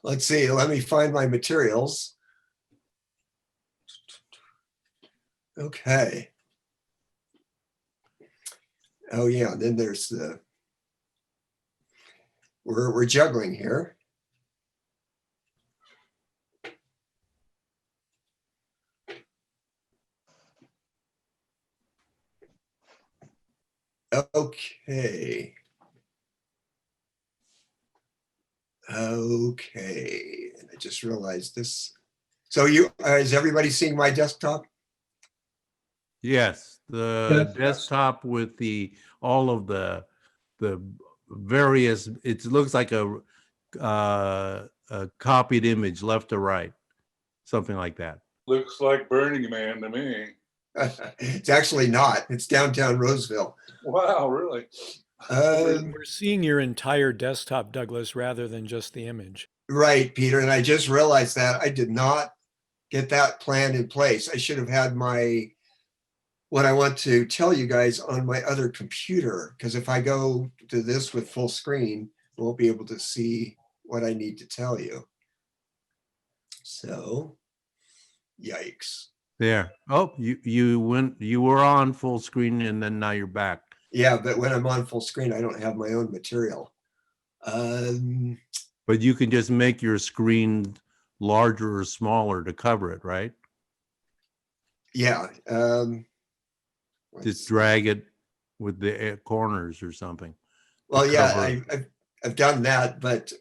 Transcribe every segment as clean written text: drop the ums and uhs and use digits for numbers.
Let's see, let me find my materials. Okay. Oh yeah, then there's the, we're juggling here. Okay. Okay, and I just realized this. So is everybody seeing my desktop? Yes, the Yes. desktop with all of the various, it looks like a copied image left to right, something like that. Looks like Burning Man to me. It's actually not. It's downtown Roseville. Wow, really? We're seeing your entire desktop, Douglas, rather than just the image. Right, Peter. And I just realized that I did not get that plan in place. I should have had what I want to tell you guys on my other computer, because if I go to this with full screen, I won't be able to see what I need to tell you. So, yikes. There. Oh, you were on full screen and then now you're back. Yeah, but when I'm on full screen, I don't have my own material. But you can just make your screen larger or smaller to cover it, right? Yeah. Just drag it with the corners or something. Well, yeah, I've done that, but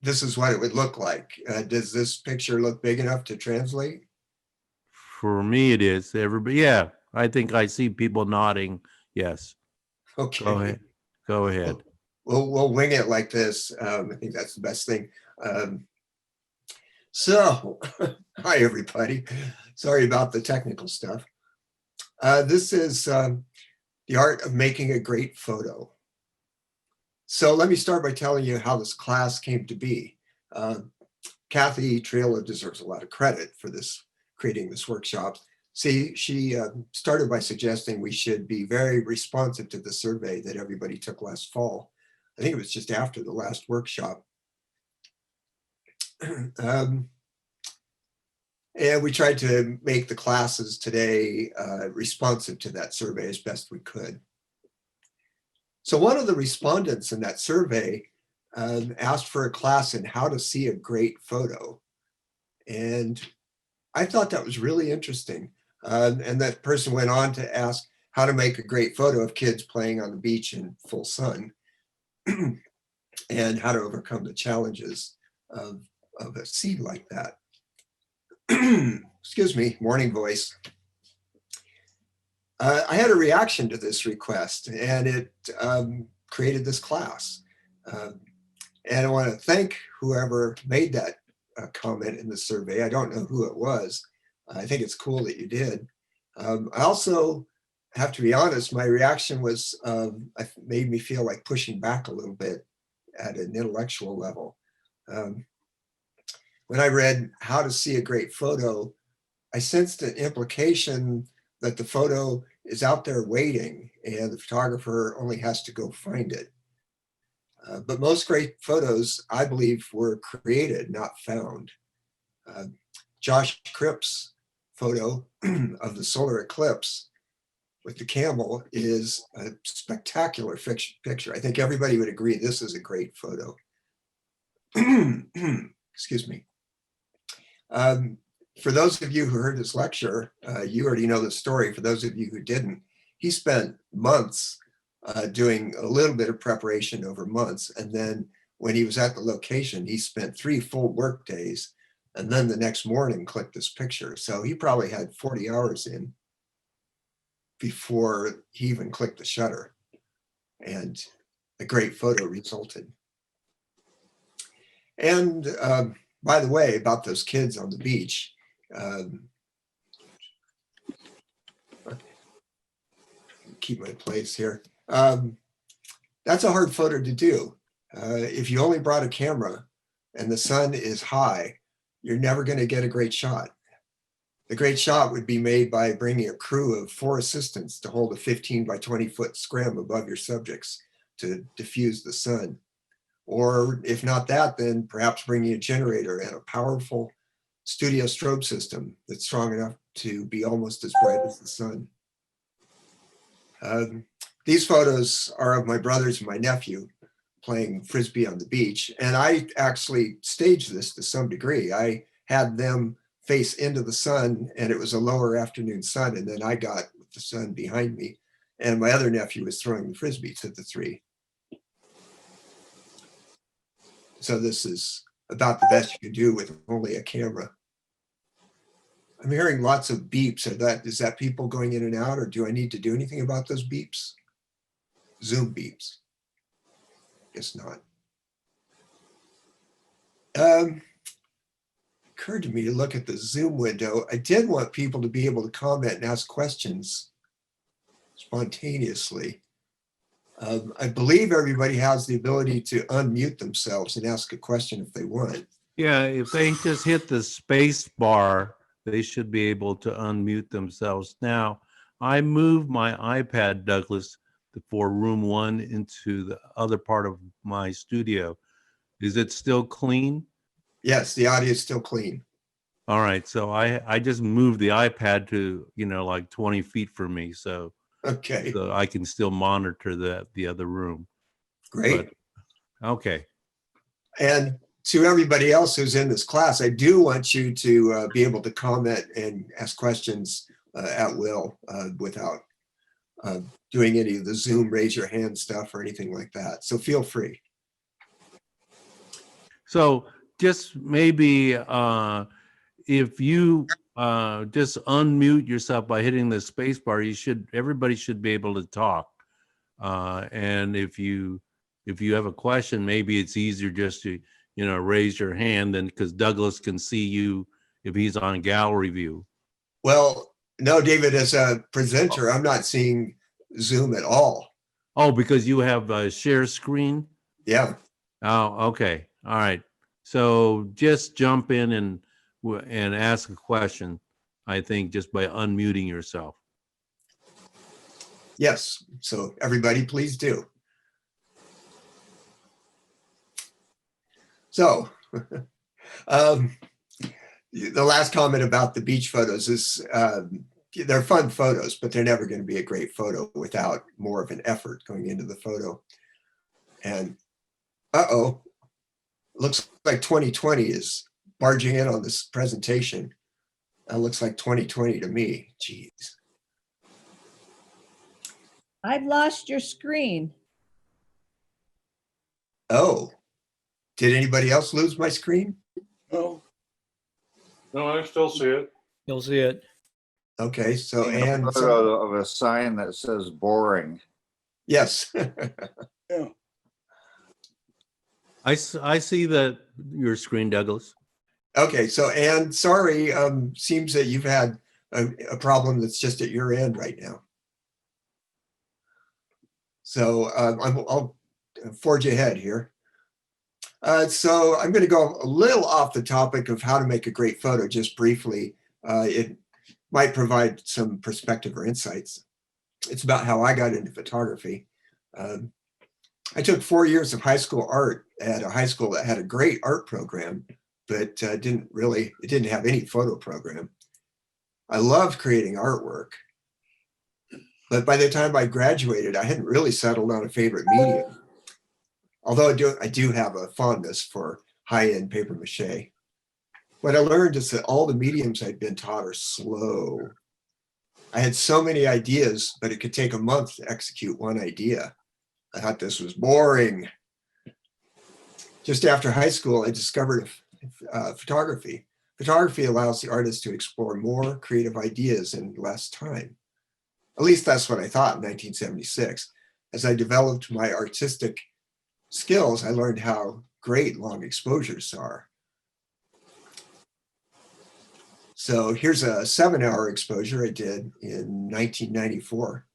this is what it would look like. Does this picture look big enough to translate? For me, it is. Everybody, yeah. I think I see people nodding. Yes. Okay. Go ahead. Go ahead. We'll wing it like this. I think that's the best thing. So, hi everybody. Sorry about the technical stuff. This is the art of making a great photo. So let me start by telling you how this class came to be. Kathy Triolo deserves a lot of credit for creating this workshop. See, she started by suggesting we should be very responsive to the survey that everybody took last fall. I think it was just after the last workshop. And we tried to make the classes today responsive to that survey as best we could. So one of the respondents in that survey asked for a class in how to see a great photo. And I thought that was really interesting. And that person went on to ask how to make a great photo of kids playing on the beach in full sun and how to overcome the challenges of a scene like that. Excuse me, morning voice. I had a reaction to this request and it created this class. And I want to thank whoever made that comment in the survey. I don't know who it was. I think it's cool that you did. I also have to be honest, my reaction was, made me feel like pushing back a little bit at an intellectual level. When I read how to see a great photo, I sensed an implication that the photo is out there waiting and the photographer only has to go find it. But most great photos, I believe, were created, not found. Josh Cripp's photo of the solar eclipse with the camel is a spectacular picture. I think everybody would agree this is a great photo. Excuse me. For those of you who heard his lecture, you already know the story. For those of you who didn't, he spent months doing a little bit of preparation over months. And then when he was at the location, he spent 3 full work days. And then the next morning clicked this picture. So he probably had 40 hours in before he even clicked the shutter. And a great photo resulted. And by the way, about those kids on the beach, keep my place here. That's a hard photo to do. If you only brought a camera and the sun is high, you're never going to get a great shot. The great shot would be made by bringing a crew of 4 assistants to hold a 15 by 20 foot scrim above your subjects to diffuse the sun. Or if not that, then perhaps bringing a generator and a powerful studio strobe system that's strong enough to be almost as bright as the sun. These photos are of my brothers and my nephew playing Frisbee on the beach. And I actually staged this to some degree. I had them face into the sun, and it was a lower afternoon sun. And then I got with the sun behind me, and my other nephew was throwing the Frisbee to the three. So this is about the best you can do with only a camera. I'm hearing lots of beeps. Is that people going in and out, or do I need to do anything about those beeps? Zoom beeps. Guess not. Occurred to me to look at the Zoom window. I did want people to be able to comment and ask questions spontaneously. I believe everybody has the ability to unmute themselves and ask a question if they want. Yeah, if they just hit the space bar, they should be able to unmute themselves. Now, I moved my iPad, Douglas, for room 1 into the other part of my studio. Is it still clean? Yes, the audio is still clean. All right, so I just moved the iPad to, like 20 feet from me, so Okay, I can still monitor the other room. great. But, okay. And to everybody else who's in this class, I do want you to be able to comment and ask questions at will without doing any of the Zoom raise your hand stuff or anything like that. So feel free. So just maybe if you just unmute yourself by hitting the space bar, everybody should be able to talk. And if you have a question, maybe it's easier just to raise your hand, then because Douglas can see you if he's on gallery view. Well, no, David, as a presenter, I'm not seeing Zoom at all. Oh, because you have a share screen? Yeah. Oh, okay. All right. So just jump in and ask a question, I think, just by unmuting yourself. Yes. So everybody, please do. So the last comment about the beach photos is they're fun photos, but they're never going to be a great photo without more of an effort going into the photo. And looks like 2020 is barging in on this presentation. That looks like 2020 to me. Jeez. I've lost your screen. Oh, did anybody else lose my screen? No, I still see it. You'll see it. Okay, so Taking a and photo of a sign that says boring. yes. I see your screen, Douglas. Okay, so Anne, sorry, seems that you've had a problem that's just at your end right now. So I'll forge ahead here. So I'm going to go a little off the topic of how to make a great photo just briefly. It might provide some perspective or insights. It's about how I got into photography. I took 4 years of high school art at a high school that had a great art program, but it didn't have any photo program. I loved creating artwork, but by the time I graduated, I hadn't really settled on a favorite medium. Although I do have a fondness for high-end paper mache. What I learned is that all the mediums I'd been taught are slow. I had so many ideas, but it could take a month to execute one idea. I thought this was boring. Just after high school, I discovered photography. Photography allows the artist to explore more creative ideas in less time. At least that's what I thought in 1976. As I developed my artistic skills, I learned how great long exposures are. So here's a 7-hour exposure I did in 1994.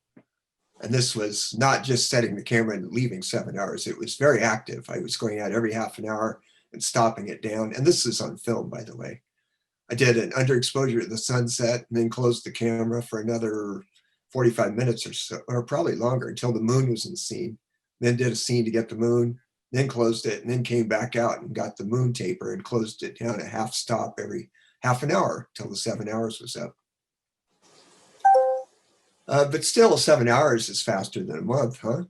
And this was not just setting the camera and leaving 7 hours. It was very active. I was going out every half an hour and stopping it down. And this is on film, by the way. I did an underexposure at the sunset and then closed the camera for another 45 minutes or so, or probably longer, until the moon was in the scene. Then did a scene to get the moon, then closed it, and then came back out and got the moon taper and closed it down a half stop every half an hour till the 7 hours was up. But still 7 hours is faster than a month, huh?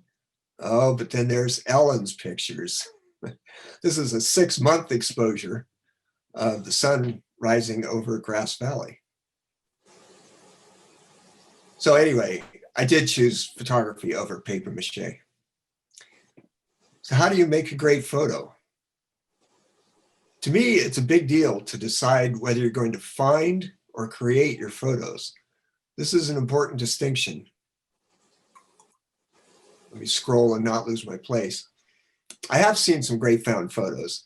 Oh, but then there's Ellen's pictures. This is a 6-month exposure of the sun rising over Grass Valley. So anyway, I did choose photography over paper mache. So how do you make a great photo? To me, it's a big deal to decide whether you're going to find or create your photos. This is an important distinction. Let me scroll and not lose my place. I have seen some great found photos.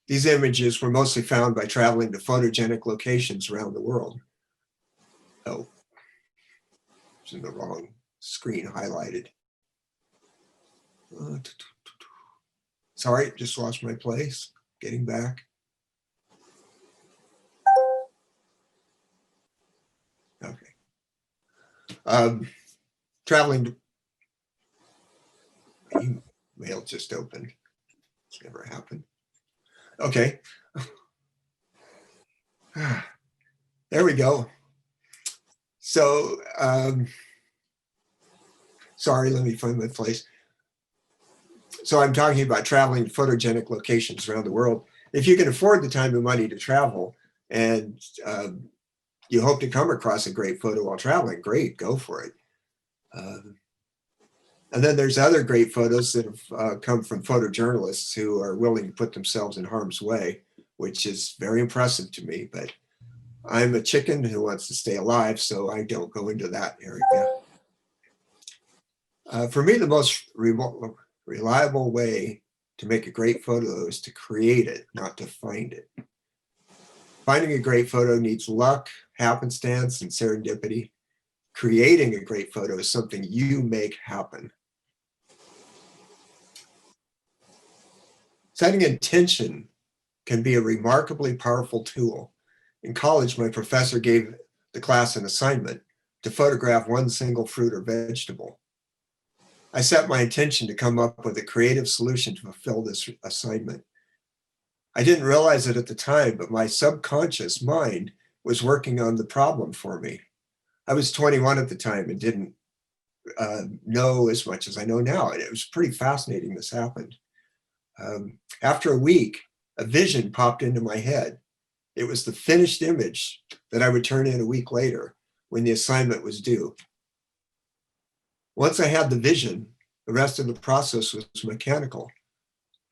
These images were mostly found by traveling to photogenic locations around the world. Oh, it's in the wrong screen highlighted. Sorry, just lost my place. Getting back. Okay. Traveling to email just opened. It's never happened. Okay. There we go. So, sorry, let me find my place. So I'm talking about traveling to photogenic locations around the world. If you can afford the time and money to travel and you hope to come across a great photo while traveling, great, go for it. And then there's other great photos that have come from photojournalists who are willing to put themselves in harm's way, which is very impressive to me. But I'm a chicken who wants to stay alive, so I don't go into that area. For me, the most reliable way to make a great photo is to create it, not to find it. Finding a great photo needs luck, happenstance, and serendipity. Creating a great photo is something you make happen. Setting intention can be a remarkably powerful tool. In college, my professor gave the class an assignment to photograph one single fruit or vegetable. I set my intention to come up with a creative solution to fulfill this assignment. I didn't realize it at the time, but my subconscious mind was working on the problem for me. I was 21 at the time and didn't know as much as I know now. And it was pretty fascinating this happened. After a week, a vision popped into my head. It was the finished image that I would turn in a week later when the assignment was due. Once I had the vision, the rest of the process was mechanical.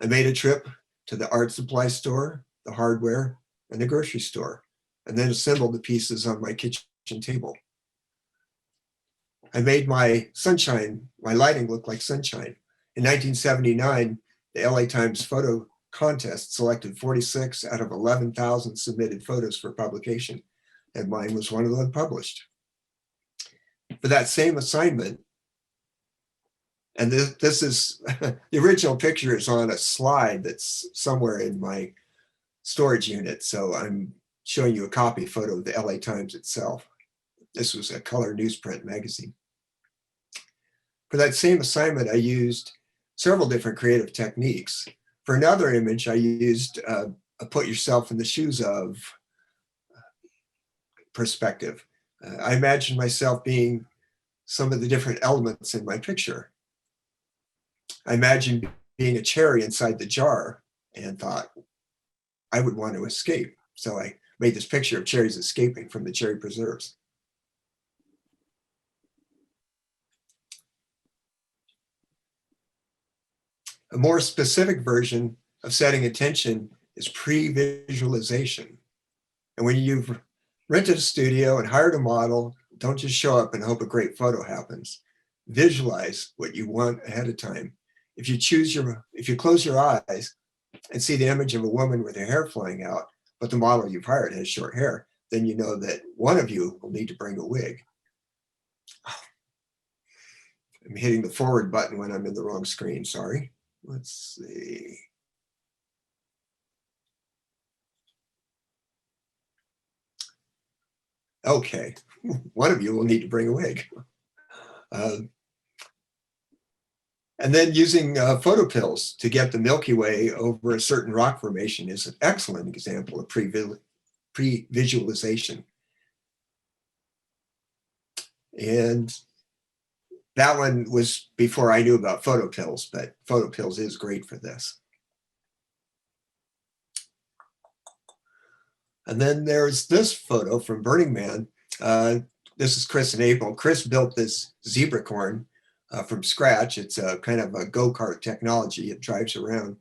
I made a trip to the art supply store, the hardware, and the grocery store, and then assembled the pieces on my kitchen table. I made my sunshine, my lighting look like sunshine. In 1979, the LA Times photo contest selected 46 out of 11,000 submitted photos for publication, and mine was one of them published. For that same assignment, and this is, the original picture is on a slide that's somewhere in my storage unit, so I'm showing you a copy photo of the LA Times itself. This was a color newsprint magazine. For that same assignment, I used several different creative techniques. For another image, I used a put yourself in the shoes of perspective. I imagined myself being some of the different elements in my picture. I imagined being a cherry inside the jar and thought I would want to escape. So I made this picture of cherries escaping from the cherry preserves. A more specific version of setting intention is pre-visualization. And when you've rented a studio and hired a model, don't just show up and hope a great photo happens. Visualize what you want ahead of time. If you close your eyes and see the image of a woman with her hair flying out, but the model you've hired has short hair, then you know that one of you will need to bring a wig. I'm hitting the forward button when I'm in the wrong screen, sorry. Let's see. Okay, one of you will need to bring a wig. And then using photo pills to get the Milky Way over a certain rock formation is an excellent example of pre-visualization. And that one was before I knew about photo pills, but photo pills is great for this. And then there's this photo from Burning Man. This is Chris and April. Chris built this zebra corn from scratch. It's a kind of a go-kart technology. It drives around.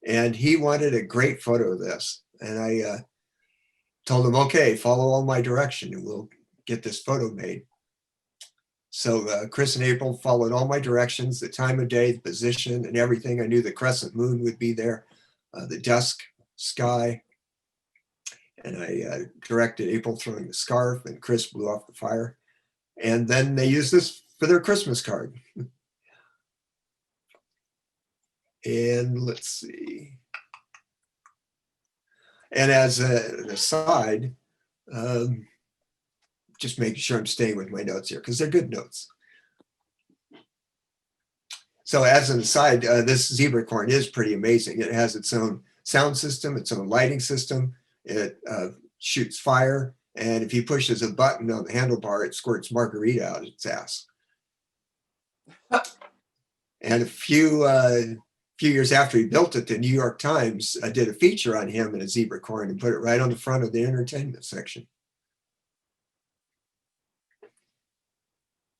And he wanted a great photo of this. And I told him, okay, follow all my direction and we'll get this photo made. So Chris and April followed all my directions, the time of day, the position, and everything. I knew the crescent moon would be there, the dusk sky. And I directed April throwing the scarf, and Chris blew off the fire. And then they used this for their Christmas card. And let's see. And as an aside, just making sure I'm staying with my notes here because they're good notes. So as an aside, this zebra corn is pretty amazing. It has its own sound system, its own lighting system. It shoots fire. And if he pushes a button on the handlebar, it squirts margarita out its ass. And a few years after he built it, the New York Times did a feature on him and a zebra corn and put it right on the front of the entertainment section.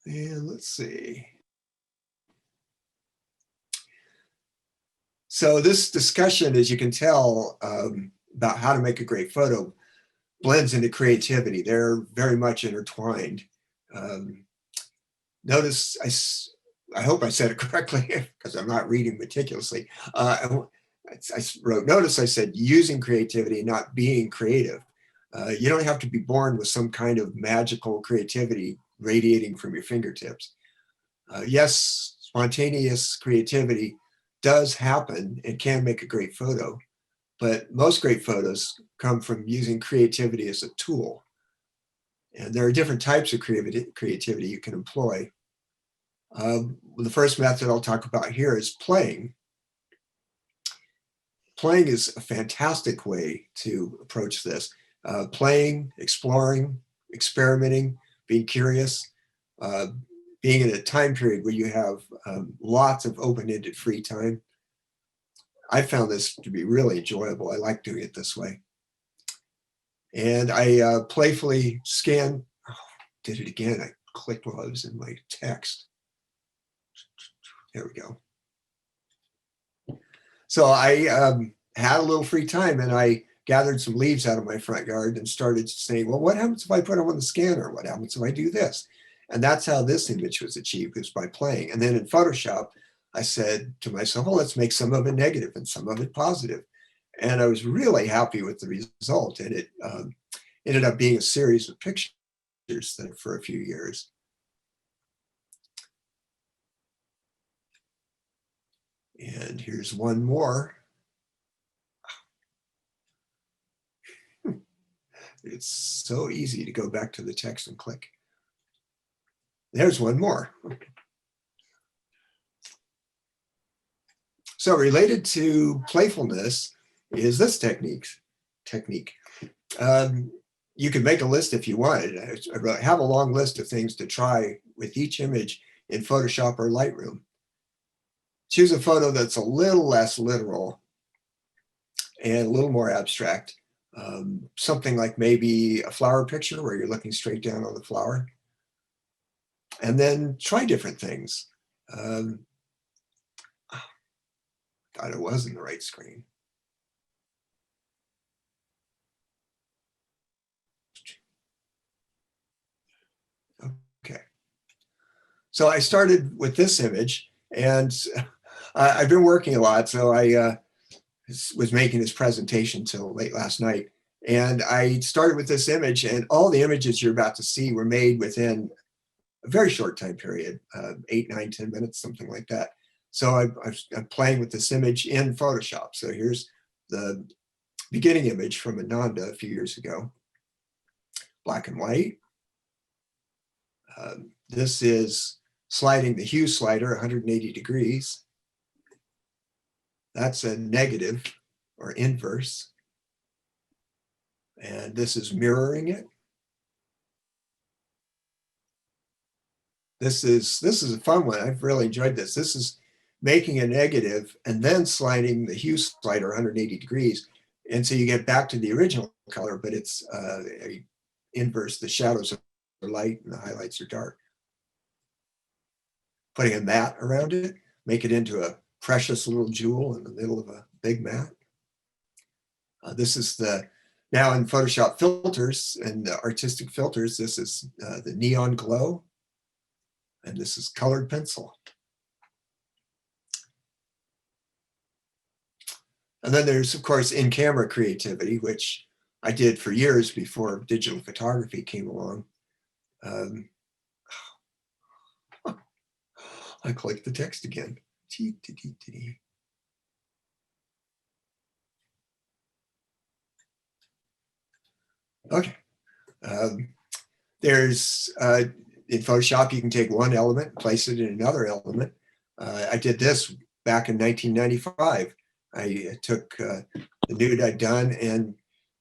And let's see. So this discussion, as you can tell, about how to make a great photo blends into creativity. They're very much intertwined. Notice, I hope I said it correctly because I'm not reading meticulously. I wrote, notice I said using creativity, not being creative. You don't have to be born with some kind of magical creativity radiating from your fingertips. Yes, spontaneous creativity does happen and can make a great photo, but most great photos come from using creativity as a tool. And there are different types of creativity you can employ. The first method I'll talk about here is playing. Playing is a fantastic way to approach this. Playing, exploring, experimenting, being curious, being in a time period where you have lots of open-ended free time. I found this to be really enjoyable. I like doing it this way. And I playfully scan, oh, did it again. I clicked while I was in my text. There we go. So I had a little free time and I gathered some leaves out of my front yard and started saying, well, what happens if I put them on the scanner? What happens if I do this? And that's how this image was achieved, was by playing. And then in Photoshop, I said to myself, well, let's make some of it negative and some of it positive. And I was really happy with the result. And it ended up being a series of pictures for a few years. And here's one more. It's so easy to go back to the text and click. There's one more. So related to playfulness is this technique. You could make a list if you wanted. I have a long list of things to try with each image in Photoshop or Lightroom. Choose a photo that's a little less literal and a little more abstract. Something like maybe a flower picture where you're looking straight down on the flower. And then try different things. God, it was in the right screen. Okay. So I started with this image and I've been working a lot. So I was making this presentation till late last night. And I started with this image and all the images you're about to see were made within a very short time period, 8, 9, 10 minutes, something like that. So I'm playing with this image in Photoshop. So here's the beginning image from Ananda a few years ago, black and white. This is sliding the hue slider 180 degrees. That's a negative or inverse. And this is mirroring it. This is a fun one. I've really enjoyed this. This is making a negative and then sliding the hue slider 180 degrees. And so you get back to the original color, but it's a inverse. The shadows are light and the highlights are dark. Putting a mat around it, make it into a precious little jewel in the middle of a big mat. This is now in Photoshop filters and artistic filters, this is the neon glow. And this is colored pencil. And then there's, of course, in-camera creativity, which I did for years before digital photography came along. I clicked the text again. Okay. There's in Photoshop, you can take one element, place it in another element. I did this back in 1995. I took the nude I'd done and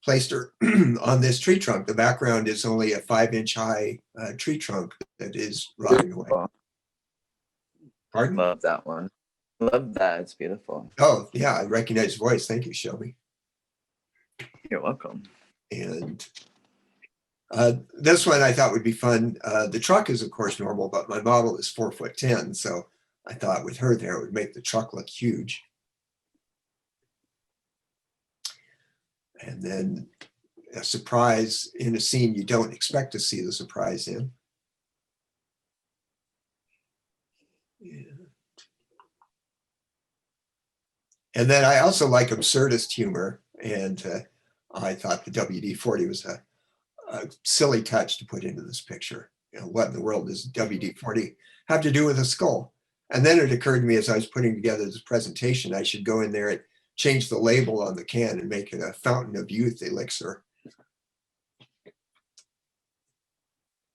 placed her on this tree trunk. The background is only a 5-inch high tree trunk that is rotting away. Pardon? Love that one. Love that. It's beautiful. Oh, yeah, I recognize the voice. Thank you, Shelby. You're welcome. And this one I thought would be fun. The truck is, of course, normal, but my model is 4'10". So I thought with her there, it would make the truck look huge. And then a surprise in a scene you don't expect to see the surprise in. And then I also like absurdist humor. And I thought the WD-40 was a silly touch to put into this picture. You know, what in the world does WD-40 have to do with a skull? And then it occurred to me as I was putting together this presentation, I should go in there and change the label on the can and make it a fountain of youth elixir.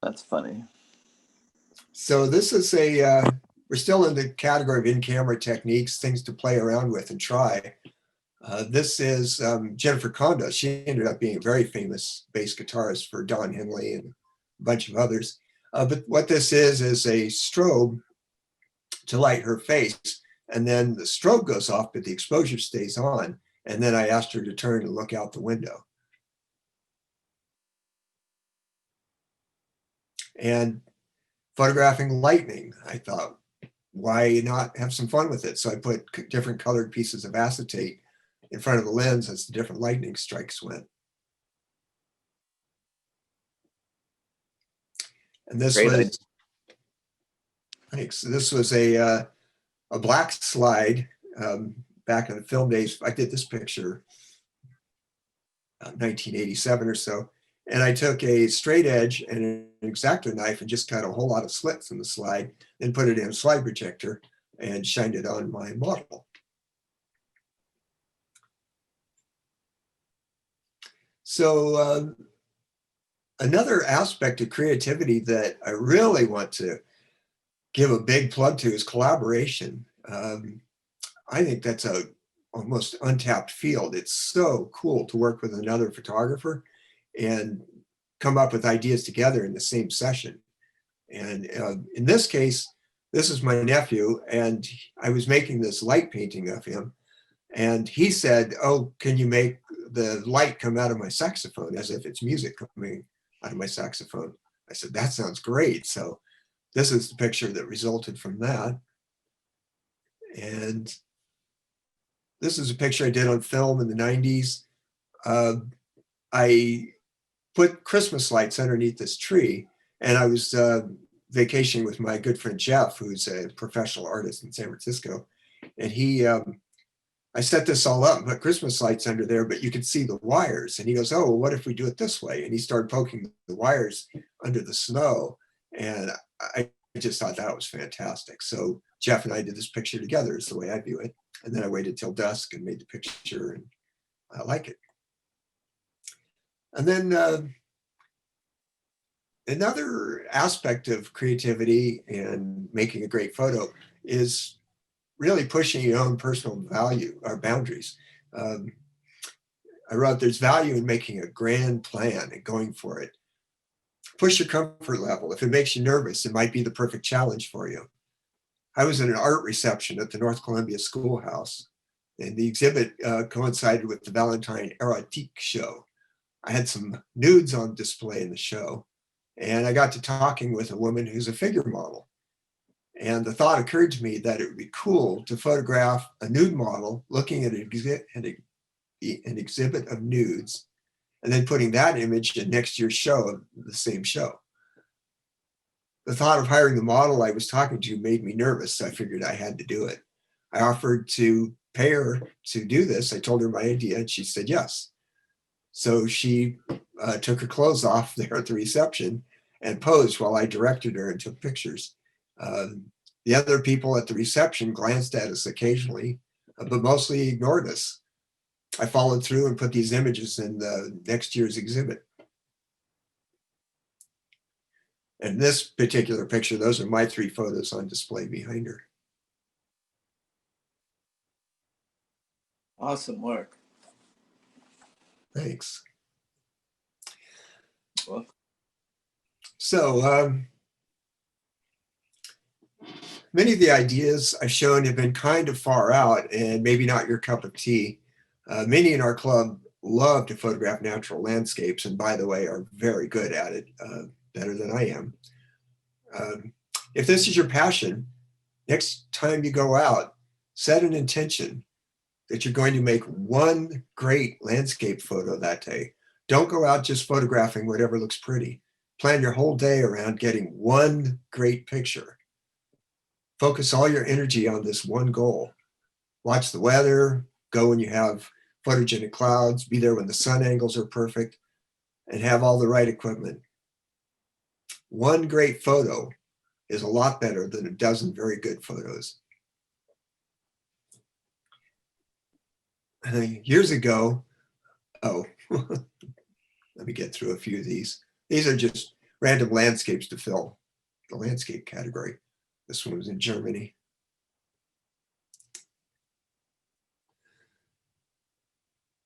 That's funny. So this is we're still in the category of in-camera techniques, things to play around with and try. This is Jennifer Conda. She ended up being a very famous bass guitarist for Don Henley and a bunch of others. But what this is a strobe to light her face. And then the strobe goes off, but the exposure stays on. And then I asked her to turn and look out the window. And photographing lightning, I thought, why not have some fun with it? So I put different colored pieces of acetate in front of the lens as the different lightning strikes went. And this Great was, idea. thanks. This was a black slide back in the film days. I did this picture 1987 or so. And I took a straight edge and an X-Acto knife and just cut a whole lot of slits in the slide, then put it in a slide projector and shined it on my model. So another aspect of creativity that I really want to give a big plug to is collaboration. I think that's a almost untapped field. It's so cool to work with another photographer and come up with ideas together in the same session. And in this case, this is my nephew, and I was making this light painting of him. And he said, oh, can you make the light come out of my saxophone as if it's music coming out of my saxophone? I said, that sounds great. So this is the picture that resulted from that. And this is a picture I did on film in the 90s. I put Christmas lights underneath this tree, and I was vacationing with my good friend Jeff, who's a professional artist in San Francisco. And I set this all up and put Christmas lights under there, but you could see the wires. And he goes, oh, well, what if we do it this way? And he started poking the wires under the snow. And I just thought that was fantastic. So Jeff and I did this picture together is the way I view it. And then I waited till dusk and made the picture, and I like it. And then Another aspect of creativity and making a great photo is really pushing your own personal value or boundaries. Um, I wrote, there's value in making a grand plan and going for it. Push your comfort level. If it makes you nervous, it might be the perfect challenge for you. I was at an art reception at the North Columbia Schoolhouse, and the exhibit coincided with the Valentine Erotique show. I had some nudes on display in the show, and I got to talking with a woman who's a figure model. And the thought occurred to me that it would be cool to photograph a nude model looking at an exhibit of nudes, and then putting that image in next year's show of the same show. The thought of hiring the model I was talking to made me nervous, so I figured I had to do it. I offered to pay her to do this. I told her my idea, and she said yes. So she took her clothes off there at the reception and posed while I directed her and took pictures. The other people at the reception glanced at us occasionally, but mostly ignored us. I followed through and put these images in the next year's exhibit. And this particular picture, those are my 3 photos on display behind her. Awesome work. Thanks. Well, So many of the ideas I've shown have been kind of far out and maybe not your cup of tea. Many in our club love to photograph natural landscapes, and by the way, are very good at it, better than I am. If this is your passion, next time you go out, set an intention that you're going to make one great landscape photo that day. Don't go out just photographing whatever looks pretty. Plan your whole day around getting one great picture. Focus all your energy on this one goal. Watch the weather, go when you have photogenic clouds, be there when the sun angles are perfect, and have all the right equipment. One great photo is a lot better than a dozen very good photos. Years ago, let me get through a few of these. These are just random landscapes to fill the landscape category. This one was in Germany.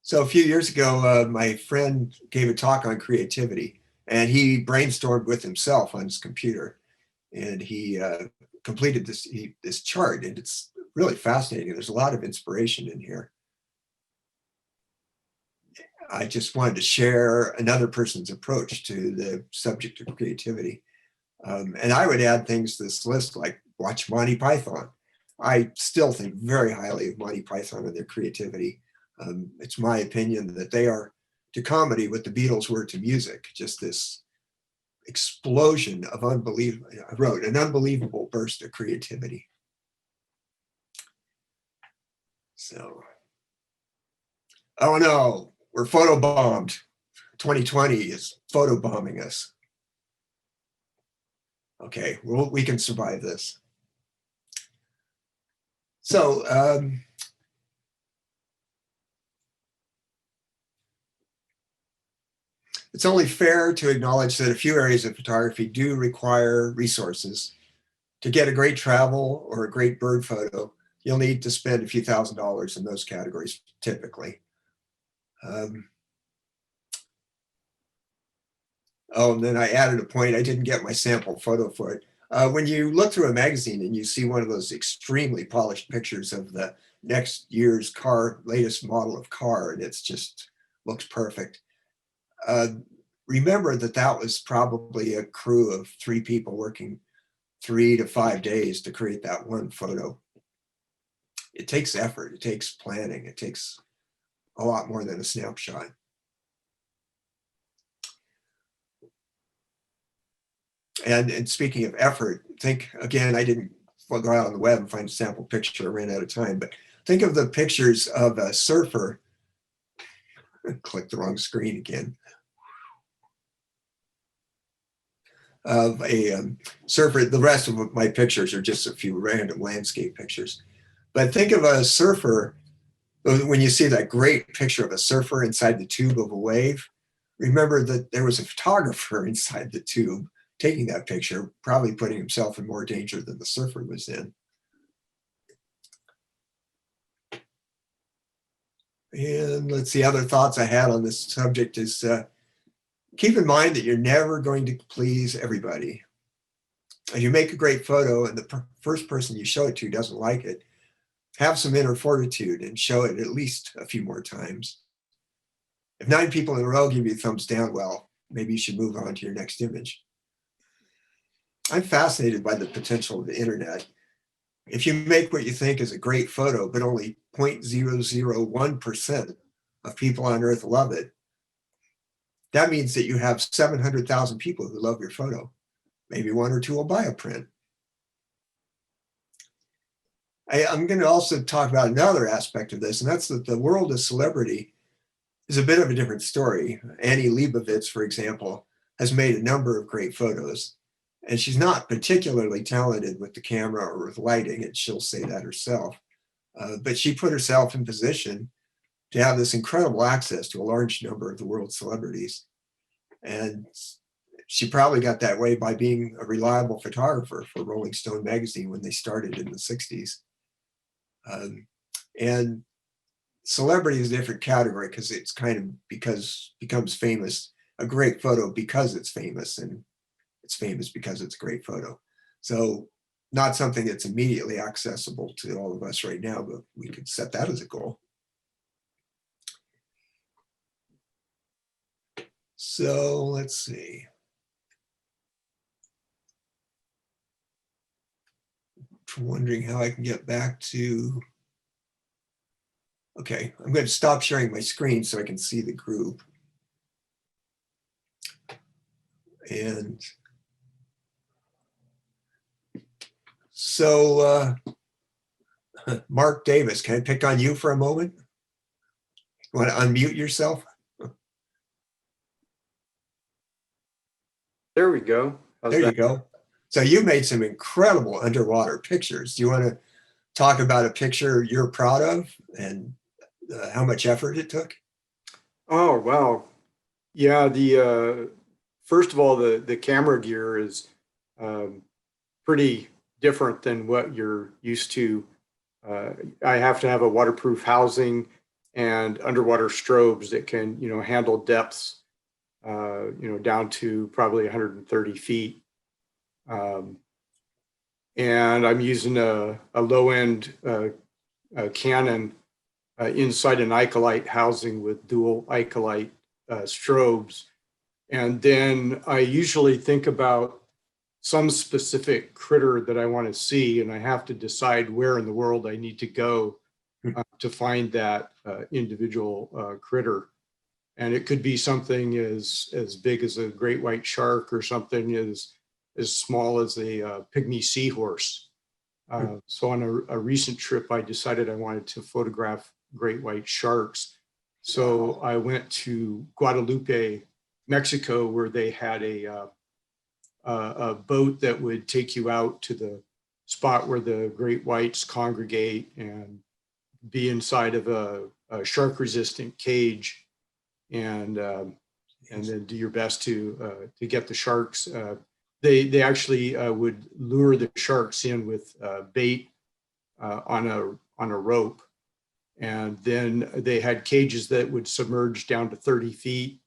So a few years ago, my friend gave a talk on creativity, and he brainstormed with himself on his computer, and he completed this chart, and it's really fascinating. There's a lot of inspiration in here. I just wanted to share another person's approach to the subject of creativity. And I would add things to this list like watch Monty Python. I still think very highly of Monty Python and their creativity. It's my opinion that they are to comedy what the Beatles were to music, just this explosion of unbelievable, I wrote, an unbelievable burst of creativity. So, oh no, we're photobombed. 2020 is photobombing us. Okay, well, we can survive this. So, it's only fair to acknowledge that a few areas of photography do require resources. To get a great travel or a great bird photo, you'll need to spend a few $1,000s in those categories, typically. Oh, and then I added a point. I didn't get my sample photo for it. When you look through a magazine and you see one of those extremely polished pictures of the next year's car, latest model of car, and it's just looks perfect. Remember that that was probably a crew of 3 people working 3 to 5 days to create that one photo. It takes effort, it takes planning, it takes a lot more than a snapshot. And speaking of effort, think again, I didn't go out on the web and find a sample picture, I ran out of time, but think of the pictures of a surfer. Click the wrong screen again. Of a surfer. The rest of my pictures are just a few random landscape pictures. But think of a surfer, when you see that great picture of a surfer inside the tube of a wave, remember that there was a photographer inside the tube taking that picture, probably putting himself in more danger than the surfer was in. And let's see, other thoughts I had on this subject is keep in mind that you're never going to please everybody. If you make a great photo and the first person you show it to doesn't like it, have some inner fortitude and show it at least a few more times. If 9 people in a row give you a thumbs down, well, maybe you should move on to your next image. I'm fascinated by the potential of the internet. If you make what you think is a great photo, but only 0.001% of people on Earth love it, that means that you have 700,000 people who love your photo. Maybe 1 or 2 will buy a print. I'm going to also talk about another aspect of this, and that's that the world of celebrity is a bit of a different story. Annie Leibovitz, for example, has made a number of great photos, and she's not particularly talented with the camera or with lighting, and she'll say that herself. But she put herself in position to have this incredible access to a large number of the world's celebrities. And she probably got that way by being a reliable photographer for Rolling Stone magazine when they started in the 60s. And celebrity is a different category because it's kind of becomes famous, a great photo because it's famous, and it's famous because it's a great photo. So not something that's immediately accessible to all of us right now, but we could set that as a goal. So let's see. Wondering how I can get back to, okay, I'm going to stop sharing my screen so I can see the group. And so, Mark Davis, can I pick on you for a moment? You want to unmute yourself? There we go. How's There you that? go. So you made some incredible underwater pictures. Do you want to talk about a picture you're proud of and how much effort it took? Oh, wow. Yeah, the first of all, the camera gear is pretty different than what you're used to. I have to have a waterproof housing and underwater strobes that can, handle depths, down to probably 130 feet. And I'm using a low-end Canon inside an Icolite housing with dual Icolite strobes. And then I usually think about some specific critter that I want to see, and I have to decide where in the world I need to go to find that individual critter. And it could be something as big as a great white shark or something as small as a pygmy seahorse. So on a recent trip, I decided I wanted to photograph great white sharks. So I went to Guadalupe, Mexico, where they had a boat that would take you out to the spot where the great whites congregate and be inside of a shark-resistant cage, and then do your best to get the sharks. They actually would lure the sharks in with bait on a rope, and then they had cages that would submerge down to 30 feet,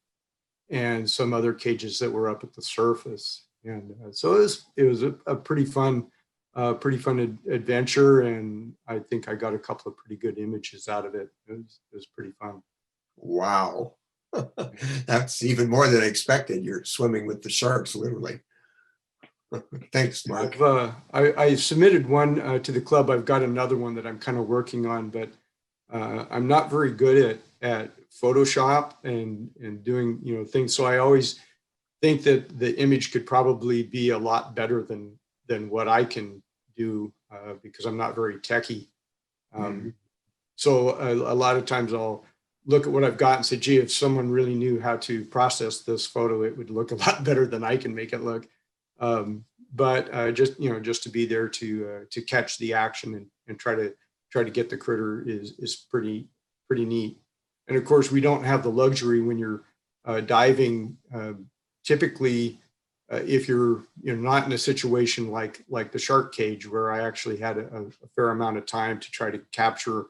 and some other cages that were up at the surface. And so it was a pretty fun adventure, and I think I got a couple of pretty good images out of it. It was pretty fun. Wow. That's even more than I expected. You're swimming with the sharks, literally. Thanks, Mark. I submitted one to the club. I've got another one that I'm kind of working on, but I'm not very good at Photoshop and doing things. So I always think that the image could probably be a lot better than what I can do because I'm not very techie. So a lot of times I'll look at what I've got and say, gee, if someone really knew how to process this photo, it would look a lot better than I can make it look. But just to be there to catch the action and try to get the critter is pretty neat. And of course, we don't have the luxury when you're diving, typically, if you're not in a situation like the shark cage, where I actually had a fair amount of time to try to capture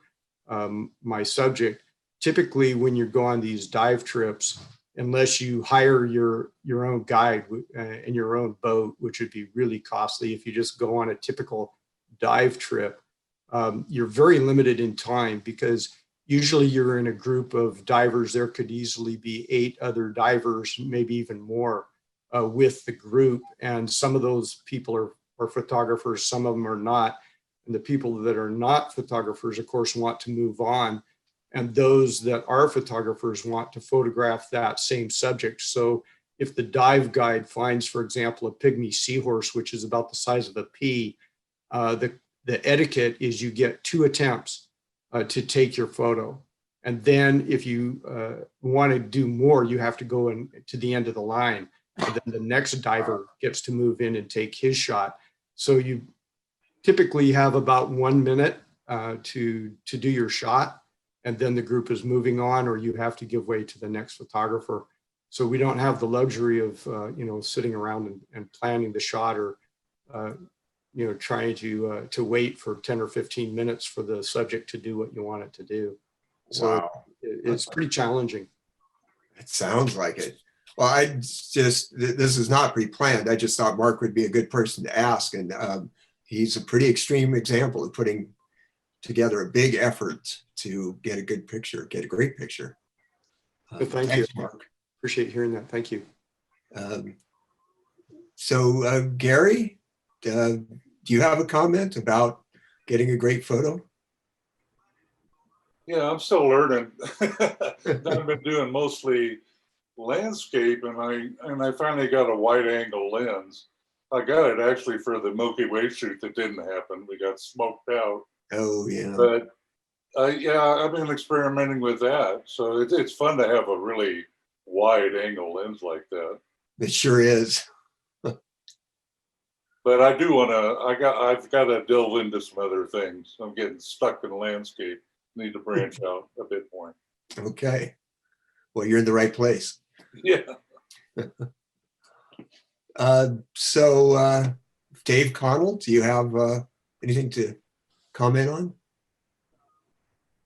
my subject. Typically, when you go on these dive trips, unless you hire your own guide and your own boat, which would be really costly if you just go on a typical dive trip, you're very limited in time, because usually you're in a group of divers. There could easily be 8 other divers, maybe even more, with the group. And some of those people are photographers, some of them are not. And the people that are not photographers, of course, want to move on. And those that are photographers want to photograph that same subject. So if the dive guide finds, for example, a pygmy seahorse, which is about the size of a pea, the etiquette is you get 2 attempts to take your photo. And then if you want to do more, you have to go in to the end of the line. And then the next diver gets to move in and take his shot. So you typically have about 1 minute to do your shot. And then the group is moving on, or you have to give way to the next photographer. So we don't have the luxury of, sitting around and planning the shot, or, trying to wait for 10 or 15 minutes for the subject to do what you want it to do. So Wow. it's pretty challenging. It sounds like it. Well, this is not pre-planned. I just thought Mark would be a good person to ask. And he's a pretty extreme example of putting together a big effort to get a good picture, get a great picture. Thank Thanks, you. Mark. Appreciate hearing that. Thank you. So Gary, do you have a comment about getting a great photo? Yeah, I'm still learning. I've been doing mostly landscape, and I finally got a wide angle lens. I got it actually for the Milky Way shoot that didn't happen. We got smoked out. Oh yeah. But yeah, I've been experimenting with that. So it's fun to have a really wide angle lens like that. It sure is. But I do want to, I've got to delve into some other things. I'm getting stuck in landscape. Need to branch out a bit more. Okay. Well, you're in the right place. Yeah. So Dave Connell, do you have anything to comment on?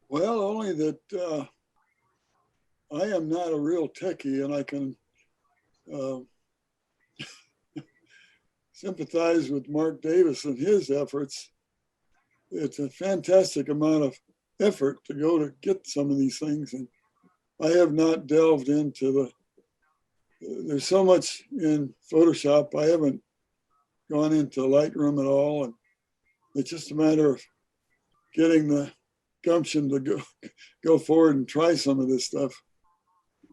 Well, only that I am not a real techie, and I can sympathize with Mark Davis and his efforts. It's a fantastic amount of effort to go to get some of these things, and I have not delved into there's so much in Photoshop. I haven't gone into Lightroom at all, and it's just a matter of getting the gumption to go forward and try some of this stuff.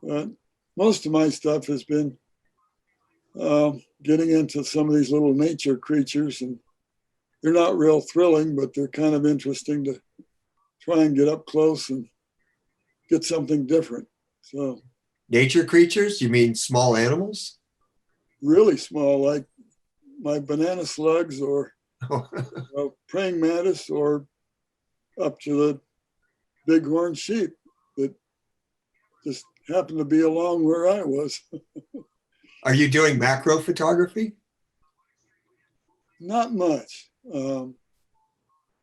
But most of my stuff has been getting into some of these little nature creatures, and they're not real thrilling, but they're kind of interesting to try and get up close and get something different. So Nature creatures? You mean small animals? really small, like my banana slugs, or praying mantis, or up to the bighorn sheep that just happened to be along where I was. Are you doing macro photography? Not much.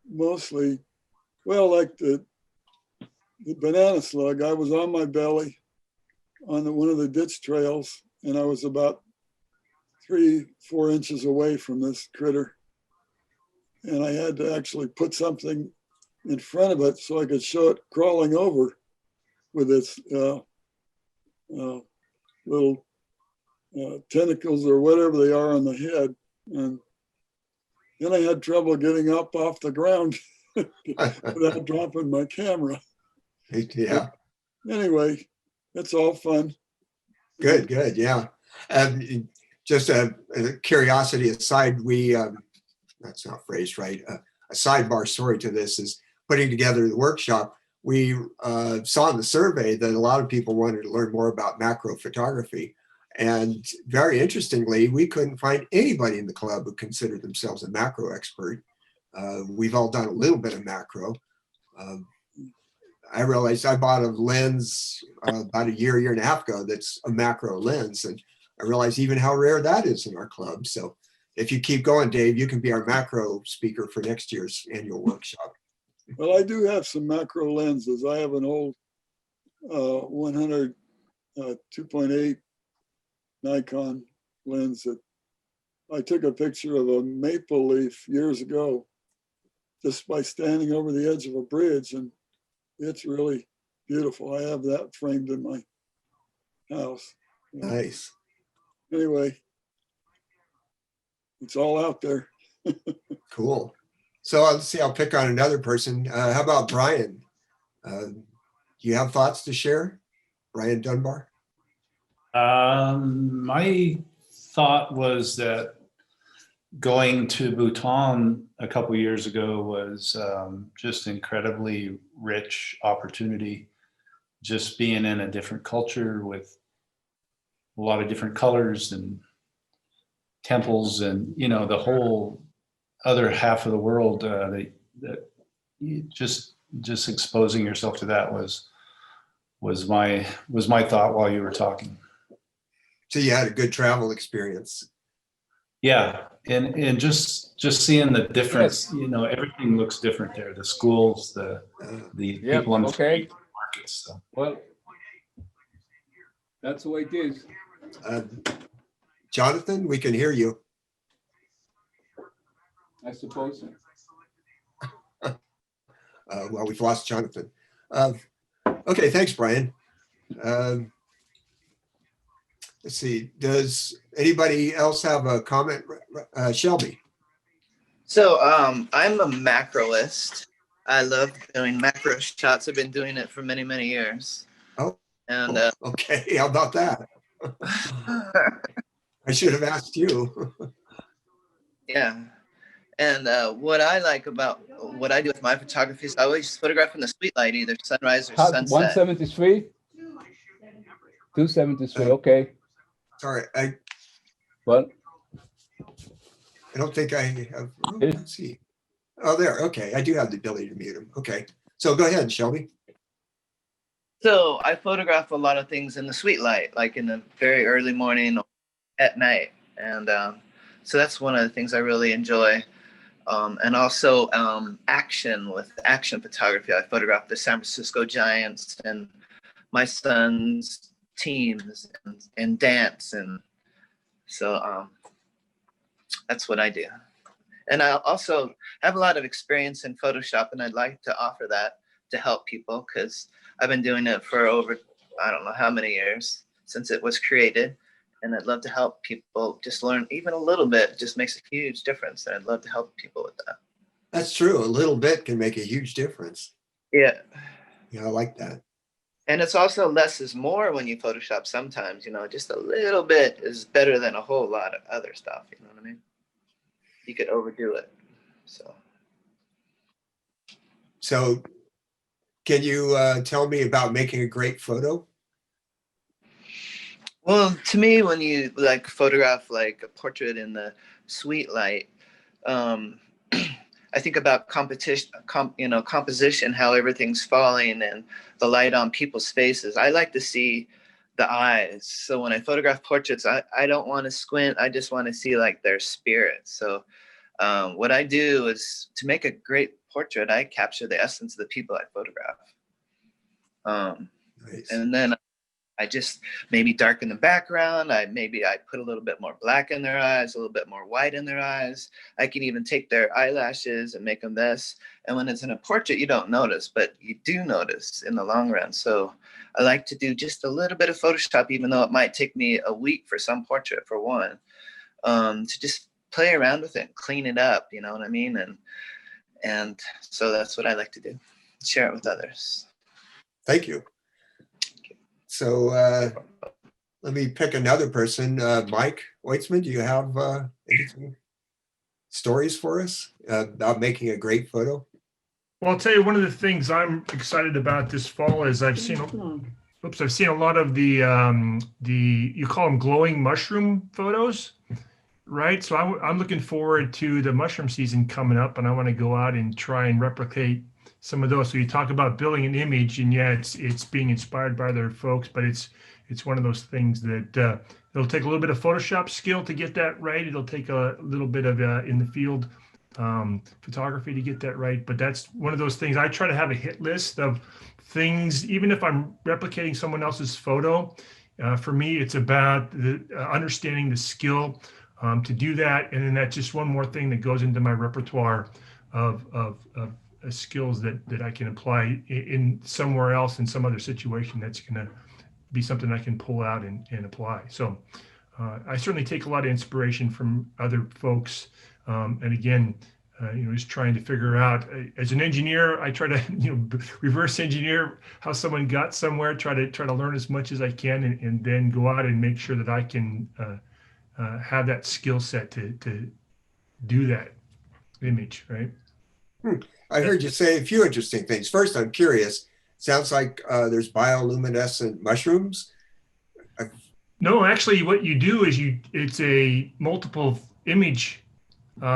Mostly, well, like the banana slug, I was on my belly on one of the ditch trails, and I was about 3-4 inches away from this critter. And I had to actually put something in front of it so I could show it crawling over with its little tentacles or whatever they are on the head. And then I had trouble getting up off the ground without dropping my camera. Yeah. But anyway, it's all fun. Good, yeah. Just a curiosity aside, that's not phrased right. A sidebar story to this is putting together the workshop. We saw in the survey that a lot of people wanted to learn more about macro photography. And very interestingly, we couldn't find anybody in the club who considered themselves a macro expert. We've all done a little bit of macro. I realized I bought a lens about a year and a half ago that's a macro lens. And I realized even how rare that is in our club. So if you keep going, Dave, you can be our macro speaker for next year's annual workshop. Well, I do have some macro lenses. I have an old 100 2.8 Nikon lens that I took a picture of a maple leaf years ago just by standing over the edge of a bridge, and it's really beautiful. I have that framed in my house. Nice. Anyway, it's all out there. Cool. So let's see, I'll pick on another person. How about Brian? Do you have thoughts to share? Brian Dunbar? My thought was that going to Bhutan a couple years ago was just incredibly rich opportunity. Just being in a different culture with a lot of different colors and temples, and you know, the whole other half of the world. That just exposing yourself to that was my thought while you were talking. So you had a good travel experience. Yeah, and just seeing the difference, you know, everything looks different there. The schools, the Yep, people on the okay. street, markets. So. Well, that's the way it is. Jonathan, we can hear you. I suppose so. Well, we've lost Jonathan. Okay, thanks, Brian. Let's see, does anybody else have a comment? Shelby? So I'm a macroist. I love doing macro shots. I've been doing it for many, many years. Oh, and okay, how about that? I should have asked you. Yeah. And what I like about what I do with my photography is I always photograph in the sweet light, either sunrise or sunset. 173? 273, okay. Sorry, Well, I don't think I have, let's see. Oh, there, okay, I do have the ability to mute him. Okay, so go ahead, Shelby. So I photograph a lot of things in the sweet light, like in the very early morning, at night. And so that's one of the things I really enjoy. And also action photography. I photographed the San Francisco Giants and my son's teams and dance. And so that's what I do. And I also have a lot of experience in Photoshop, and I'd like to offer that to help people because I've been doing it for over, I don't know how many years since it was created. And I'd love to help people just learn even a little bit. It just makes a huge difference. And I'd love to help people with that. That's true. A little bit can make a huge difference. Yeah. Yeah, I like that. And it's also less is more when you Photoshop sometimes, you know, just a little bit is better than a whole lot of other stuff. You know what I mean? You could overdo it. So can you tell me about making a great photo? Well, to me, when you like photograph like a portrait in the sweet light, I think about composition, how everything's falling and the light on people's faces. I like to see the eyes. So when I photograph portraits, I don't want to squint. I just want to see like their spirit. So what I do is to make a great portrait, I capture the essence of the people I photograph. Nice. And then I just maybe darken the background. I put a little bit more black in their eyes, a little bit more white in their eyes. I can even take their eyelashes and make them this. And when it's in a portrait, you don't notice, but you do notice in the long run. So I like to do just a little bit of Photoshop, even though it might take me a week for some portrait for one, to just play around with it, clean it up. You know what I mean? And so that's what I like to do. Share it with others. Thank you. So let me pick another person. Mike Weitzman, do you have any stories for us about making a great photo? Well, I'll tell you, one of the things I'm excited about this fall is I've seen a lot of the you call them glowing mushroom photos, right? So I'm looking forward to the mushroom season coming up, and I want to go out and try and replicate some of those. So you talk about building an image, and yeah, it's being inspired by other folks, but it's one of those things that it'll take a little bit of Photoshop skill to get that right. It'll take a little bit of in the field photography to get that right. But that's one of those things. I try to have a hit list of things, even if I'm replicating someone else's photo. For me, it's about understanding the skill to do that, and then that's just one more thing that goes into my repertoire of skills that I can apply in somewhere else in some other situation that's going to be something I can pull out and apply. So I certainly take a lot of inspiration from other folks, and again, just trying to figure out. As an engineer, I try to reverse engineer how someone got somewhere. Try to learn as much as I can, and then go out and make sure that I can have that skill set to do that image, right? I heard you say a few interesting things. First, I'm curious. Sounds like there's bioluminescent mushrooms. No, actually, what you do is it's a multiple image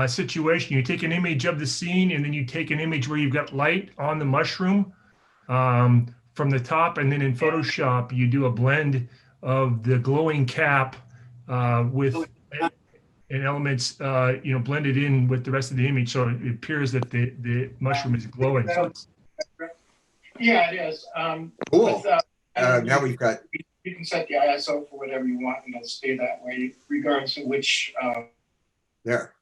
situation. You take an image of the scene, and then you take an image where you've got light on the mushroom from the top, and then in Photoshop you do a blend of the glowing cap with and elements blended in with the rest of the image, so it appears that the mushroom is glowing. So yeah, it is. Cool. Now we've got. You can set the ISO for whatever you want, and it'll stay that way, regardless of which. There.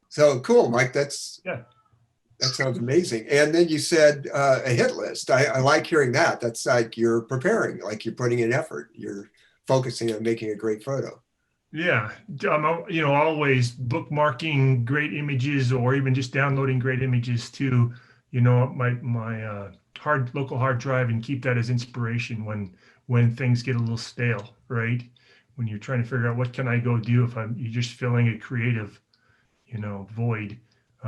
So cool, Mike. That sounds amazing. And then you said a hit list. I like hearing that. That's like you're preparing, like you're putting in effort. You're focusing on making a great photo. Yeah, I'm always bookmarking great images, or even just downloading great images to my local hard drive, and keep that as inspiration when things get a little stale, right? When you're trying to figure out what can I go do if you're just filling a creative void.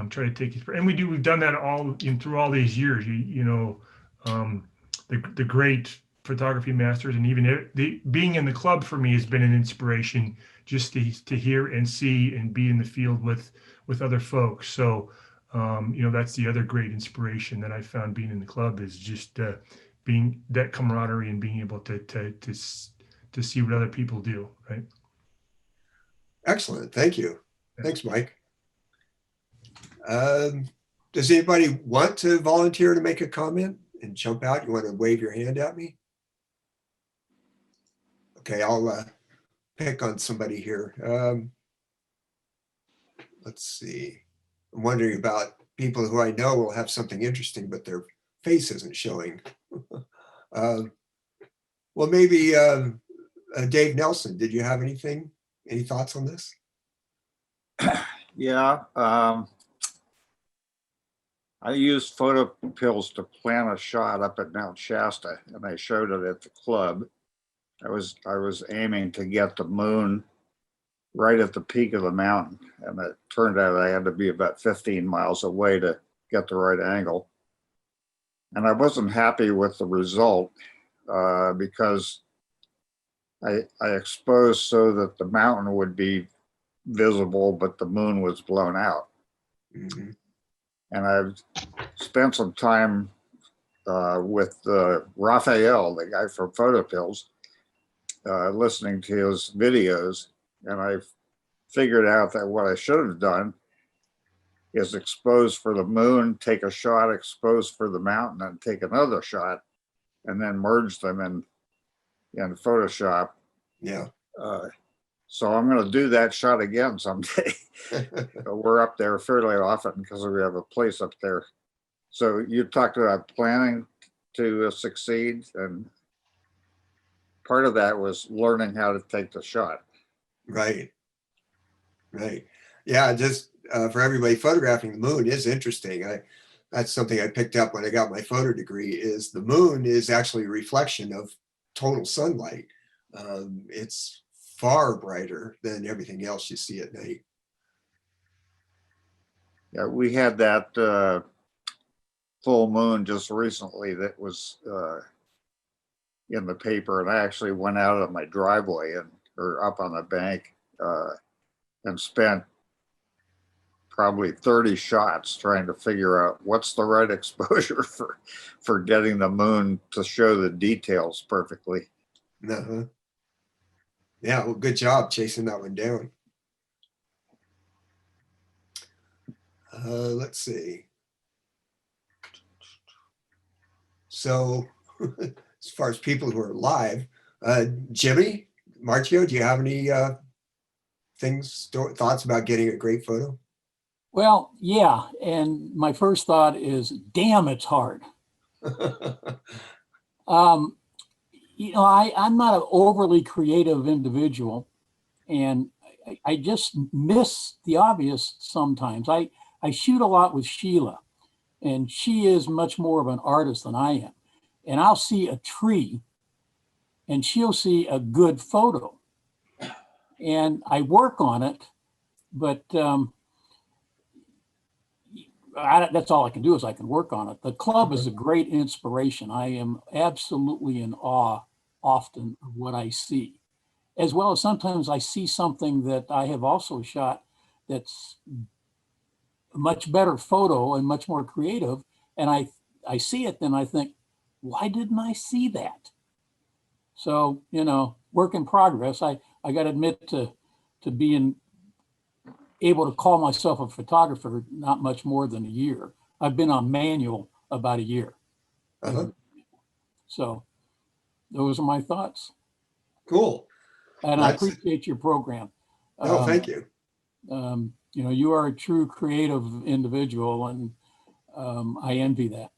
Try to take it, and we've done that all through all these years. The great photography masters, and even being in the club for me has been an inspiration, just to hear and see and be in the field with other folks. So that's the other great inspiration that I found being in the club, is just being that camaraderie and being able to see what other people do, right? Excellent. Thank you. Thanks, Mike. Does anybody want to volunteer to make a comment and jump out? You want to wave your hand at me? Okay, I'll pick on somebody here. Let's see. I'm wondering about people who I know will have something interesting, but their face isn't showing. Well, maybe Dave Nelson, did you have any thoughts on this? Yeah, I used photo pills to plan a shot up at Mount Shasta, and I showed it at the club. I was aiming to get the moon right at the peak of the mountain, and it turned out I had to be about 15 miles away to get the right angle. And I wasn't happy with the result because I exposed so that the mountain would be visible, but the moon was blown out. Mm-hmm. And I've spent some time with Raphael, the guy from Photopills, listening to his videos, and I've figured out that what I should have done is expose for the moon, take a shot, expose for the mountain, and take another shot, and then merge them in Photoshop. Yeah. So I'm going to do that shot again someday. We're up there fairly often because we have a place up there. So you talked about planning to succeed, and part of that was learning how to take the shot. Right. Yeah, just for everybody, photographing the moon is interesting. That's something I picked up when I got my photo degree, is the moon is actually a reflection of total sunlight. It's far brighter than everything else you see at night. Yeah, we had that full moon just recently that was in the paper, and I actually went out of my driveway or up on the bank and spent probably 30 shots trying to figure out what's the right exposure for getting the moon to show the details perfectly. Uh-huh. Yeah, well, good job chasing that one down. Let's see. So as far as people who are live, Jimmy, Marcio, do you have any thoughts about getting a great photo? Well, yeah. And my first thought is, damn, it's hard. I'm not an overly creative individual, and I just miss the obvious sometimes. I shoot a lot with Sheila, and she is much more of an artist than I am. And I'll see a tree, and she'll see a good photo. And I work on it, but that's all I can do is I can work on it. The club is a great inspiration. I am absolutely in awe often of what I see, as well as sometimes I see something that I have also shot that's a much better photo and much more creative. And I see it, then I think, why didn't I see that? So, work in progress. I got to admit to being able to call myself a photographer not much more than a year. I've been on manual about a year. Uh-huh. So those are my thoughts. Cool. And I appreciate your program. No, thank you. You are a true creative individual, and I envy that.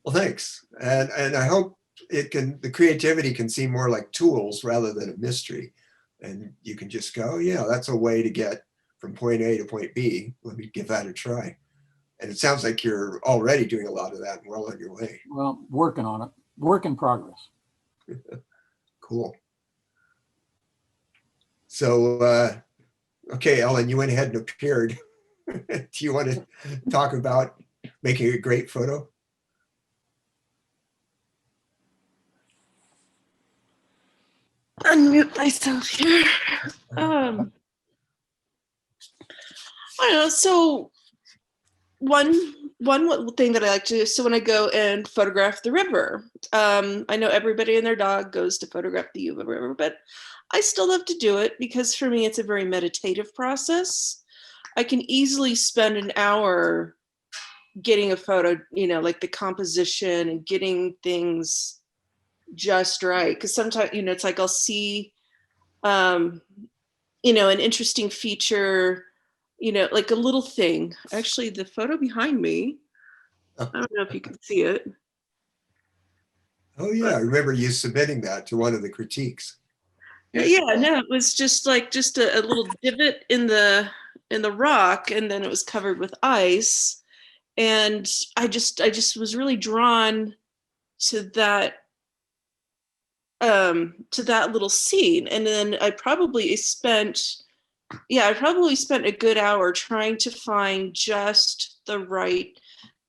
Well, thanks. And I hope the creativity can seem more like tools rather than a mystery. And you can just go, yeah, that's a way to get from point A to point B. Let me give that a try. And it sounds like you're already doing a lot of that and well on your way. Well, working on it. Work in progress. Cool. So, okay, Ellen, you went ahead and appeared. Do you want to talk about making a great photo? Unmute myself here. I don't know. So one thing that I like to do, so when I go and photograph the river, I know everybody and their dog goes to photograph the Yuba River, but I still love to do it because for me, it's a very meditative process. I can easily spend an hour getting a photo, like the composition and getting things just right. Because sometimes, it's like I'll see, an interesting feature, like a little thing. Actually, the photo behind me, I don't know if you can see it. Oh yeah, I remember you submitting that to one of the critiques. Yeah, no, it was just a little divot in the rock, and then it was covered with ice. And I just was really drawn to that little scene. And then I probably spent a good hour trying to find just the right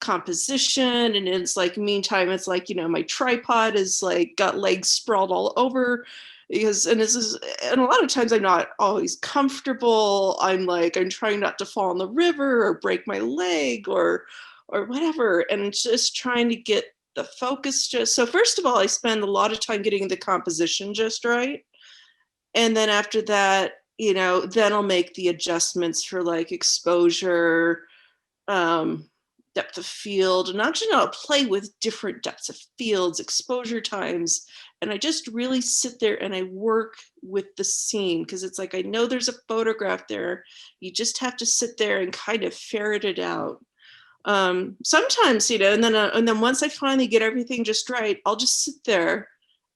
composition. And it's like, meantime, it's like, my tripod is like got legs sprawled all over and a lot of times I'm not always comfortable. I'm trying not to fall in the river or break my leg or whatever. And just trying to get the focus so first of all, I spend a lot of time getting the composition just right. And then after that, then I'll make the adjustments for like exposure, depth of field, and actually I'll play with different depths of fields, exposure times. And I just really sit there and I work with the scene because it's like, I know there's a photograph there. You just have to sit there and kind of ferret it out. Sometimes, and then once I finally get everything just right, I'll just sit there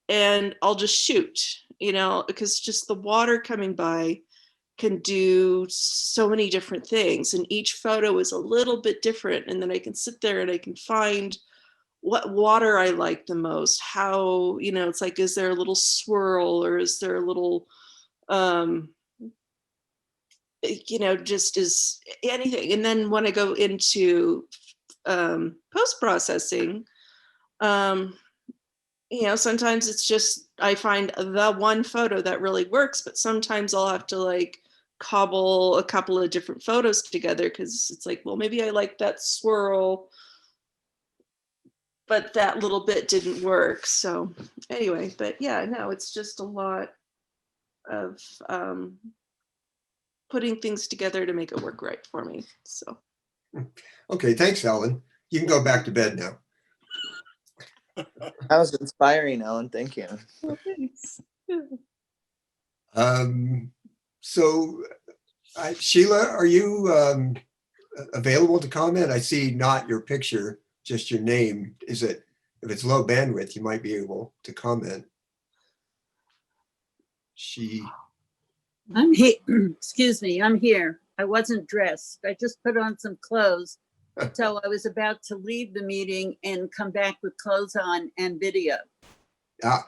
and I'll just shoot, because just the water coming by can do so many different things, and each photo is a little bit different. And then I can sit there and I can find what water I like the most, how, it's like, is there a little swirl or is there a little, just is anything. And then when I go into post-processing, sometimes it's just, I find the one photo that really works, but sometimes I'll have to like cobble a couple of different photos together, because it's like, well, maybe I like that swirl, but that little bit didn't work. So anyway, but yeah, no, it's just a lot of putting things together to make it work right for me. So Okay, thanks, Ellen. You can go back to bed now. That was inspiring, Ellen. Thank you. well, thanks. So, Sheila, are you available to comment? I see not your picture, just your name. Is it, if it's low bandwidth, you might be able to comment. I'm here. Excuse me, I'm here. I wasn't dressed. I just put on some clothes. So I was about to leave the meeting and come back with clothes on and video. Ah.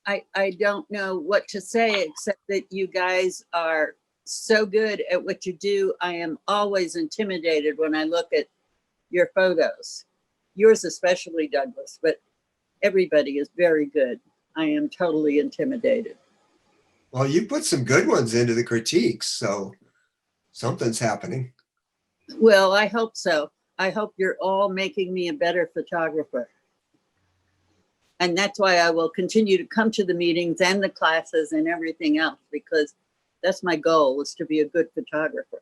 I don't know what to say except that you guys are so good at what you do. I am always intimidated when I look at your photos. Yours especially, Douglas, but everybody is very good. I am totally intimidated. Well, you put some good ones into the critiques, so something's happening. Well, I hope so. I hope you're all making me a better photographer. And that's why I will continue to come to the meetings and the classes and everything else, because that's my goal, is to be a good photographer.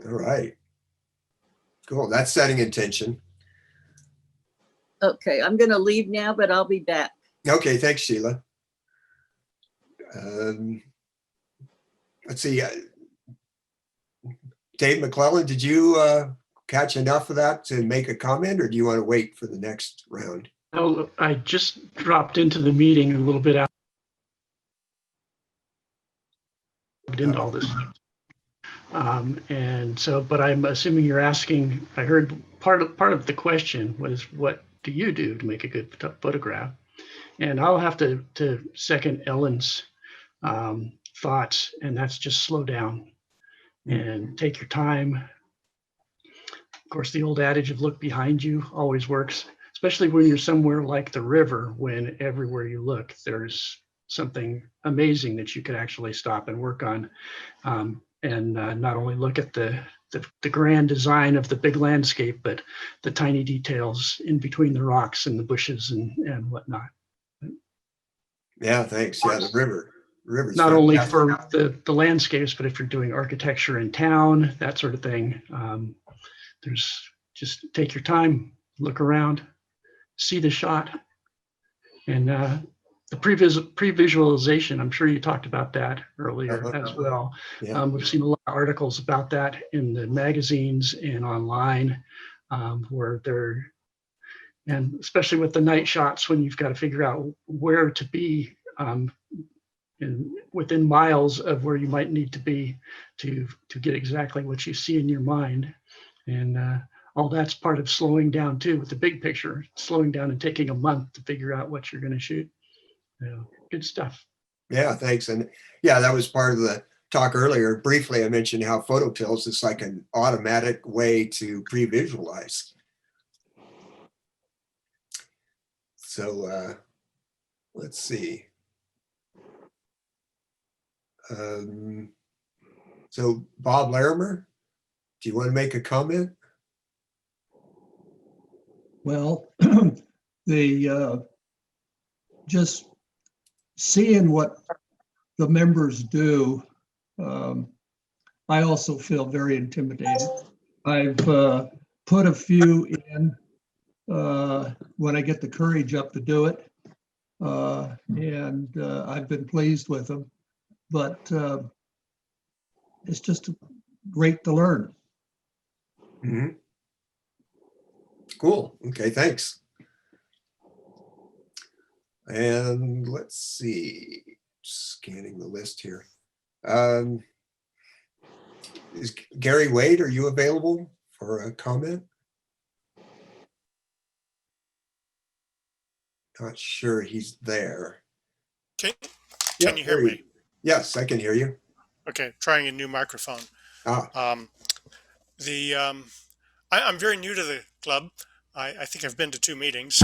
All right. Cool. That's setting intention. Okay, I'm going to leave now, but I'll be back. Okay, thanks, Sheila. Let's see. Dave McClellan, did you catch enough of that to make a comment, or do you want to wait for the next round? Oh, I just dropped into the meeting a little bit out into all this. And so, but I'm assuming you're asking, I heard part of the question was, what do you do to make a good photograph? And I'll have to second Ellen's thoughts, and that's just slow down and take your time. Of course, the old adage of look behind you always works, especially when you're somewhere like the river, when everywhere you look, there's something amazing that you could actually stop and work on. And not only look at the grand design of the big landscape, but the tiny details in between the rocks and the bushes and whatnot. Yeah, thanks. Yeah, the river. River's Not only fantastic. for the landscapes, but if you're doing architecture in town, that sort of thing. There's just take your time, look around, see the shot, and the pre-visualization. I'm sure you talked about that earlier as well. Yeah. We've seen a lot of articles about that in the magazines and online, where they're, and especially with the night shots, when you've got to figure out where to be within miles of where you might need to be to get exactly what you see in your mind. And all that's part of slowing down too, with the big picture, slowing down and taking a month to figure out what you're going to shoot. Good stuff. Yeah, thanks. And yeah, that was part of the talk earlier. Briefly, I mentioned how photo pills is like an automatic way to pre-visualize. So let's see. So Bob Larimer, do you want to make a comment? Well, just seeing what the members do, I also feel very intimidated. I've put a few in when I get the courage up to do it, and I've been pleased with them, but it's just great to learn. Mm-hmm. Cool. Okay, thanks. And let's see, scanning the list here. Is Gary Wade, are you available for a comment? Not sure he's there. Can Yeah, you hear me? Yes, I can hear you. Okay, trying a new microphone. Ah. I'm very new to the club. I think I've been to 2 meetings,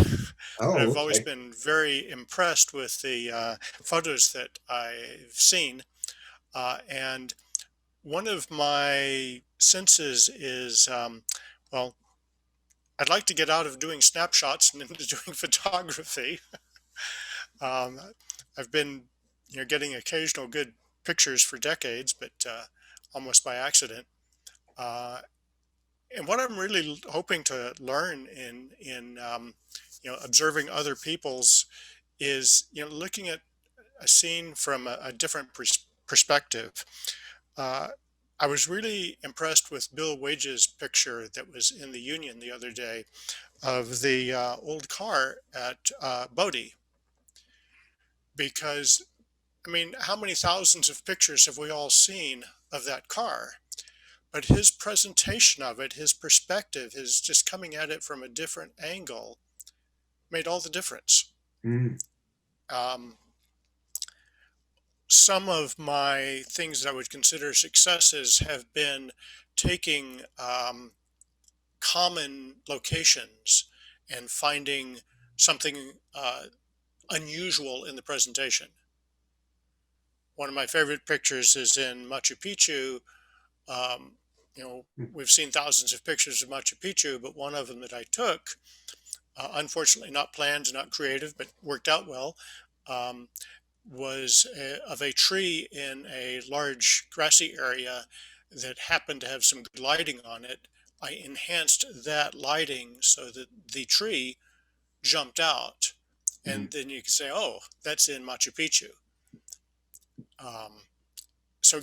Oh, but I've okay. always been very impressed with the photos that I've seen. And one of my senses is, well, I'd like to get out of doing snapshots and into doing photography. Um, I've been, getting occasional good pictures for decades, but almost by accident. Uh, and what I'm really hoping to learn in observing other people's is looking at a scene from a different perspective. Uh, I was really impressed with Bill Wage's picture that was in the Union the other day of the old car at Bodie, because I mean, how many thousands of pictures have we all seen of that car? But his presentation of it, his perspective, his just coming at it from a different angle made all the difference. Mm. Some of my things that I would consider successes have been taking common locations and finding something unusual in the presentation. One of my favorite pictures is in Machu Picchu. Um, we've seen thousands of pictures of Machu Picchu, but one of them that I took, unfortunately not planned, not creative, but worked out well, was of a tree in a large grassy area that happened to have some good lighting on it. I enhanced that lighting so that the tree jumped out, and then you can say, "Oh, that's in Machu Picchu." So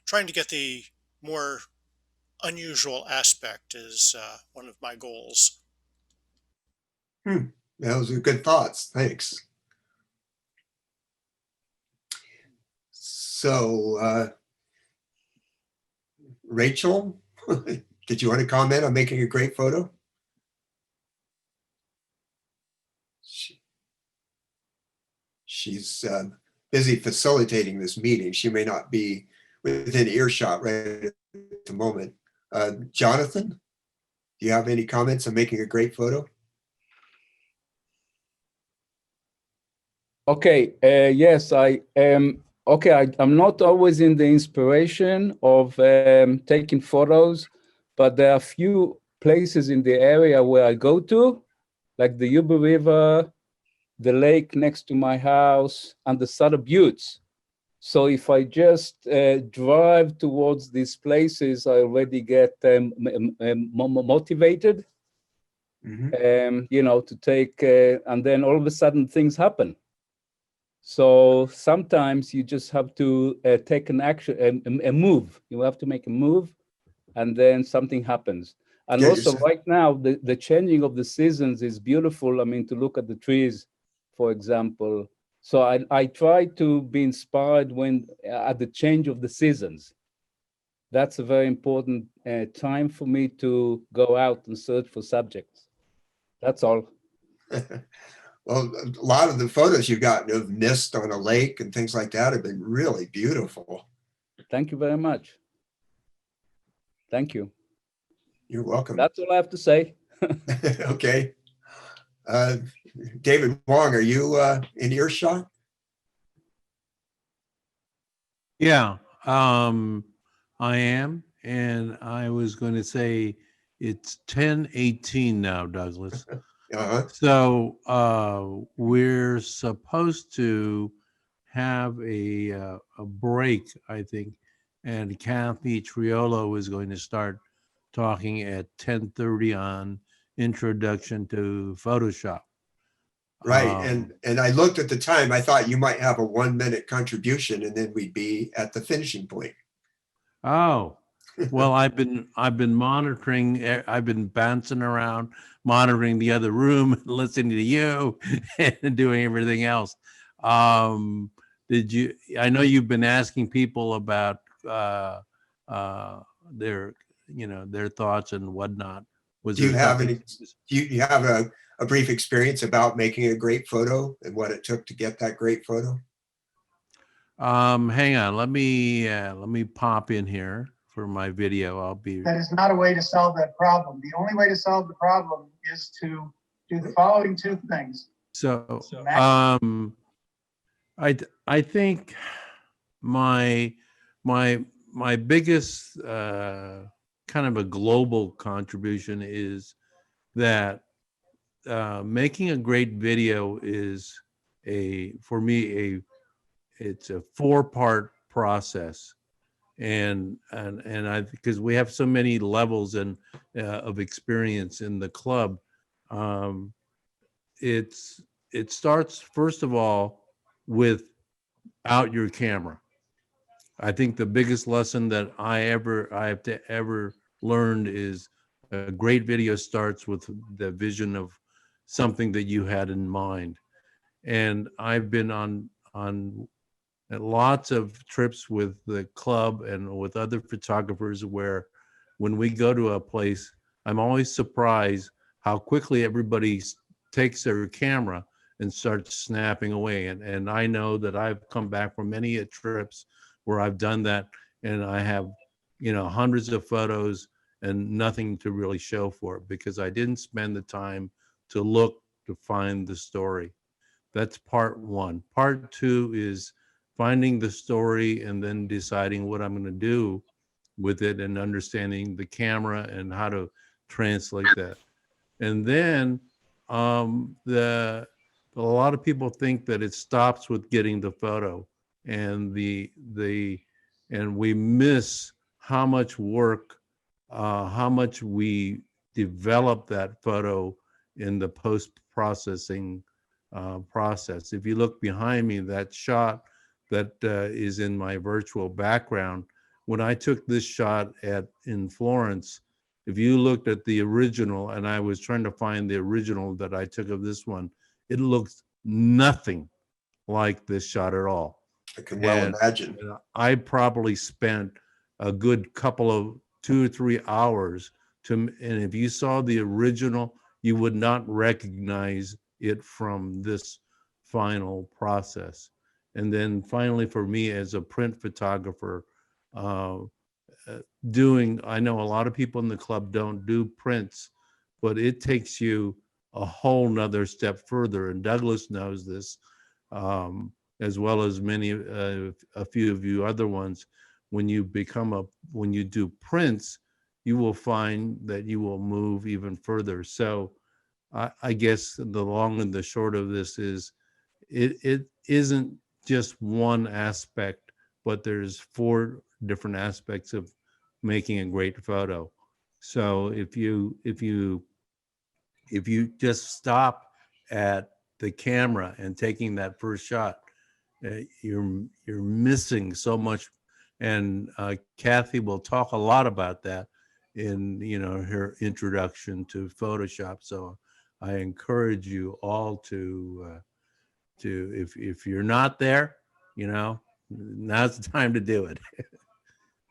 trying to get the more unusual aspect is one of my goals. Those are good thoughts. Thanks. So, Rachel, did you want to comment on making a great photo? She's busy facilitating this meeting. She may not be within earshot right at the moment. Jonathan, do you have any comments on making a great photo? Okay, yes, I am. Okay, I'm not always in the inspiration of taking photos, but there are a few places in the area where I go to, like the Yuba River, the lake next to my house, and the Sutter Buttes. So if I just drive towards these places, I already get motivated, to take, and then all of a sudden things happen. So sometimes you just have to take an action, a move. You have to make a move, and then something happens. And also right now, the changing of the seasons is beautiful. I mean, to look at the trees, for example. So I try to be inspired when at the change of the seasons. That's a very important time for me to go out and search for subjects. That's all. Well, a lot of the photos you've gotten of mist on a lake and things like that have been really beautiful. Thank you very much. Thank you. You're welcome. That's all I have to say. Okay. David Wong, are you in earshot? Yeah, I am. And I was going to say it's 10:18 now, Douglas. So we're supposed to have a break, I think, and Kathy Triolo is going to start talking at 10:30 on introduction to Photoshop. Right. And I looked at the time, I thought you might have a 1-minute contribution and then we'd be at the finishing point. Oh, well, I've been monitoring, I've been bouncing around, monitoring the other room, listening to you and doing everything else. I know you've been asking people about their thoughts and whatnot. Do you have a brief experience about making a great photo and what it took to get that great photo? Hang on, let me pop in here for my video. That is not a way to solve that problem. The only way to solve the problem is to do the following two things. So, I think my my biggest kind of a global contribution is that making a great video is for me it's a 4-part process, and I, because we have so many levels and of experience in the club. It starts first of all without your camera. I think the biggest lesson that I have ever learned is a great video starts with the vision of something that you had in mind. And I've been on lots of trips with the club and with other photographers where when we go to a place, I'm always surprised how quickly everybody takes their camera and starts snapping away. And I know that I've come back from many trips where I've done that, and I have, hundreds of photos and nothing to really show for it because I didn't spend the time to look to find the story. That's part one. Part two is finding the story and then deciding what I'm going to do with it and understanding the camera and how to translate that. And then a lot of people think that it stops with getting the photo, and and we miss how much work, how much we develop that photo in the post-processing process. If you look behind me, that shot that is in my virtual background, when I took this shot in Florence, if you looked at the original, and I was trying to find the original that I took of this one, it looks nothing like this shot at all. I can well imagine. I probably spent a good couple of 2 or 3 hours and if you saw the original, you would not recognize it from this final process. And then finally, for me as a print photographer, I know a lot of people in the club don't do prints, but it takes you a whole nother step further. And Douglas knows this, as well as a few of you other ones. When you do prints, you will find that you will move even further. So I guess the long and the short of this is it isn't just one aspect, but there's 4 different aspects of making a great photo. So if you just stop at the camera and taking that first shot, you're missing so much. And Kathy will talk a lot about that in her introduction to Photoshop. So I encourage you all to if you're not there, now's the time to do it.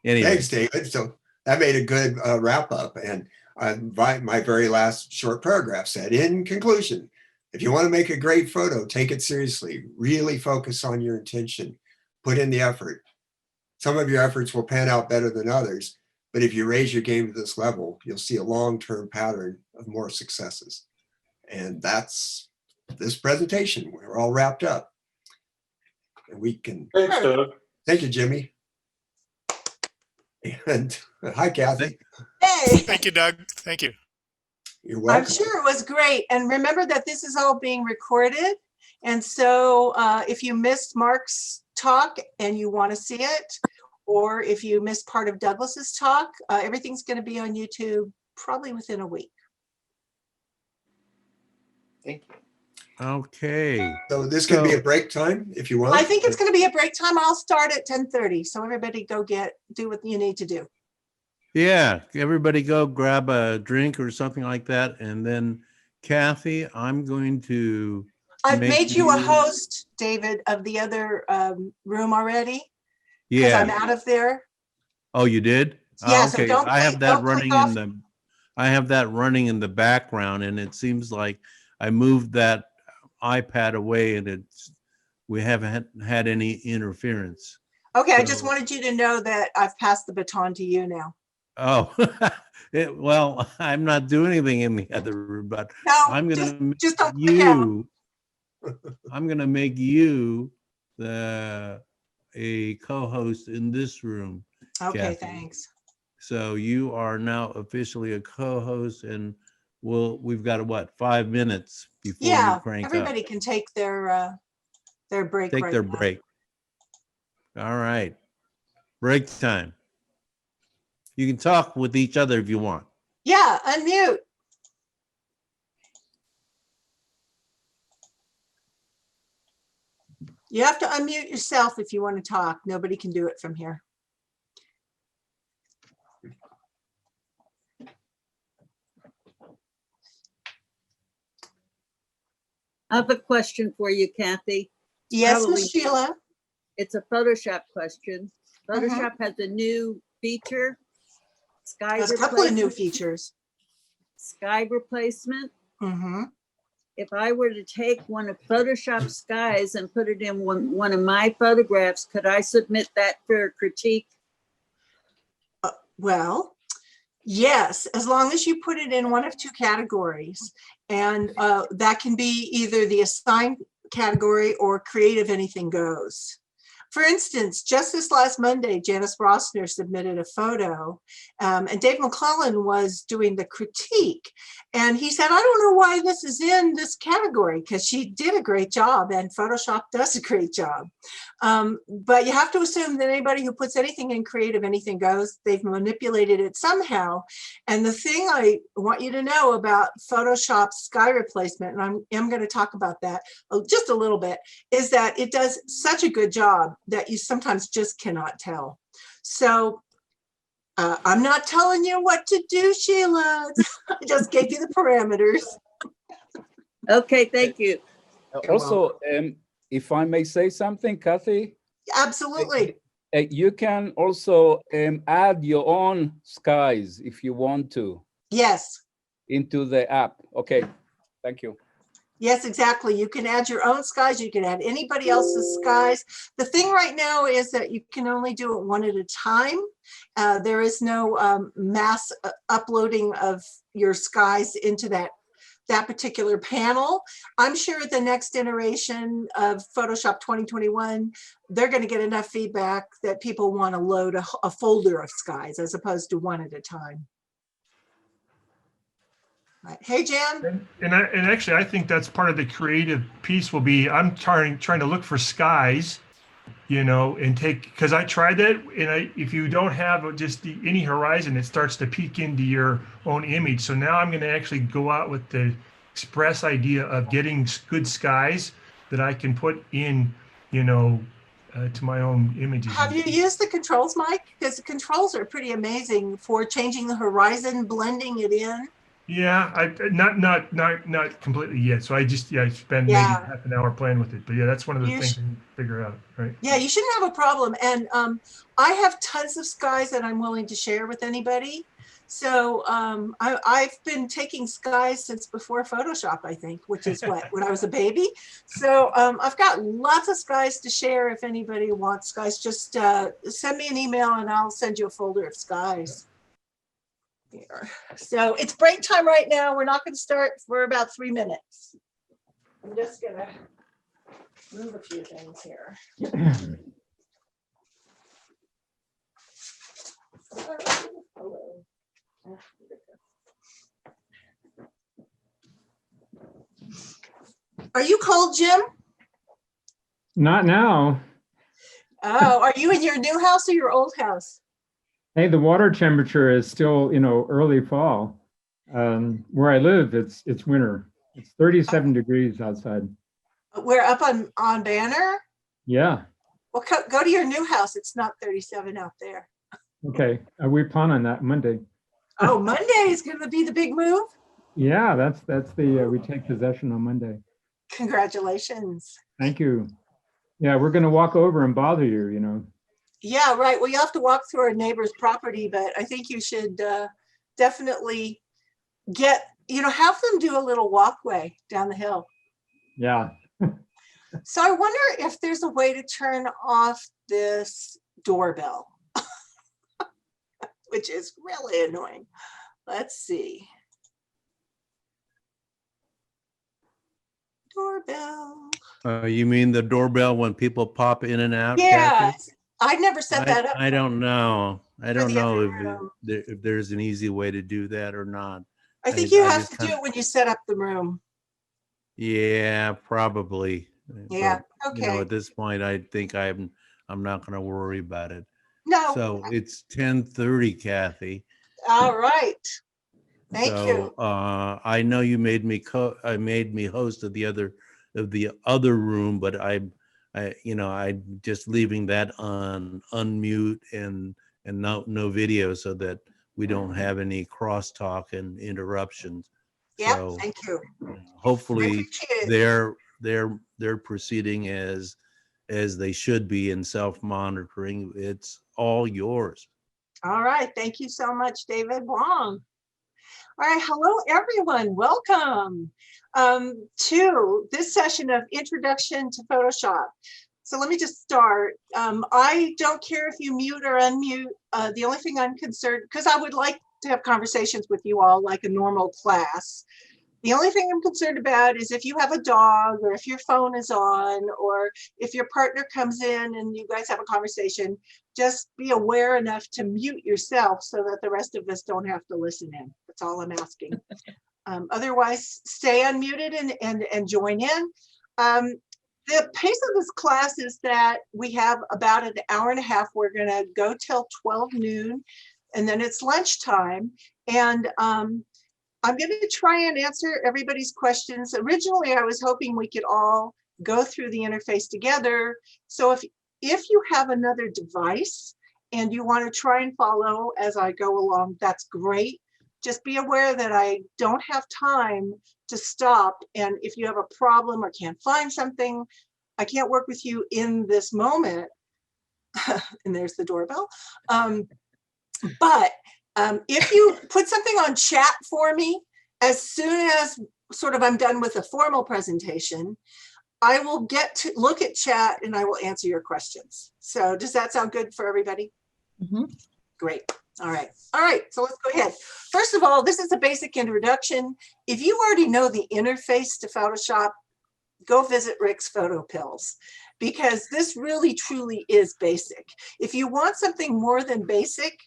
Anyway. Thanks, David. So that made a good wrap up. And my very last short paragraph said, in conclusion, if you want to make a great photo, take it seriously. Really focus on your intention. Put in the effort. Some of your efforts will pan out better than others, but if you raise your game to this level, you'll see a long-term pattern of more successes. And that's this presentation. We're all wrapped up. And we can. Thanks, Doug. Thank you, Jimmy. And hi, Kathy. Hey. Thank you, Doug. Thank you. You're welcome. I'm sure it was great. And remember that this is all being recorded. And so if you missed Mark's talk and you want to see it, or if you missed part of Douglas's talk, everything's going to be on YouTube probably within a week. Thank you. Okay. So this could be a break time if you want. I think it's going to be a break time. I'll start at 10:30. So everybody go do what you need to do. Yeah, everybody go grab a drink or something like that. And then Kathy, I'm going to I've made you a host, David, of the other room already. Because I'm out of there. Oh, you did? Yeah, so okay. don't I have that don't click running off. running in the background, and it seems like I moved that iPad away, and we haven't had any interference. Okay, I just wanted you to know that I've passed the baton to you now. Oh, well, I'm not doing anything in the other room, but No, I'm gonna just don't click out. I'm gonna make you a co-host in this room. Okay, Kathy. thanks. So you are now officially a co-host, and we've got what, 5 minutes before you Yeah, crank up. everybody can take their break Take right their now. break. All right, break time. You can talk with each other if you want. Yeah, unmute. You have to unmute yourself if you want to talk. Nobody can do it from here. I have a question for you, Kathy. Yes, Probably- Miss Sheila. It's a Photoshop question. Mhm. Photoshop has a new feature, sky There's a couple of new replacement. features. Sky replacement. Mm-hmm. If I were to take one of Photoshop skies and put it in one of my photographs, could I submit that for critique? Well, yes, as long as you put it in one of two categories. And that can be either the assigned category or creative anything goes. For instance, just this last Monday, Janice Rossner submitted a photo and Dave McClellan was doing the critique. And he said, I don't know why this is in this category, because she did a great job and Photoshop does a great job. But you have to assume that anybody who puts anything in creative, anything goes, they've manipulated it somehow. And the thing I want you to know about Photoshop sky replacement, and I'm going to talk about that just a little bit, is that it does such a good job that you sometimes just cannot tell. So I'm not telling you what to do, Sheila. I just gave you the parameters. Okay, thank you. Also, if I may say something, Kathy, Absolutely. you can also add your own skies if you want to. Yes. Into the app. Okay, thank you. Yes, exactly. You can add your own skies. You can add anybody else's skies. The thing right now is that you can only do it one at a time. There is no mass uploading of your skies into that particular panel. I'm sure the next iteration of Photoshop 2021, they're going to get enough feedback that people want to load a folder of skies as opposed to one at a time. Right. Hey, Jan. And actually, I think that's part of the creative piece will be, I'm trying to look for skies, and because I tried that, and if you don't have just any horizon, it starts to peek into your own image. So now I'm going to actually go out with the express idea of getting good skies that I can put in, to my own images. Have you used the controls, Mike? Because the controls are pretty amazing for changing the horizon, blending it in. Yeah, I not completely yet. So I spend maybe half an hour playing with it. But yeah, that's one of the things I can figure out, right? Yeah, you shouldn't have a problem. And I have tons of skies that I'm willing to share with anybody. So I've been taking skies since before Photoshop, I think, which is when I was a baby. So I've got lots of skies to share. If anybody wants skies, just send me an email and I'll send you a folder of skies. Here. So it's break time right now. We're not going to start for about 3 minutes. I'm just going to move a few things here. Are you cold, Jim? Not now. Oh, are you in your new house or your old house? Hey, the water temperature is still, early fall. Where I live, it's winter. It's 37 degrees outside. We're up on Banner. Yeah. Well, go to your new house. It's not 37 out there. Okay. We plan on that Monday. Oh, Monday is going to be the big move. Yeah, that's we take possession on Monday. Congratulations. Thank you. Yeah, we're going to walk over and bother you, Yeah, right. Well, you have to walk through our neighbor's property, but I think you should definitely have them do a little walkway down the hill. Yeah. So I wonder if there's a way to turn off this doorbell, which is really annoying. Let's see. Doorbell. You mean the doorbell when people pop in and out? Yeah, Kathy? I never set that up. I don't know. I don't the know other if there's an easy way to do that or not. I think you have just to do it when you set up the room. Yeah, probably. Yeah, But, you know, okay. at this point, I think I'm not going to worry about it. No. So it's 10:30, Kathy. All right. Thank you. So I know you made me host of the other room, but I'm just leaving that on unmute and no video so that we don't have any crosstalk and interruptions. Yeah, So thank you. hopefully appreciate it. they're proceeding as they should be in self-monitoring. It's all yours. All right. Thank you so much, David Wong. All right. Hello, everyone. Welcome to this session of Introduction to Photoshop. So let me just start. I don't care if you mute or unmute. The only thing I'm concerned, because I would like to have conversations with you all like a normal class. The only thing I'm concerned about is if you have a dog or if your phone is on or if your partner comes in and you guys have a conversation, just be aware enough to mute yourself so that the rest of us don't have to listen in. That's all I'm asking. Otherwise, stay unmuted and join in. The pace of this class is that we have about an hour and a half. We're going to go till 12 noon and then it's lunchtime. And I'm going to try and answer everybody's questions. Originally, I was hoping we could all go through the interface together. So if you have another device and you want to try and follow as I go along, that's great. Just be aware that I don't have time to stop. And if you have a problem or can't find something, I can't work with you in this moment. And there's the doorbell. But if you put something on chat for me, as soon as sort of I'm done with the formal presentation, I will get to look at chat and I will answer your questions. So does that sound good for everybody? Mm-hmm. Great. All right. All right. So let's go ahead. First of all, this is a basic introduction. If you already know the interface to Photoshop, go visit Rick's Photo Pills, because this really truly is basic. If you want something more than basic,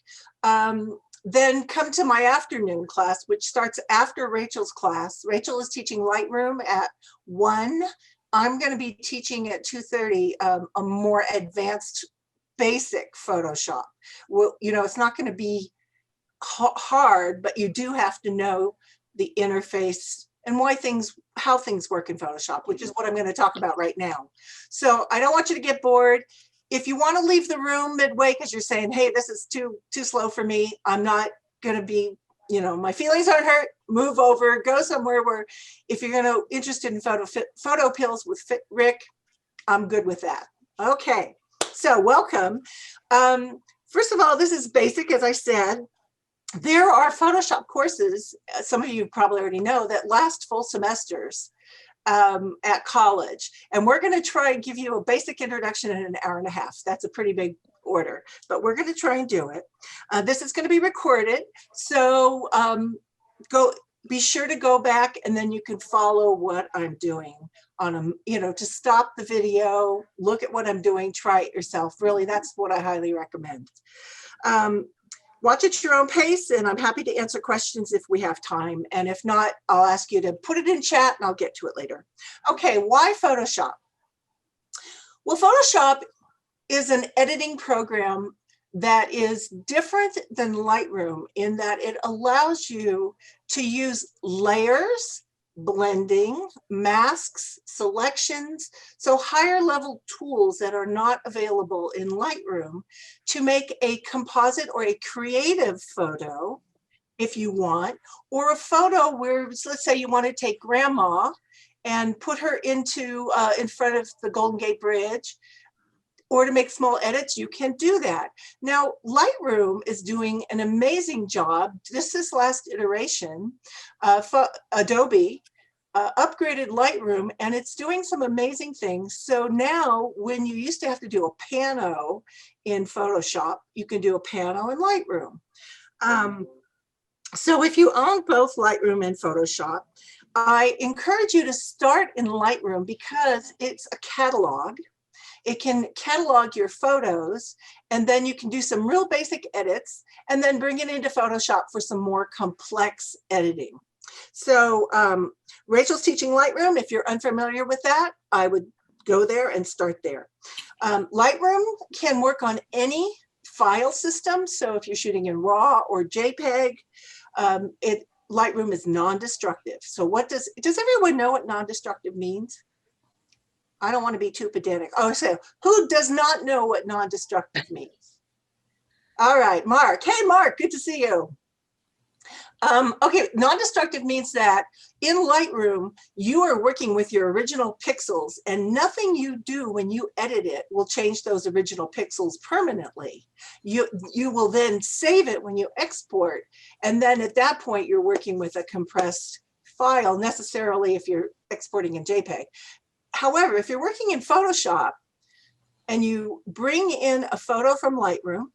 then come to my afternoon class, which starts after Rachel's class. Rachel is teaching Lightroom at 1. I'm going to be teaching at 2:30 a more advanced basic Photoshop. Well, you know, it's not going to be hard, but you do have to know the interface and how things work in Photoshop, which is what I'm going to talk about right now. So I don't want you to get bored. If you want to leave the room midway because you're saying, hey, this is too slow for me, I'm not going to be, you know, my feelings aren't hurt, move over, go somewhere where if you're going to interested in photo pills with Rick, I'm good with that. Okay, so welcome. First of all, this is basic, as I said. There are Photoshop courses, some of you probably already know, that last full semesters at college. And we're going to try and give you a basic introduction in an hour and a half. That's a pretty big order, but we're going to try and do it. This is going to be recorded. So be sure to go back and then you can follow what I'm doing on to stop the video, look at what I'm doing, try it yourself. Really, that's what I highly recommend. Watch at your own pace, and I'm happy to answer questions if we have time. And if not, I'll ask you to put it in chat and I'll get to it later. Okay, why Photoshop? Well, Photoshop is an editing program that is different than Lightroom in that it allows you to use layers, blending, masks, selections, so higher level tools that are not available in Lightroom to make a composite or a creative photo if you want, or a photo where, let's say you want to take grandma and put her into in front of the Golden Gate Bridge, or to make small edits, you can do that. Now, Lightroom is doing an amazing job. This is last iteration. Adobe upgraded Lightroom, and it's doing some amazing things. So now, when you used to have to do a pano in Photoshop, you can do a pano in Lightroom. So if you own both Lightroom and Photoshop, I encourage you to start in Lightroom because it's a catalog. It can catalog your photos, and then you can do some real basic edits and then bring it into Photoshop for some more complex editing. So Rachel's teaching Lightroom. If you're unfamiliar with that, I would go there and start there. Lightroom can work on any file system. So if you're shooting in RAW or JPEG, Lightroom is non-destructive. So what does everyone know what non-destructive means? I don't want to be too pedantic. Oh, so who does not know what non-destructive means? All right, Mark. Hey, Mark, good to see you. Okay, non-destructive means that in Lightroom, you are working with your original pixels, and nothing you do when you edit it will change those original pixels permanently. You will then save it when you export, and then at that point, you're working with a compressed file, necessarily if you're exporting in JPEG. However, if you're working in Photoshop and you bring in a photo from Lightroom,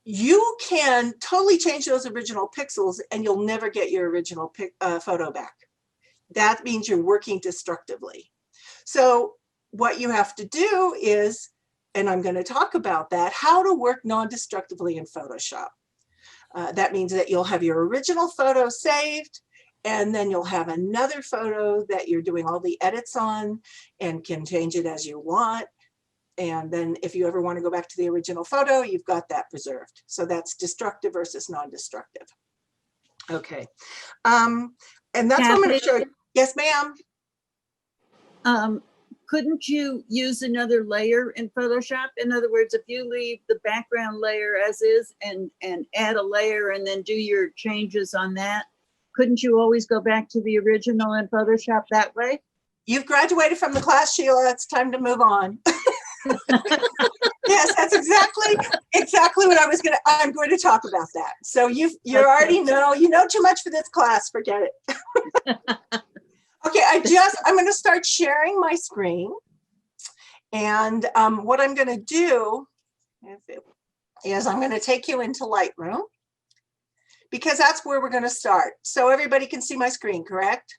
you can totally change those original pixels and you'll never get your original photo back. That means you're working destructively. So what you have to do is, and I'm going to talk about that, how to work non-destructively in Photoshop. That means that you'll have your original photo saved, and then you'll have another photo that you're doing all the edits on and can change it as you want. And then if you ever want to go back to the original photo, you've got that preserved. So that's destructive versus non-destructive. Okay. And that's what I'm going to show you. Yes, ma'am. Couldn't you use another layer in Photoshop? In other words, if you leave the background layer as is and add a layer and then do your changes on that, couldn't you always go back to the original in Photoshop that way? You've graduated from the class, Sheila. It's time to move on. Yes, that's exactly what I'm going to talk about that. So you already know, you know too much for this class, forget it. Okay, I'm going to start sharing my screen. And what I'm going to do is I'm going to take you into Lightroom because that's where we're going to start. So everybody can see my screen, correct?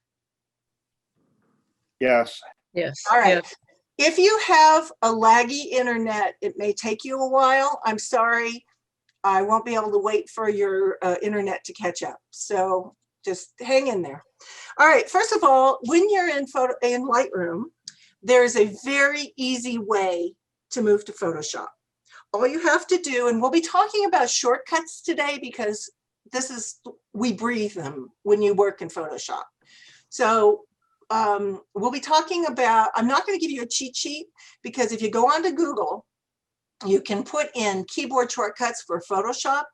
Yes. Yes. All right. Yes. If you have a laggy internet, it may take you a while. I'm sorry. I won't be able to wait for your internet to catch up. So just hang in there. All right. First of all, when you're in Lightroom, there's a very easy way to move to Photoshop. All you have to do, and we'll be talking about shortcuts today because we breathe them when you work in Photoshop. So we'll be talking about, I'm not going to give you a cheat sheet because if you go onto Google, you can put in keyboard shortcuts for Photoshop.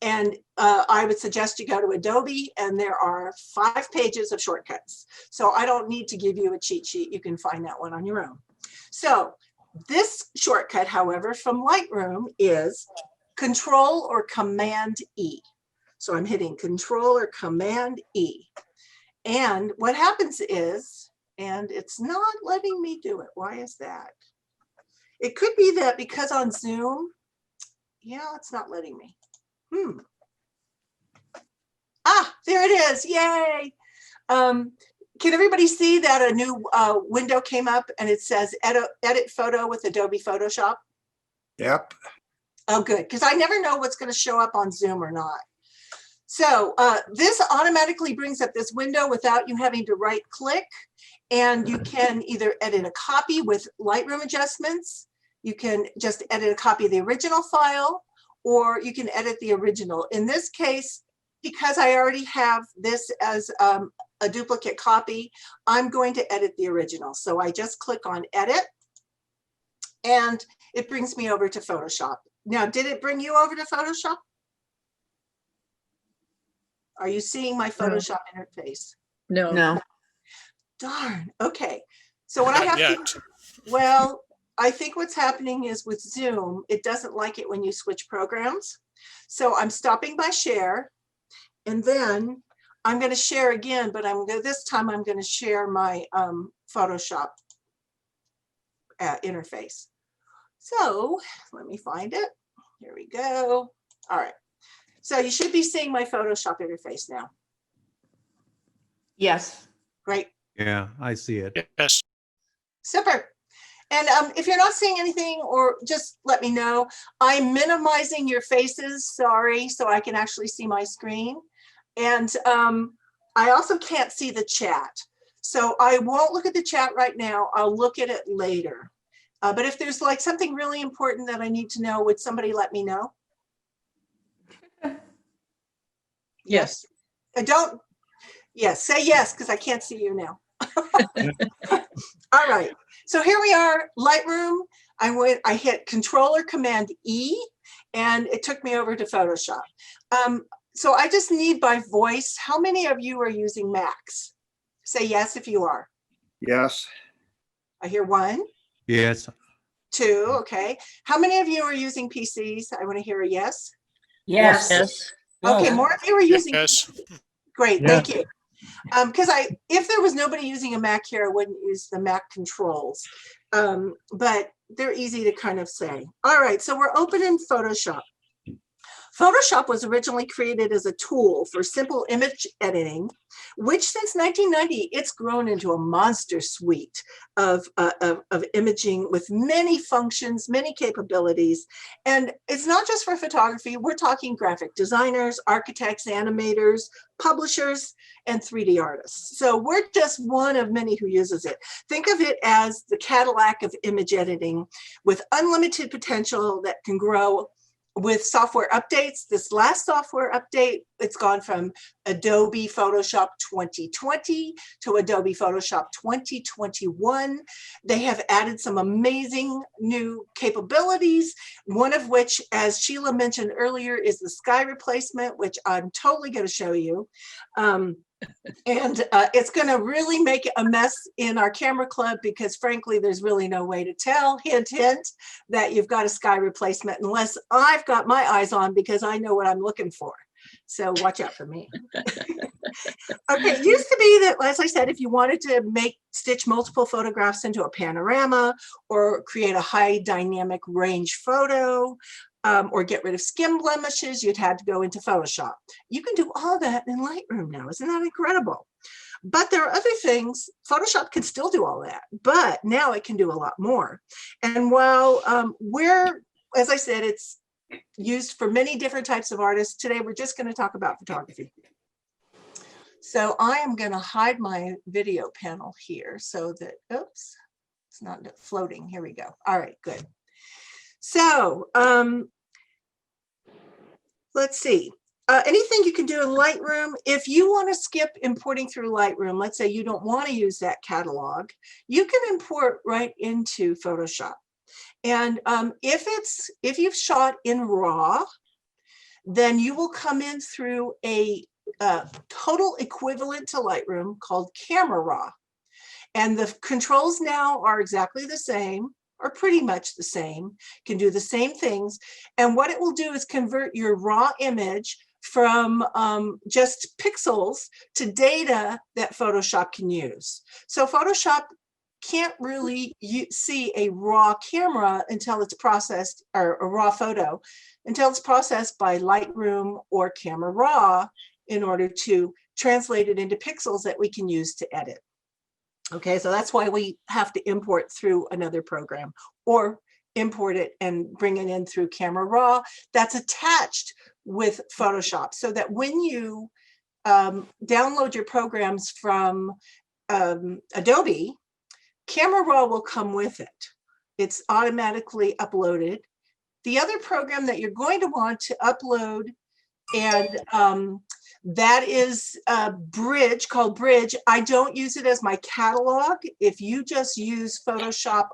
And I would suggest you go to Adobe and there are 5 pages of shortcuts. So I don't need to give you a cheat sheet. You can find that one on your own. So this shortcut, however, from Lightroom is Control or Command E. So I'm hitting Control or Command E. And what happens is, and it's not letting me do it. Why is that? It could be that because on Zoom, yeah, it's not letting me. Ah, there it is. Yay. Can everybody see that a new window came up and it says edit photo with Adobe Photoshop? Yep. Oh, good. Because I never know what's going to show up on Zoom or not. So this automatically brings up this window without you having to right click, and you can either edit a copy with Lightroom adjustments, you can just edit a copy of the original file, or you can edit the original. In this case, because I already have this as a duplicate copy, I'm going to edit the original. So I just click on edit and it brings me over to Photoshop. Now, did it bring you over to Photoshop? Are you seeing my Photoshop interface? No. No. Darn. Okay. So what I have to, well, I think what's happening is with Zoom, it doesn't like it when you switch programs. So I'm stopping my share and then I'm going to share again, but this time I'm going to share my Photoshop interface. So let me find it. Here we go. All right. So you should be seeing my Photoshop interface now. Yes. Great. Yeah, I see it. Yes. Super. And if you're not seeing anything, or just let me know. I'm minimizing your faces, sorry, so I can actually see my screen. And I also can't see the chat. So I won't look at the chat right now. I'll look at it later. But if there's like something really important that I need to know, would somebody let me know? Yes. Don't, yes, say yes, because I can't see you now. All right, so here we are, Lightroom. I hit Control or Command E, and it took me over to Photoshop. So I just need by voice, how many of you are using Macs? Say yes if you are. Yes. I hear 1. Yes. 2, okay. How many of you are using PCs? I want to hear a yes. Yes. Yes. Okay, more of you are using. Yes. Great, Yeah. thank you. Because if there was nobody using a Mac here, I wouldn't use the Mac controls. But they're easy to kind of say. All right, so we're opening Photoshop. Photoshop was originally created as a tool for simple image editing, which since 1990, it's grown into a monster suite of imaging with many functions, many capabilities. And it's not just for photography. We're talking graphic designers, architects, animators, publishers, and 3D artists. So we're just one of many who uses it. Think of it as the Cadillac of image editing with unlimited potential that can grow with software updates. This last software update, it's gone from Adobe Photoshop 2020 to Adobe Photoshop 2021. They have added some amazing new capabilities, one of which, as Sheila mentioned earlier, is the sky replacement, which I'm totally going to show you. And it's going to really make a mess in our camera club because frankly, there's really no way to tell, hint, hint, that you've got a sky replacement unless I've got my eyes on because I know what I'm looking for. So watch out for me. Okay, it used to be that, as I said, if you wanted to stitch multiple photographs into a panorama or create a high dynamic range photo, or get rid of skin blemishes, you'd had to go into Photoshop. You can do all that in Lightroom now. Isn't that incredible? But there are other things. Photoshop can still do all that, but now it can do a lot more. And while as I said, it's used for many different types of artists, today we're just going to talk about photography. So I am going to hide my video panel here so that, oops, it's not floating. Here we go. All right, good. So let's see. Anything you can do in Lightroom, if you want to skip importing through Lightroom, let's say you don't want to use that catalog, you can import right into Photoshop. And if you've shot in RAW, then you will come in through a total equivalent to Lightroom called Camera Raw. And the controls now are exactly the same, or pretty much the same, can do the same things. And what it will do is convert your raw image from just pixels to data that Photoshop can use. So Photoshop can't really see a raw camera until it's processed, or a raw photo, until it's processed by Lightroom or Camera Raw in order to translate it into pixels that we can use to edit. Okay, so that's why we have to import through another program or import it and bring it in through Camera Raw that's attached with Photoshop, so that when you download your programs from Adobe, Camera Raw will come with it. It's automatically uploaded. The other program that you're going to want to upload, and that is Bridge, called Bridge. I don't use it as my catalog. If you just use Photoshop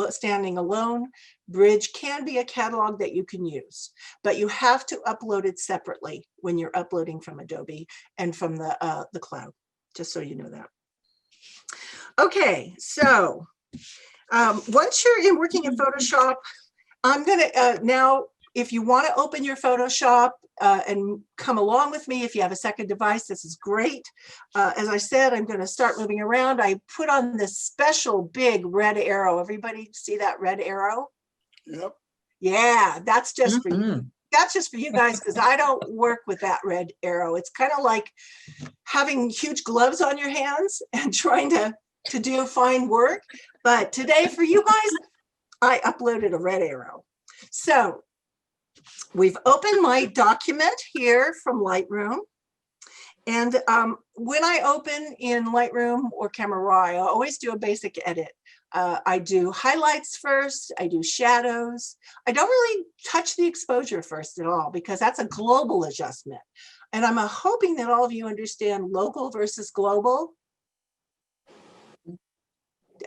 standing alone, Bridge can be a catalog that you can use, but you have to upload it separately when you're uploading from Adobe and from the cloud, just so you know that. Okay, so once you're working in Photoshop, I'm gonna now, if you want to open your Photoshop and come along with me, if you have a second device, this is great. As I said, I'm going to start moving around. I put on this special big red arrow. Everybody see that red arrow? Yep. Yeah, that's just for you. That's just for you guys, because I don't work with that red arrow. It's kind of like having huge gloves on your hands and trying to to do fine work. But today for you guys, I uploaded a red arrow. So we've opened my document here from Lightroom. And when I open in Lightroom or Camera Raw, I always do a basic edit. I do highlights first, I do shadows. I don't really touch the exposure first at all because that's a global adjustment. And I'm hoping that all of you understand local versus global.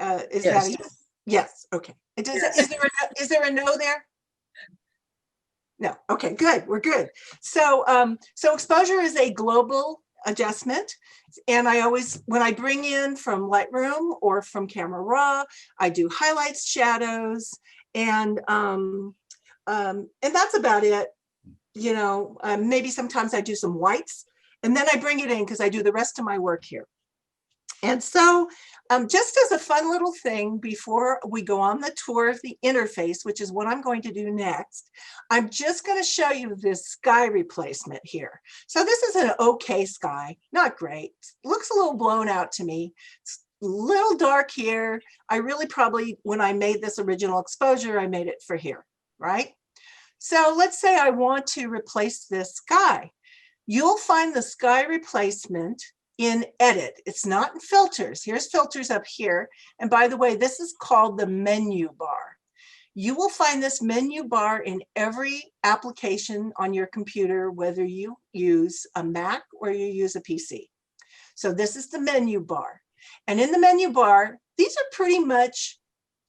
Is Yes. that yes? Okay. Is there a no there? No. Okay, good. We're good. So so exposure is a global adjustment. And I always, when I bring in from Lightroom or from Camera Raw, I do highlights, shadows, and that's about it. You know, maybe sometimes I do some whites, and then I bring it in because I do the rest of my work here. And so just as a fun little thing before we go on the tour of the interface, which is what I'm going to do next, I'm just going to show you this sky replacement here. So this is an okay sky, not great. Looks a little blown out to me. It's a little dark here. I really probably, when I made this original exposure, I made it for here, right? So let's say I want to replace this sky. You'll find the sky replacement in edit. It's not in filters. Here's filters up here. And by the way, this is called the menu bar. You will find this menu bar in every application on your computer, whether you use a Mac or you use a PC. So this is the menu bar. And in the menu bar, these are pretty much,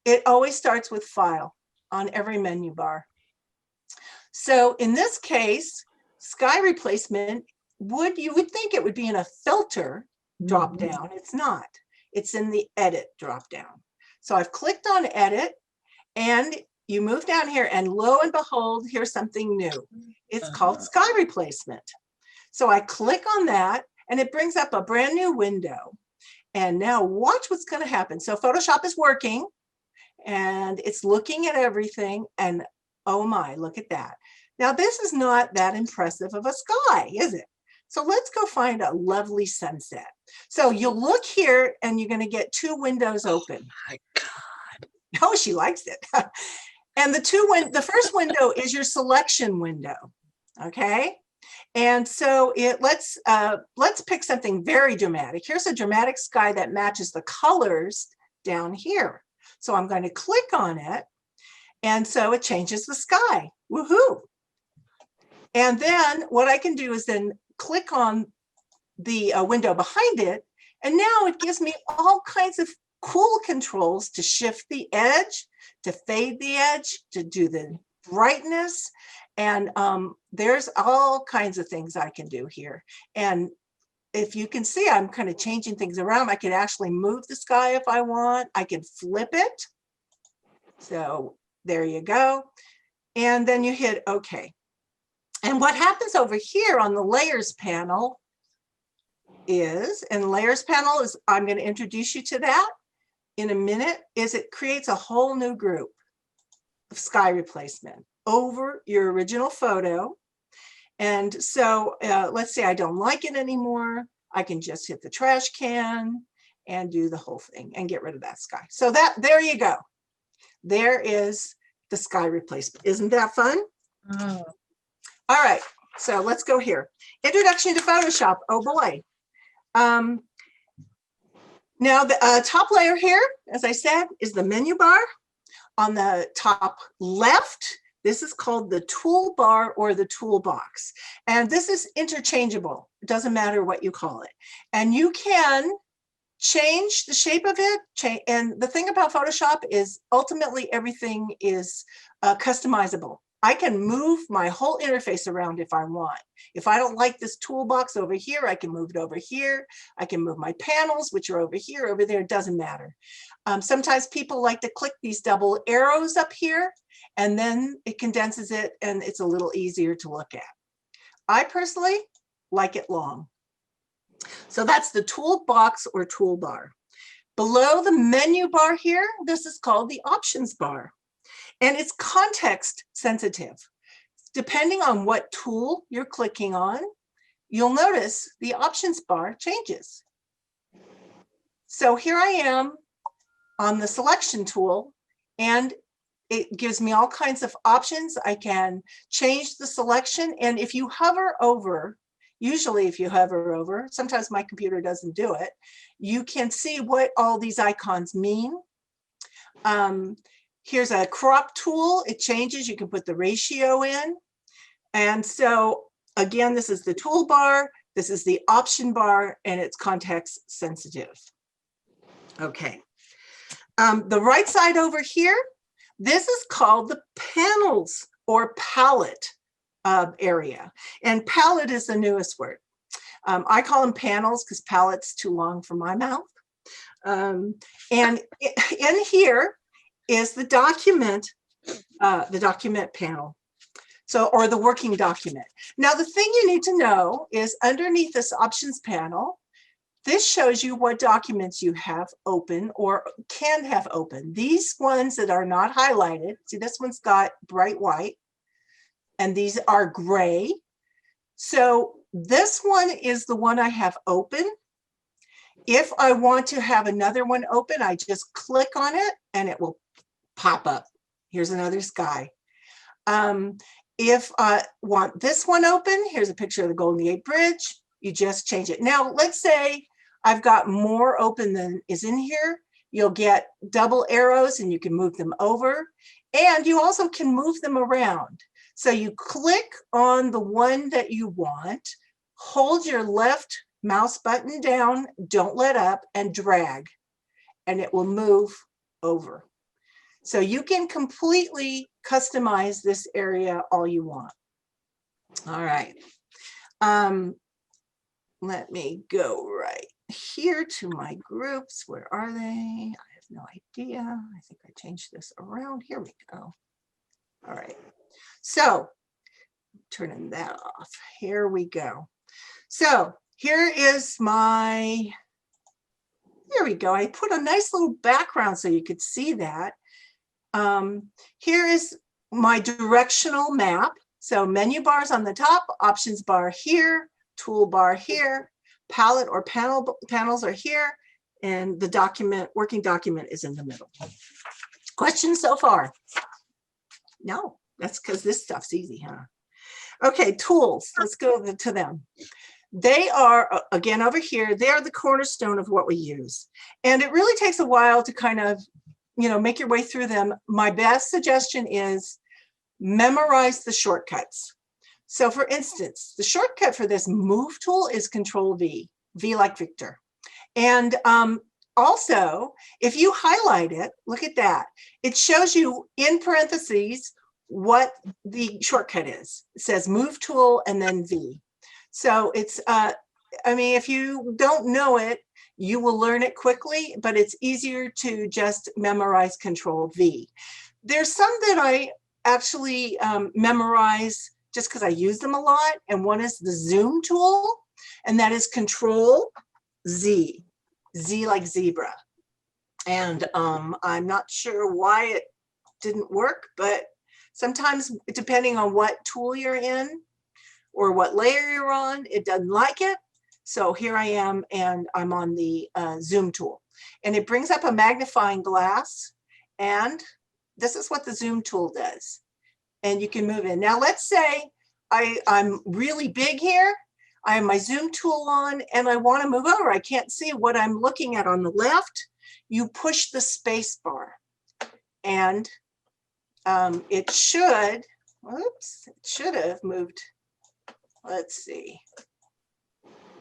it always starts with file on every menu bar. So in this case, sky replacement, you would think it would be in a filter drop down. It's not. It's in the edit drop down. So I've clicked on edit, and you move down here, and lo and behold, here's something new. It's called sky replacement. So I click on that, and it brings up a brand new window. And now watch what's going to happen. So Photoshop is working, and it's looking at everything, and oh my, look at that. Now this is not that impressive of a sky, is it? So let's go find a lovely sunset. So you'll look here, and you're going to get two windows open. Oh my God. Oh, she likes it. And the first window is your selection window. Okay. And so let's pick something very dramatic. Here's a dramatic sky that matches the colors down here. So I'm going to click on it. And so it changes the sky. Woohoo. And then what I can do is then click on the window behind it. And now it gives me all kinds of cool controls to shift the edge, to fade the edge, to do the brightness. And there's all kinds of things I can do here. And if you can see, I'm kind of changing things around. I could actually move the sky if I want. I can flip it. So there you go. And then you hit OK. And what happens over here on the layers panel is, and layers panel is, I'm going to introduce you to that in a minute, is it creates a whole new group of sky replacement over your original photo. And so let's say I don't like it anymore. I can just hit the trash can and do the whole thing and get rid of that sky. So there you go. There is the sky replacement. Isn't that fun? Oh. All right, so let's go here. Introduction to Photoshop. Oh boy. Now the top layer here, as I said, is the menu bar. On the top left, this is called the toolbar or the toolbox. And this is interchangeable. It doesn't matter what you call it. And you can change the shape of it. And the thing about Photoshop is ultimately everything is customizable. I can move my whole interface around if I want. If I don't like this toolbox over here, I can move it over here. I can move my panels, which are over here, over there, it doesn't matter. Sometimes people like to click these double arrows up here, and then it condenses it, and it's a little easier to look at. I personally like it long. So that's the toolbox or toolbar. Below the menu bar here, this is called the options bar. And it's context sensitive. Depending on what tool you're clicking on, you'll notice the options bar changes. So here I am on the selection tool, and it gives me all kinds of options. I can change the selection. And if you hover over, usually if you hover over, sometimes my computer doesn't do it, you can see what all these icons mean. Here's a crop tool. It changes. You can put the ratio in. And so again, this is the toolbar. This is the option bar, and it's context sensitive. Okay. The right side over here, this is called the panels or palette area. And palette is the newest word. I call them panels because palette's too long for my mouth. And in here is the document panel. So, or the working document. Now, the thing you need to know is underneath this options panel, this shows you what documents you have open or can have open. These ones that are not highlighted, see this one's got bright white, and these are gray. So this one is the one I have open. If I want to have another one open, I just click on it and it will pop up. Here's another sky. If I want this one open, here's a picture of the Golden Gate Bridge. You just change it. Now, let's say I've got more open than is in here. You'll get double arrows and you can move them over. And you also can move them around. So you click on the one that you want, hold your left mouse button down, don't let up, and drag, and it will move over. So you can completely customize this area all you want. All right. Let me go right here to my groups. Where are they? I have no idea. I think I changed this around. Here we go. All right. So turning that off. Here we go. So here is my, there we go. I put a nice little background so you could see that. Here is my directional map. So menu bars on the top, options bar here, toolbar here, palette or panels are here, and the document, working document is in the middle. Questions so far? No, that's because this stuff's easy, huh? Okay, tools, let's go to them. They are, again, over here, they are the cornerstone of what we use. And it really takes a while to kind of, you know, make your way through them. My best suggestion is memorize the shortcuts. So for instance, the shortcut for this move tool is Control V, V like Victor. And also, if you highlight it, look at that. It shows you in parentheses what the shortcut is. It says move tool and then V. So it's, I mean, if you don't know it, you will learn it quickly, but it's easier to just memorize Control V. There's some that I actually memorize just because I use them a lot. And one is the zoom tool, and that is Control Z, Z like zebra. And I'm not sure why it didn't work, but sometimes depending on what tool you're in or what layer you're on, it doesn't like it. So here I am, and I'm on the zoom tool, and it brings up a magnifying glass, and this is what the zoom tool does. And you can move in. Now let's say I'm really big here. I have my zoom tool on and I want to move over. I can't see what I'm looking at on the left. You push the space bar, and it should, whoops, it should have moved. Let's see.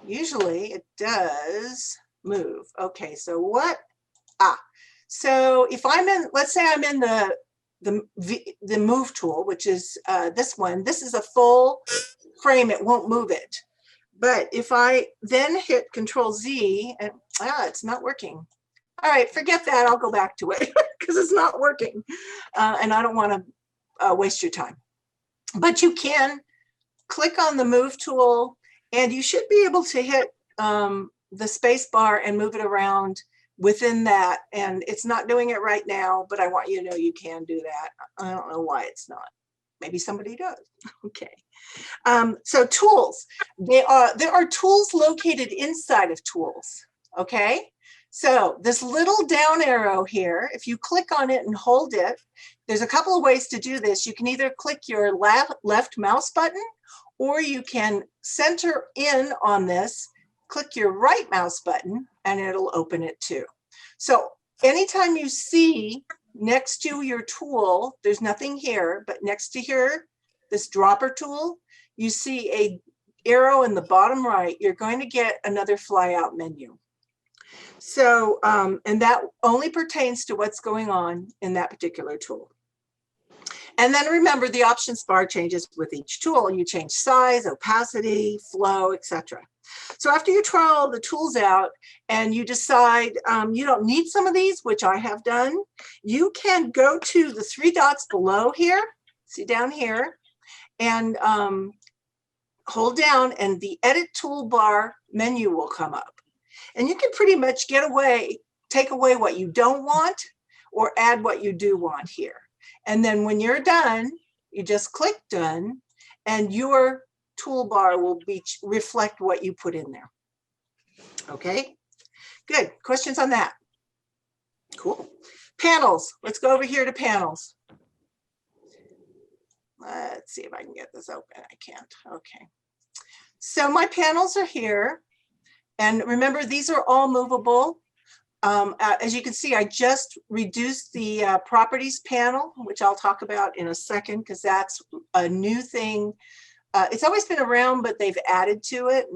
Usually it does move. Okay, so what? So if I'm in, let's say I'm in the move tool, which is this one. This is a full frame. It won't move it. But if I then hit Control Z, and it's not working. All right, forget that. I'll go back to it because it's not working, and I don't want to waste your time. But you can click on the move tool, and you should be able to hit the space bar and move it around within that. And it's not doing it right now, but I want you to know you can do that. I don't know why it's not. Maybe somebody does. Okay. So tools, there are tools located inside of tools. Okay. So this little down arrow here, if you click on it and hold it, there's a couple of ways to do this. You can either click your left mouse button, or you can center in on this, click your right mouse button, and it'll open it too. So anytime you see next to your tool, there's nothing here, but next to here, this dropper tool, you see a arrow in the bottom right, you're going to get another flyout menu. So, and that only pertains to what's going on in that particular tool. And then remember, the options bar changes with each tool. You change size, opacity, flow, etc. So after you try all the tools out and you decide you don't need some of these, which I have done, you can go to the three dots below here, see down here, and hold down and the edit toolbar menu will come up. And you can pretty much take away what you don't want or add what you do want here. And then when you're done, you just click done and your toolbar will reflect what you put in there. Okay, good. Questions on that? Cool. Panels. Let's go over here to panels. Let's see if I can get this open. I can't. Okay. So my panels are here. And remember, these are all movable. As you can see, I just reduced the properties panel, which I'll talk about in a second, because that's a new thing. It's always been around, but they've added to it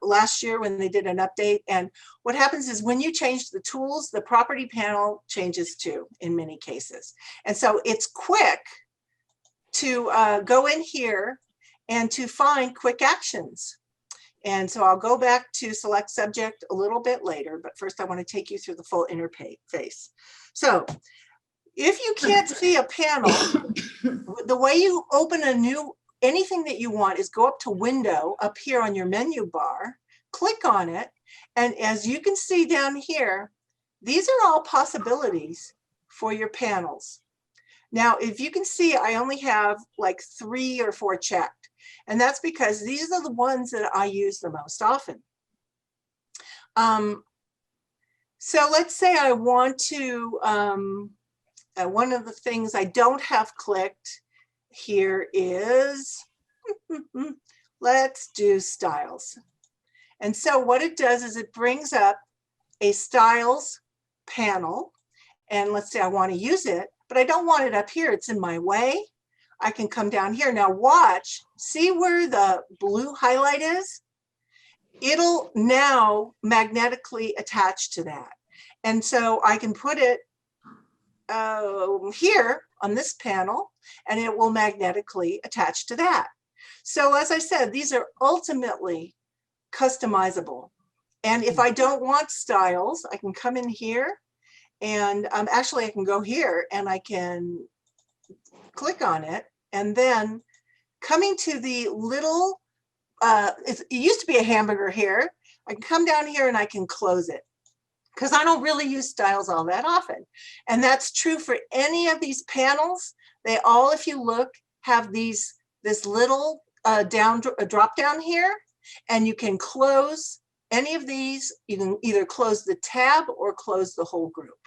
last year when they did an update. And what happens is when you change the tools, the property panel changes too in many cases. And so it's quick to go in here and to find quick actions. And so I'll go back to select subject a little bit later, but first I want to take you through the full interface. So if you can't see a panel, the way you open anything that you want is go up to window up here on your menu bar, click on it. And as you can see down here, these are all possibilities for your panels. Now, if you can see, I only have like 3 or 4 checked. And that's because these are the ones that I use the most often. So let's say I want to, one of the things I don't have clicked here is, let's do styles. And so what it does is it brings up a styles panel. And let's say I want to use it, but I don't want it up here. It's in my way. I can come down here. Now watch, see where the blue highlight is? It'll now magnetically attach to that. And so I can put it here on this panel and it will magnetically attach to that. So as I said, these are ultimately customizable. And if I don't want styles, I can come in here and actually I can go here and I can click on it, and then coming to the little, it used to be a hamburger here, I can come down here and I can close it because I don't really use styles all that often. And that's true for any of these panels. They all, if you look, have this little drop down here, and you can close any of these. You can either close the tab or close the whole group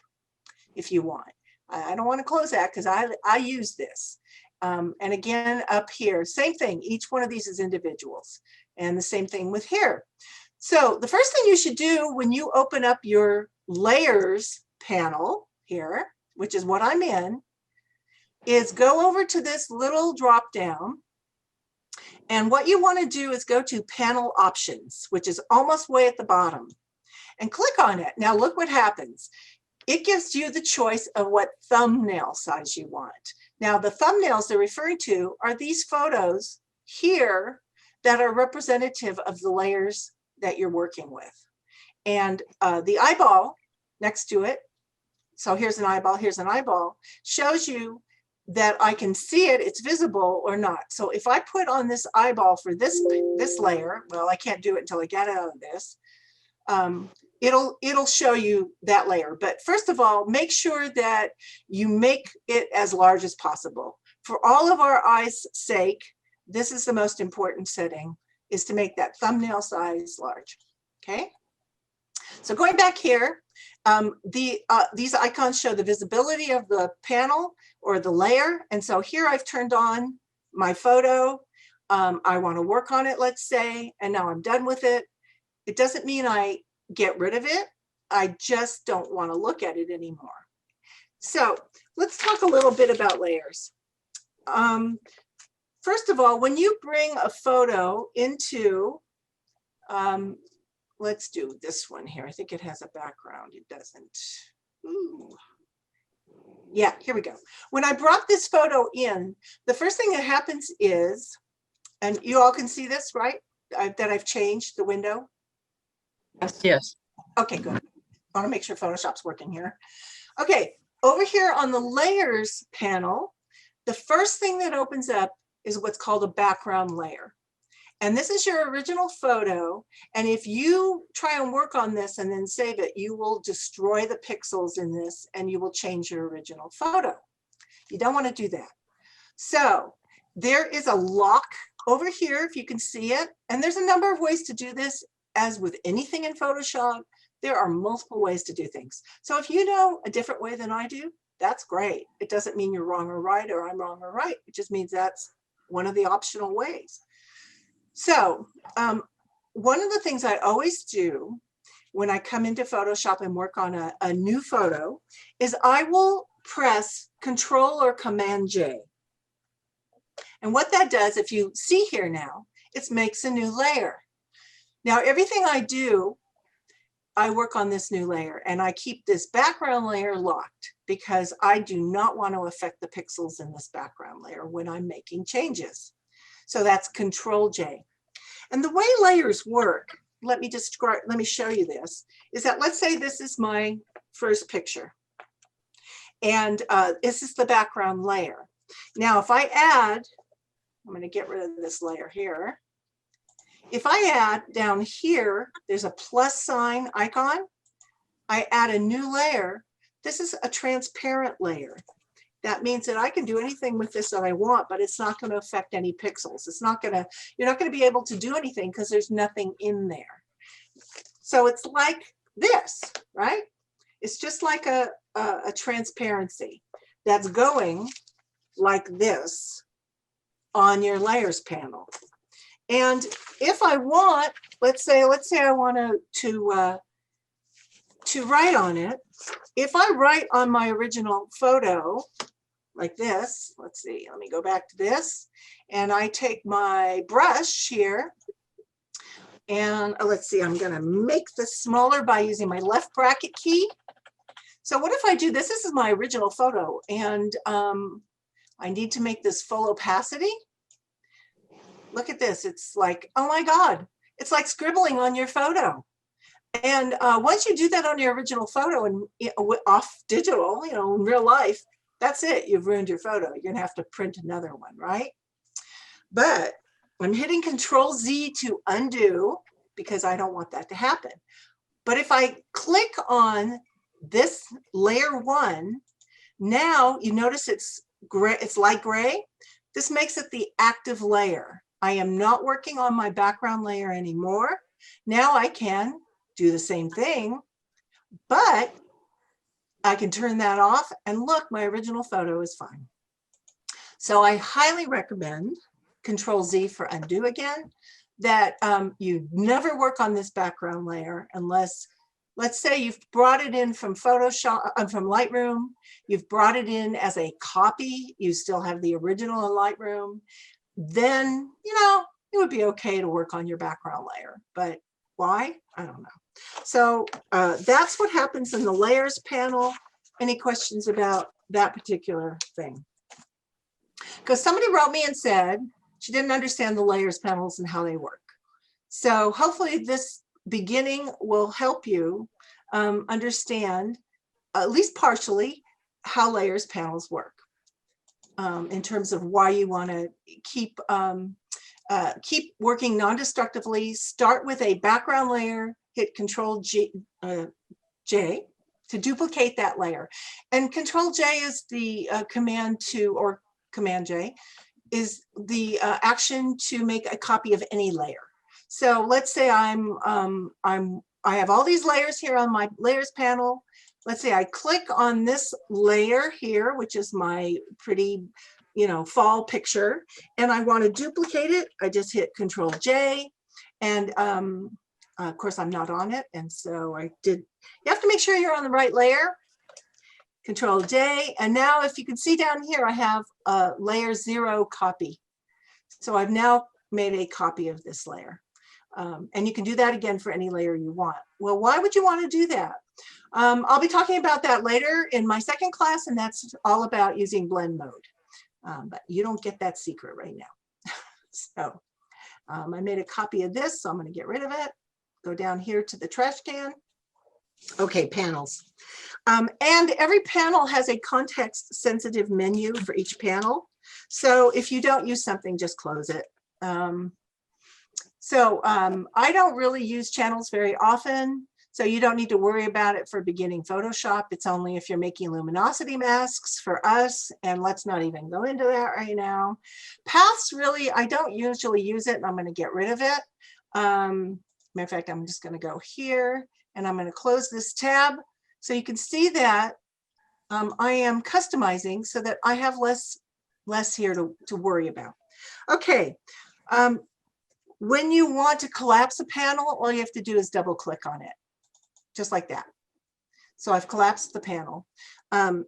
if you want. I don't want to close that because I use this. And again, up here, same thing. Each one of these is individuals. And the same thing with here. So the first thing you should do when you open up your layers panel here, which is what I'm in, is go over to this little drop down. And what you want to do is go to panel options, which is almost way at the bottom, and click on it. Now look what happens. It gives you the choice of what thumbnail size you want. Now the thumbnails they're referring to are these photos here that are representative of the layers that you're working with. And the eyeball next to it, so here's an eyeball, shows you that I can see it, it's visible or not. So if I put on this eyeball for this layer, well, I can't do it until I get out of this, it'll show you that layer. But first of all, make sure that you make it as large as possible. For all of our eyes' sake, this is the most important setting, is to make that thumbnail size large, okay? So going back here, these icons show the visibility of the panel or the layer. And so here I've turned on my photo. I want to work on it, let's say, and now I'm done with it. It doesn't mean I get rid of it. I just don't want to look at it anymore. So let's talk a little bit about layers. First of all, when you bring a photo into, let's do this one here. I think it has a background. It doesn't. Ooh. Yeah, here we go. When I brought this photo in, the first thing that happens is, and you all can see this, right? That I've changed the window. Yes. Okay, good. I want to make sure Photoshop's working here. Okay, over here on the layers panel, the first thing that opens up is what's called a background layer. And this is your original photo. And if you try and work on this and then save it, you will destroy the pixels in this and you will change your original photo. You don't want to do that. So there is a lock over here, if you can see it. And there's a number of ways to do this. As with anything in Photoshop, there are multiple ways to do things. So if you know a different way than I do, that's great. It doesn't mean you're wrong or right, or I'm wrong or right. It just means that's one of the optional ways. So one of the things I always do when I come into Photoshop and work on a new photo is I will press Control or Command J. And what that does, if you see here now, it makes a new layer. Now, everything I do, I work on this new layer and I keep this background layer locked because I do not want to affect the pixels in this background layer when I'm making changes. So that's Control J. And the way layers work, let me show you this, is that let's say this is my first picture. And this is the background layer. Now, if I add, I'm going to get rid of this layer here. If I add down here, there's a plus sign icon. I add a new layer. This is a transparent layer. That means that I can do anything with this that I want, but it's not going to affect any pixels. It's not going to, you're not going to be able to do anything because there's nothing in there. So it's like this, right? It's just like a transparency that's going like this on your layers panel. And if I want, let's say I want to write on it. If I write on my original photo like this, let's see, let me go back to this, and I take my brush here, and let's see, I'm going to make this smaller by using my left bracket key. So what if I do this? This is my original photo, and I need to make this full opacity. Look at this. It's like, oh my God, it's like scribbling on your photo. And once you do that on your original photo and off digital, in real life, that's it. You've ruined your photo. You're going to have to print another one, right? But I'm hitting Control Z to undo because I don't want that to happen. But if I click on this layer 1, now you notice it's gray, it's light gray. This makes it the active layer. I am not working on my background layer anymore. Now I can do the same thing, but I can turn that off and look, my original photo is fine. So I highly recommend Control Z for undo again, that you never work on this background layer unless, let's say you've brought it in from Photoshop, from Lightroom, you've brought it in as a copy, you still have the original in Lightroom, then, it would be okay to work on your background layer. But why? I don't know. So that's what happens in the layers panel. Any questions about that particular thing? Because somebody wrote me and said she didn't understand the layers panels and how they work. So hopefully this beginning will help you understand, at least partially, how layers panels work in terms of why you want to keep working non-destructively. Start with a background layer, hit Control J to duplicate that layer. And Control J is the command to, or Command J is the action to make a copy of any layer. So let's say I'm I have all these layers here on my layers panel. Let's see, I click on this layer here, which is my pretty, fall picture, and I want to duplicate it. I just hit Control J, and of course I'm not on it, and so you have to make sure you're on the right layer. Control J, and now if you can see down here, I have a layer 0 copy. So I've now made a copy of this layer. And you can do that again for any layer you want. Well, why would you want to do that? I'll be talking about that later in my second class, and that's all about using blend mode. But you don't get that secret right now. So I made a copy of this, so I'm going to get rid of it. Go down here to the trash can. Okay, panels. And every panel has a context sensitive menu for each panel. So if you don't use something, just close it. I don't really use channels very often, so you don't need to worry about it for beginning Photoshop. It's only if you're making luminosity masks for us, and let's not even go into that right now. Paths, really, I don't usually use it, and I'm going to get rid of it. Matter of fact, I'm just going to go here, and I'm going to close this tab. So you can see that I am customizing so that I have less here to worry about. Okay. When you want to collapse a panel, all you have to do is double click on it, just like that. So I've collapsed the panel, and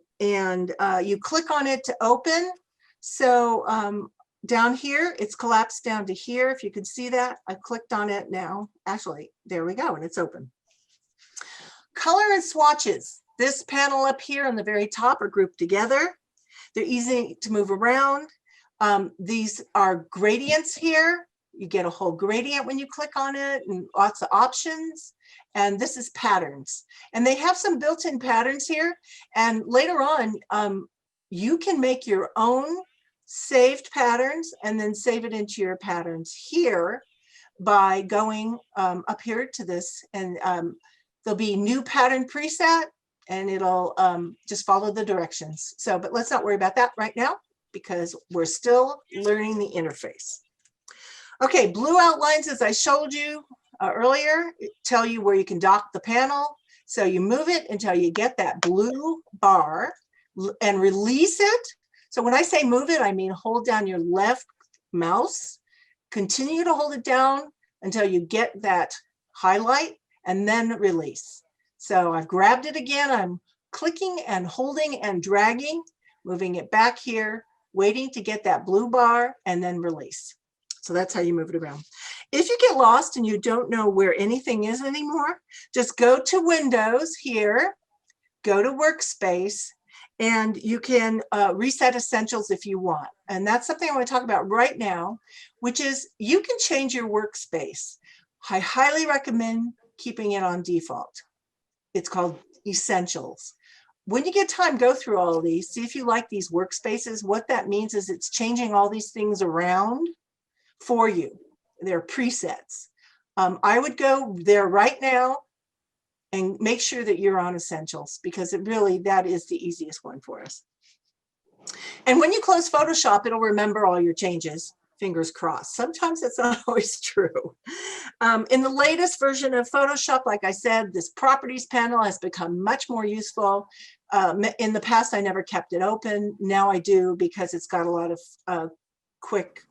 you click on it to open. So down here, it's collapsed down to here. If you can see that, I clicked on it now. Actually, there we go, and it's open. Color and swatches. This panel up here on the very top are grouped together. They're easy to move around. These are gradients here. You get a whole gradient when you click on it, and lots of options. And this is patterns. And they have some built-in patterns here. And later on, you can make your own saved patterns and then save it into your patterns here by going up here to this. And there'll be new pattern preset, and it'll just follow the directions. So, but let's not worry about that right now, because we're still learning the interface. Okay, blue outlines, as I showed you earlier, tell you where you can dock the panel. So you move it until you get that blue bar and release it. So when I say move it, I mean hold down your left mouse, continue to hold it down until you get that highlight, and then release. So I've grabbed it again. I'm clicking and holding and dragging, moving it back here, waiting to get that blue bar, and then release. So that's how you move it around. If you get lost and you don't know where anything is anymore, just go to Windows here, go to Workspace, and you can reset Essentials if you want. And that's something I want to talk about right now, which is you can change your workspace. I highly recommend keeping it on default. It's called Essentials. When you get time, go through all of these, see if you like these workspaces. What that means is it's changing all these things around for you. They're presets. I would go there right now and make sure that you're on Essentials, because that is the easiest one for us. And when you close Photoshop, it'll remember all your changes. Fingers crossed. Sometimes that's not always true. In the latest version of Photoshop, like I said, this properties panel has become much more useful. In the past, I never kept it open. Now I do, because it's got a lot of quick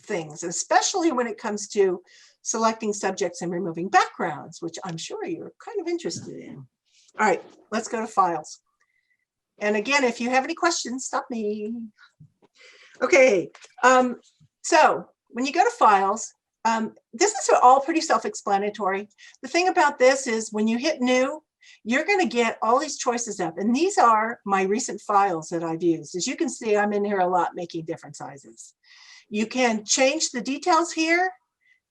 things, especially when it comes to selecting subjects and removing backgrounds, which I'm sure you're kind of interested in. All right, let's go to files. And again, if you have any questions, stop me. Okay, so when you go to files, this is all pretty self-explanatory. The thing about this is when you hit new, you're going to get all these choices up. And these are my recent files that I've used. As you can see, I'm in here a lot making different sizes. You can change the details here.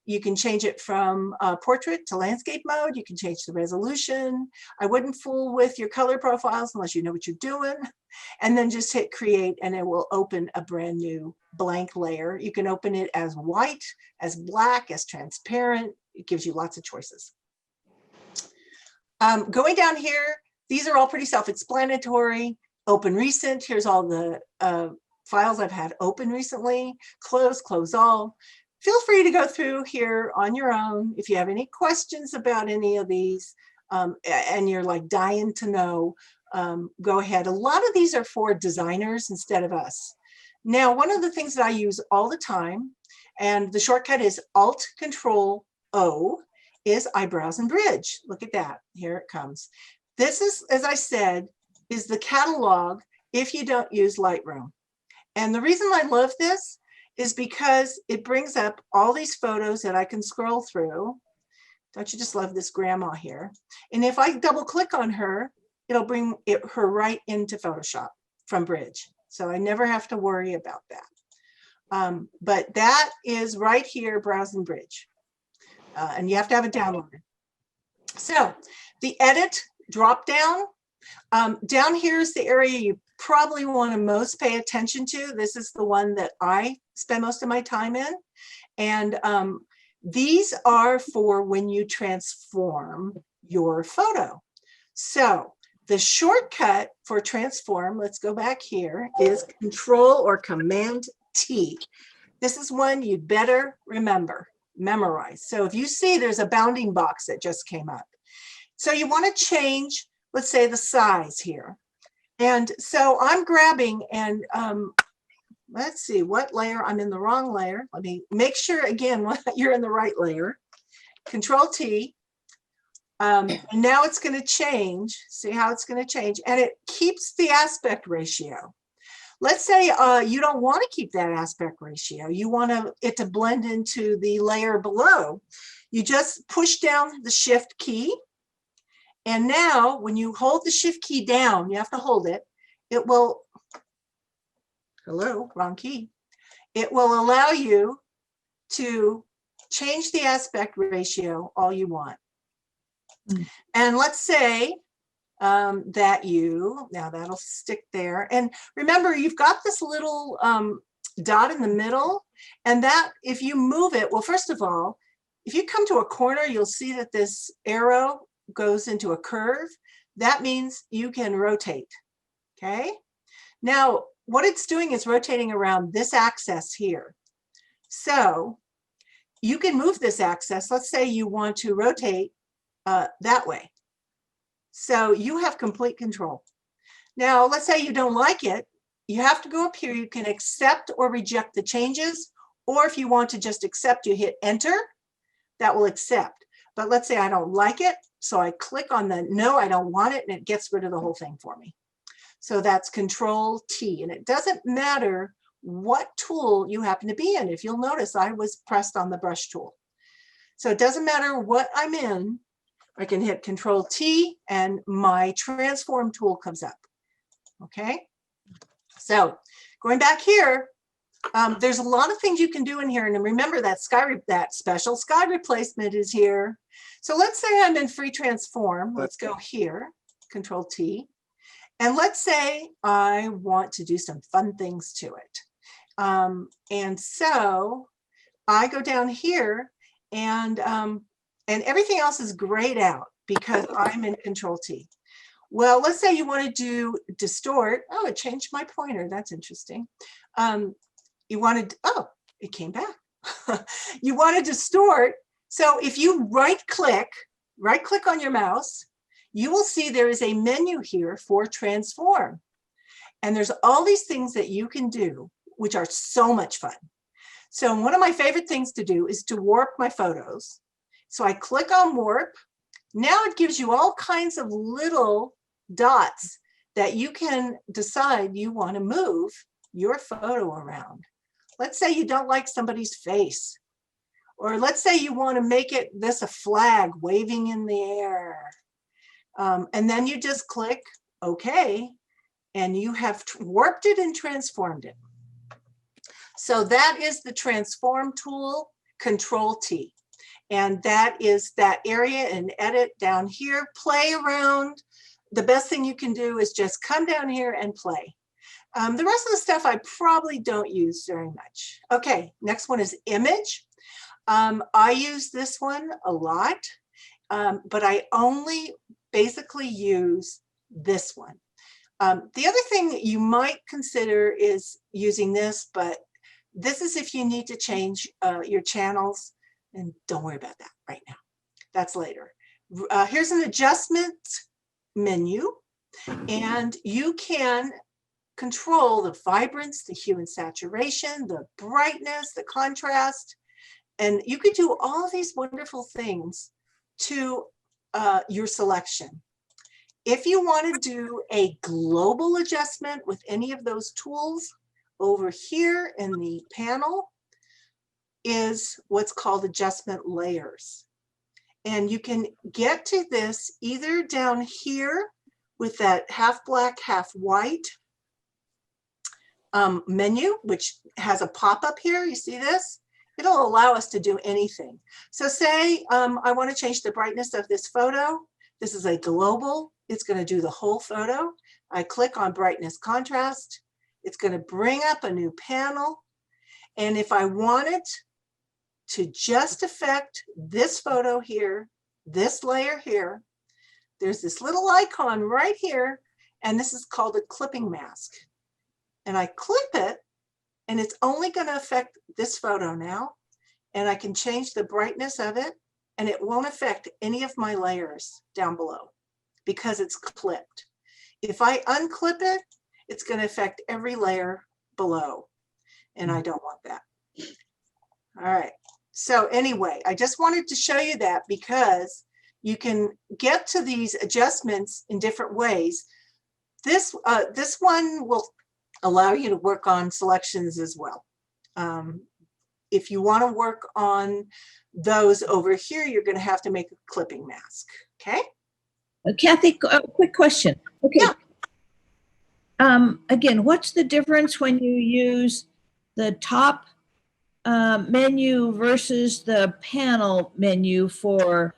You can change it from portrait to landscape mode. You can change the resolution. I wouldn't fool with your color profiles unless you know what you're doing. And then just hit create, and it will open a brand new blank layer. You can open it as white, as black, as transparent. It gives you lots of choices. Going down here, these are all pretty self-explanatory. Open recent, here's all the files I've had open recently. Close, close all. feel free to go through here on your own. If you have any questions about any of these, and you're like dying to know, go ahead. A lot of these are for designers instead of us. Now, one of the things that I use all the time, and the shortcut is Alt-Control-O, is eyebrows and bridge. Look at that. Here it comes. This is, as I said, is the catalog if you don't use Lightroom. And the reason I love this is because it brings up all these photos that I can scroll through. Don't you just love this grandma here? And if I double click on her, it'll bring her right into Photoshop from Bridge. So I never have to worry about that. But that is right here, Browse and Bridge. And you have to have it downloaded. So the edit drop down, down here is the area you probably want to most pay attention to. This is the one that I spend most of my time in. And these are for when you transform your photo. So the shortcut for transform, let's go back here, is Control or Command T. This is one you'd better memorize. So if you see there's a bounding box that just came up. So you want to change, let's say, the size here. And so I'm grabbing and let's see what layer. I'm in the wrong layer. Let me make sure again you're in the right layer. Control T. And now it's going to change. See how it's going to change. And it keeps the aspect ratio. Let's say you don't want to keep that aspect ratio. You want it to blend into the layer below. You just push down the Shift key. And now when you hold the Shift key down, you have to hold it. It will, hello, wrong key. It will allow you to change the aspect ratio all you want. And let's say that now that'll stick there. And remember, you've got this little dot in the middle, and that if you move it, well, first of all, if you come to a corner, you'll see that this arrow goes into a curve. That means you can rotate, okay? Now, what it's doing is rotating around this axis here. So you can move this axis. Let's say you want to rotate that way. So you have complete control. Now, let's say you don't like it. You have to go up here. You can accept or reject the changes, or if you want to just accept, you hit enter. That will accept. But let's say I don't like it. So I click on the no, I don't want it, and it gets rid of the whole thing for me. So that's Control T. And it doesn't matter what tool you happen to be in. If you'll notice, I was pressed on the brush tool. So it doesn't matter what I'm in. I can hit Control T and my transform tool comes up. Okay. So going back here, there's a lot of things you can do in here. And remember that special sky replacement is here. So let's say I'm in free transform. Let's go here, Control T. And let's say I want to do some fun things to it. And so I go down here and everything else is grayed out because I'm in Control T. Well, let's say you want to do distort. Oh, it changed my pointer. That's interesting. You wanted, oh, it came back. You want to distort. So if you right click on your mouse, you will see there is a menu here for transform. And there's all these things that you can do, which are so much fun. So one of my favorite things to do is to warp my photos. So I click on warp. Now it gives you all kinds of little dots that you can decide you want to move your photo around. Let's say you don't like somebody's face, or let's say you want to make it this a flag waving in the air. And then you just click OK, and you have warped it and transformed it. So that is the transform tool, Control T. And that is that area and edit down here, play around. The best thing you can do is just come down here and play. The rest of the stuff I probably don't use very much. Okay, next one is image. I use this one a lot, but I only basically use this one. The other thing you might consider is using this, but This is if you need to change your channels, and don't worry about that right now. That's later. Here's an adjustment menu, and you can control the vibrance, the hue and saturation, the brightness, the contrast, and you could do all these wonderful things to your selection. If you want to do a global adjustment with any of those tools, over here in the panel is what's called adjustment layers. And you can get to this either down here with that half black, half white menu, which has a pop-up here. You see this? It'll allow us to do anything. So say I want to change the brightness of this photo. This is a global. It's going to do the whole photo. I click on brightness contrast. It's going to bring up a new panel. And if I want it to just affect this photo here, this layer here, there's this little icon right here, and this is called a clipping mask. And I clip it, and it's only going to affect this photo now, and I can change the brightness of it, and it won't affect any of my layers down below because it's clipped. If I unclip it, it's going to affect every layer below, and I don't want that. All right. So anyway, I just wanted to show you that because you can get to these adjustments in different ways. This one will allow you to work on selections as well. If you want to work on those over here, you're going to have to make a clipping mask. Okay. Kathy, a quick question. Okay. Yeah. Again, what's the difference when you use the top menu versus the panel menu for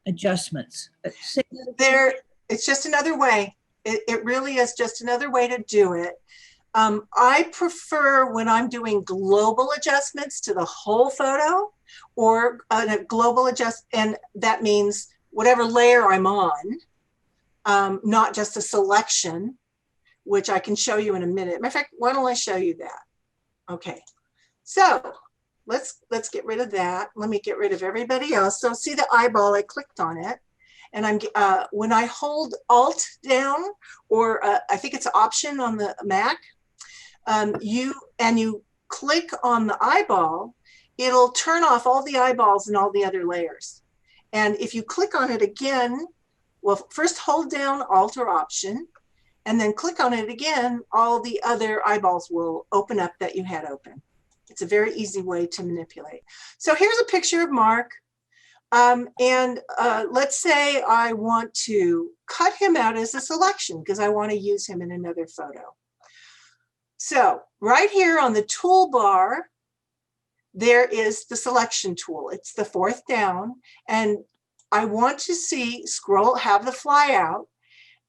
adjustments? It's just another way. It really is just another way to do it. I prefer when I'm doing global adjustments to the whole photo, or a global and that means whatever layer I'm on, not just a selection, which I can show you in a minute. Matter of fact, why don't I show you that? Okay, so let's get rid of that. Let me get rid of everybody else. So see the eyeball, I clicked on it. And I'm when I hold Alt down, or I think it's Option on the Mac, you click on the eyeball, it'll turn off all the eyeballs and all the other layers. And if you click on it again, well, first hold down Alt or Option, and then click on it again, all the other eyeballs will open up that you had open. It's a very easy way to manipulate. So here's a picture of Mark. Let's say I want to cut him out as a selection because I want to use him in another photo. So right here on the toolbar, there is the selection tool. It's the fourth down, and I want to have the fly out,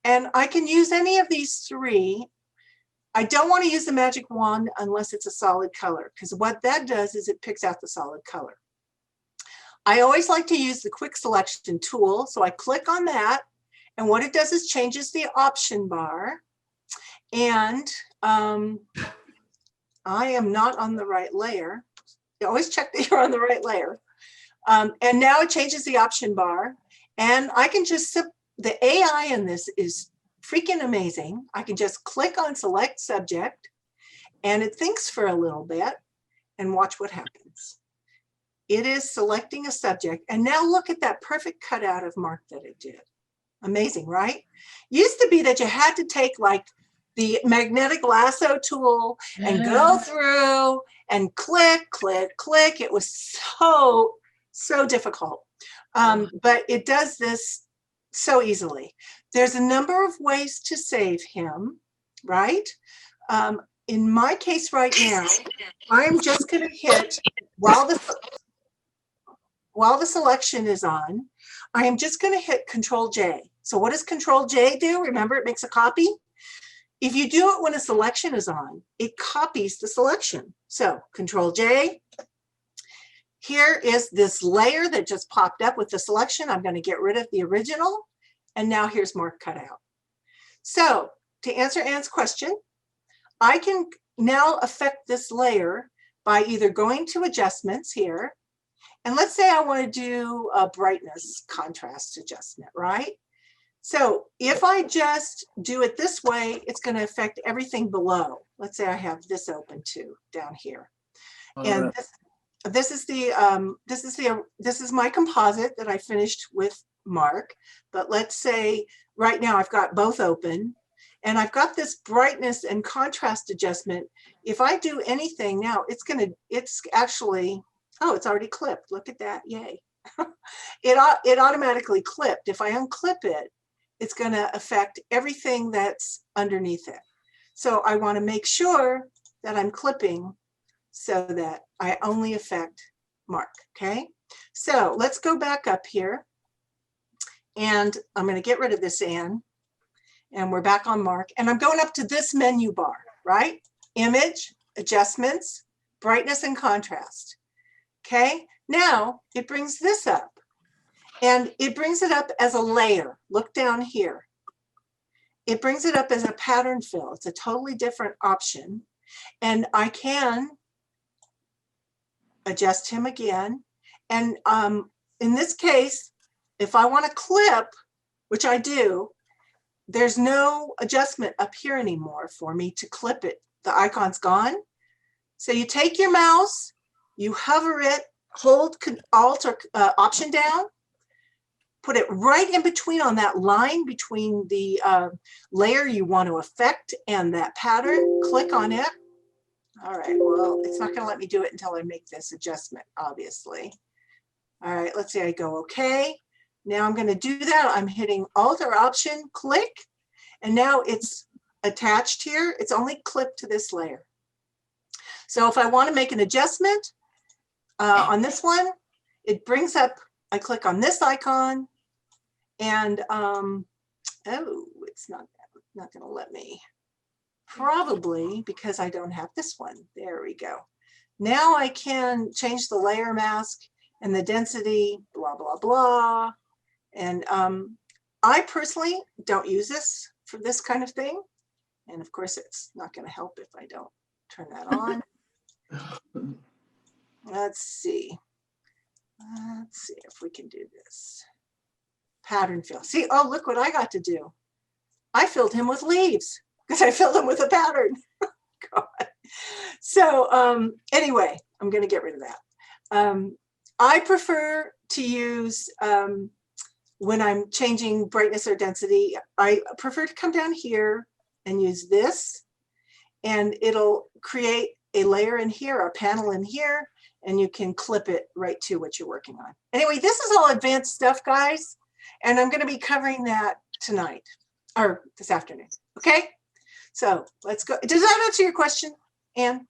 and I can use any of these three. I don't want to use the magic wand unless it's a solid color, because what that does is it picks out the solid color. I always like to use the quick selection tool. So I click on that, and what it does is changes the option bar. And I am not on the right layer. You always check that you're on the right layer. And now it changes the option bar, and I can just, the AI in this is freaking amazing. I can just click on select subject, and it thinks for a little bit, and watch what happens. It is selecting a subject, and now look at that perfect cutout of Mark that it did. Amazing, right? Used to be that you had to take like the magnetic lasso tool and go through and click, click, click. It was so difficult. But it does this so easily. There's a number of ways to save him, right? In my case right now, I'm just going to hit, while the selection is on, I am just going to hit Control J. So what does Control J do? Remember, it makes a copy. If you do it when a selection is on, it copies the selection. So Control J. Here is this layer that just popped up with the selection. I'm going to get rid of the original. And now here's Mark cut out. So to answer Anne's question, I can now affect this layer by either going to adjustments here, and let's say I want to do a brightness contrast adjustment, right? So if I just do it this way, it's going to affect everything below. Let's say I have this open too down here. And this is my composite that I finished with Mark. But let's say right now I've got both open, and I've got this brightness and contrast adjustment. If I do anything now, it's actually, oh, it's already clipped. Look at that, yay. It automatically clipped. If I unclip it, it's going to affect everything that's underneath it. So I want to make sure that I'm clipping so that I only affect Mark, okay? So let's go back up here, and I'm going to get rid of this Ann, and we're back on Mark, and I'm going up to this menu bar, right? Image, adjustments, brightness and contrast, okay? Now it brings this up, and it brings it up as a layer. Look down here. It brings it up as a pattern fill. It's a totally different option, and I can adjust him again. And in this case, if I want to clip, which I do, there's no adjustment up here anymore for me to clip it. The icon's gone. So you take your mouse, you hover it, hold Alt or Option down, put it right in between on that line between the layer you want to affect and that pattern, click on it. All right, well, it's not going to let me do it until I make this adjustment, obviously. All right, let's say I go okay. Now I'm going to do that. I'm hitting Alt or Option, click, and now it's attached here. It's only clipped to this layer. So if I want to make an adjustment on this one, it brings up, I click on this icon, and oh, it's not going to let me. Probably because I don't have this one. There we go. Now I can change the layer mask and the density, blah, blah, blah. And I personally don't use this for this kind of thing. And of course, it's not going to help if I don't turn that on. Let's see. Let's see if we can do this. Pattern fill. See, oh, look what I got to do. I filled him with leaves because I filled him with a pattern. God. So anyway, I'm going to get rid of that. I prefer to use, when I'm changing brightness or density, I prefer to come down here and use this, and it'll create a layer in here, a panel in here, and you can clip it right to what you're working on. Anyway, this is all advanced stuff, guys, and I'm going to be covering that tonight or this afternoon. Okay, so let's go. Does that answer your question, Anne?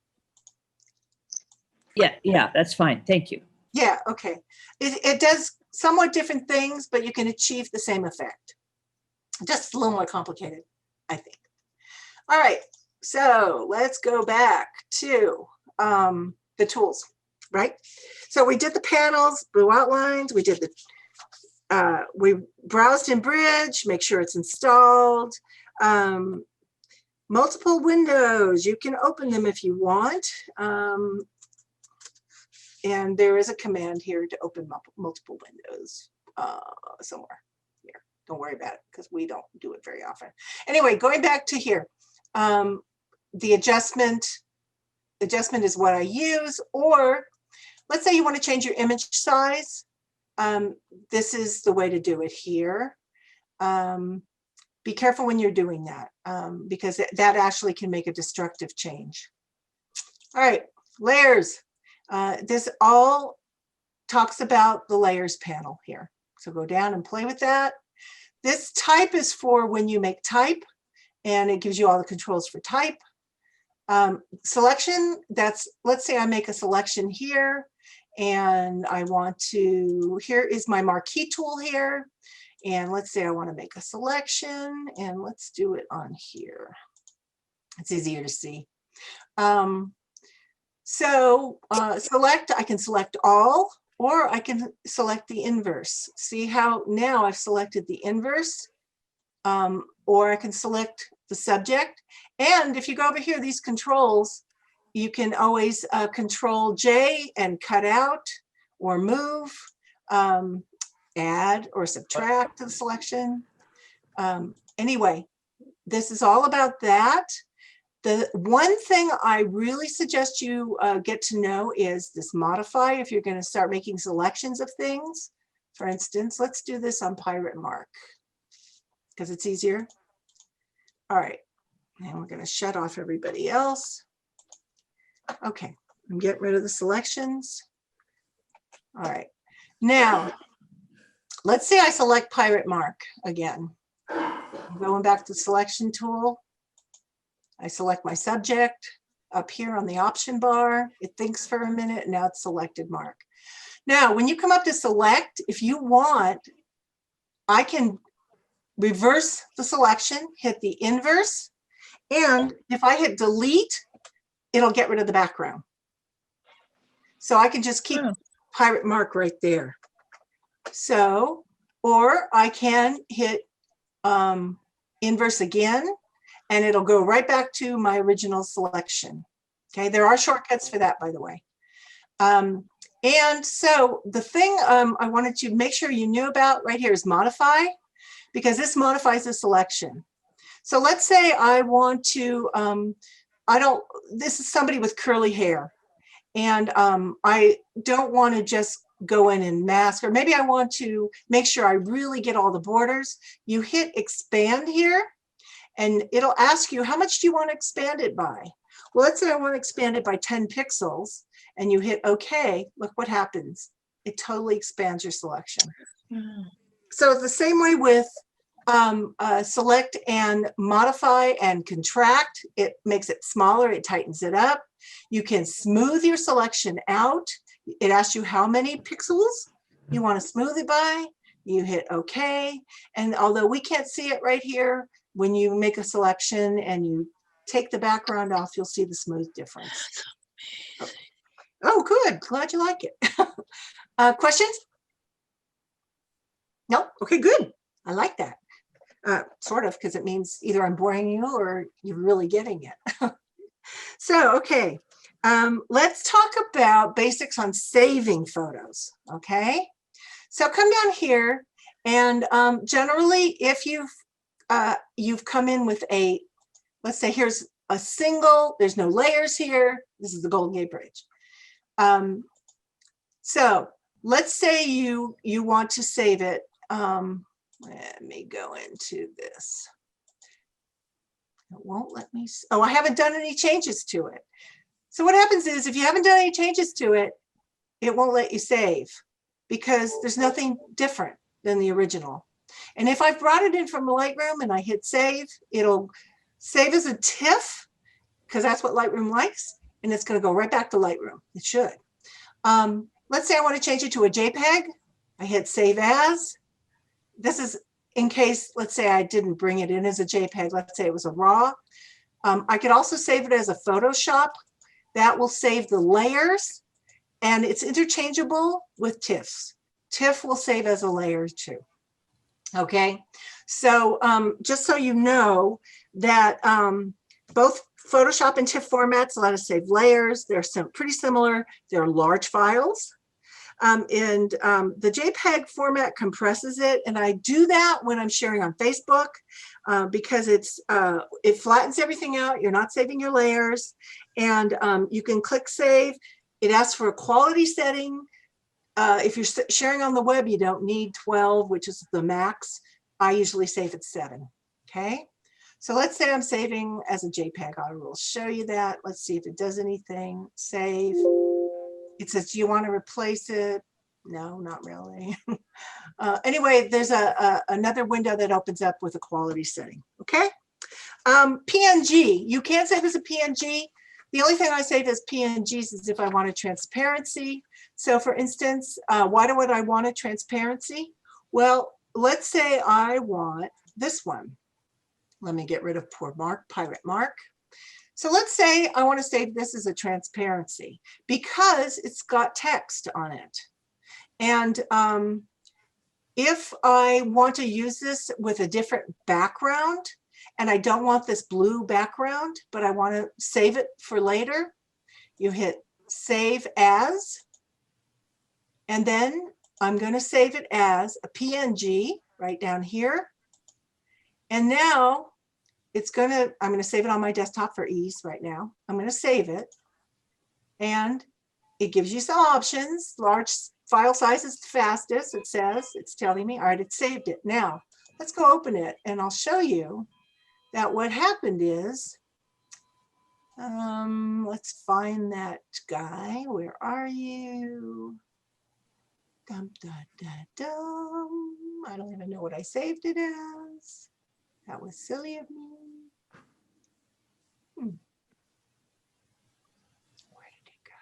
Yeah, that's fine. Thank you. Yeah, okay. It does somewhat different things, but you can achieve the same effect. Just a little more complicated, I think. All right, so let's go back to the tools, right? So we did the panels, blue outlines, we did the, we browsed in Bridge, make sure it's installed. Multiple windows, you can open them if you want. And there is a command here to open multiple windows somewhere here. Don't worry about it because we don't do it very often. Anyway, going back to here, the adjustment is what I use. Or let's say you want to change your image size. This is the way to do it here. Be careful when you're doing that because that actually can make a destructive change. All right, layers. This all talks about the layers panel here. So go down and play with that. This type is for when you make type, and it gives you all the controls for type. Selection, that's, let's say I make a selection here, and I want to, here is my marquee tool here. And let's say I want to make a selection, and let's do it on here. It's easier to see. Select, I can select all, or I can select the inverse. See how now I've selected the inverse, or I can select the subject. And if you go over here, these controls, You can always Control J and cut out or move, add or subtract to the selection. Anyway, this is all about that. The one thing I really suggest you get to know is this modify if you're going to start making selections of things. For instance, let's do this on Pirate Mark because it's easier. All right, and we're going to shut off everybody else. Okay, and get rid of the selections. All right, now let's say I select Pirate Mark again. I'm going back to the selection tool. I select my subject up here on the option bar. It thinks for a minute, and now it's selected Mark. Now, when you come up to select, if you want, I can reverse the selection, hit the inverse, and if I hit delete, it'll get rid of the background. So I can just keep Pirate Mark right there. So, or I can hit inverse again, and it'll go right back to my original selection. Okay, there are shortcuts for that, by the way. And so the thing I wanted to make sure you knew about right here is modify, because this modifies the selection. So let's say I want to, this is somebody with curly hair, and I don't want to just go in and mask, or maybe I want to make sure I really get all the borders. You hit expand here, and it'll ask you, how much do you want to expand it by? Well, let's say I want to expand it by 10 pixels, and you hit OK. Look what happens. It totally expands your selection. So it's the same way with select and modify and contract. It makes it smaller. It tightens it up. You can smooth your selection out. It asks you how many pixels you want to smooth it by. You hit OK. And although we can't see it right here, when you make a selection and you take the background off, you'll see the smooth difference. Oh, good. Glad you like it. Questions? No? Okay, good. I like that. Sort of, because it means either I'm boring you or you're really getting it. So, okay. Let's talk about basics on saving photos. Okay. So come down here, and generally, if you've come in with a, let's say here's a single, there's no layers here. This is the Golden Gate Bridge. So let's say you want to save it. Let me go into this. It won't let me. Oh, I haven't done any changes to it. So what happens is if you haven't done any changes to it, it won't let you save because there's nothing different than the original. And if I brought it in from Lightroom and I hit save, it'll save as a TIFF because that's what Lightroom likes. And it's going to go right back to Lightroom. It should. Let's say I want to change it to a JPEG. I hit save as. This is in case, let's say I didn't bring it in as a JPEG. Let's say it was a RAW. I could also save it as a Photoshop. That will save the layers, and it's interchangeable with TIFFs. TIFF will save as a layer too. Okay, so just so you know that both Photoshop and TIFF formats allow us to save layers. They're pretty similar. They're large files. And the JPEG format compresses it, and I do that when I'm sharing on Facebook because it flattens everything out. You're not saving your layers, and you can click save. It asks for a quality setting. If you're sharing on the web, you don't need 12, which is the max. I usually save at 7. Okay, so let's say I'm saving as a JPEG. I will show you that. Let's see if it does anything. Save. It says, do you want to replace it? No, not really. Anyway, there's another window that opens up with a quality setting. Okay. PNG, you can save as a PNG. The only thing I save as PNGs is if I want a transparency. So for instance, why would I want a transparency? Well, let's say I want this one. Let me get rid of poor Mark, Pirate Mark. So let's say I want to save this as a transparency because it's got text on it. And if I want to use this with a different background and I don't want this blue background, but I want to save it for later, you hit save as, and then I'm going to save it as a PNG right down here. And now I'm going to save it on my desktop for ease right now. I'm going to save it. And it gives you some options. Large file size is the fastest, it says. It's telling me, all right, it saved it. Now, let's go open it, and I'll show you that what happened is, let's find that guy. Where are you? Dum, dum, dum, dum. I don't even know what I saved it as. That was silly of me. Where did it go?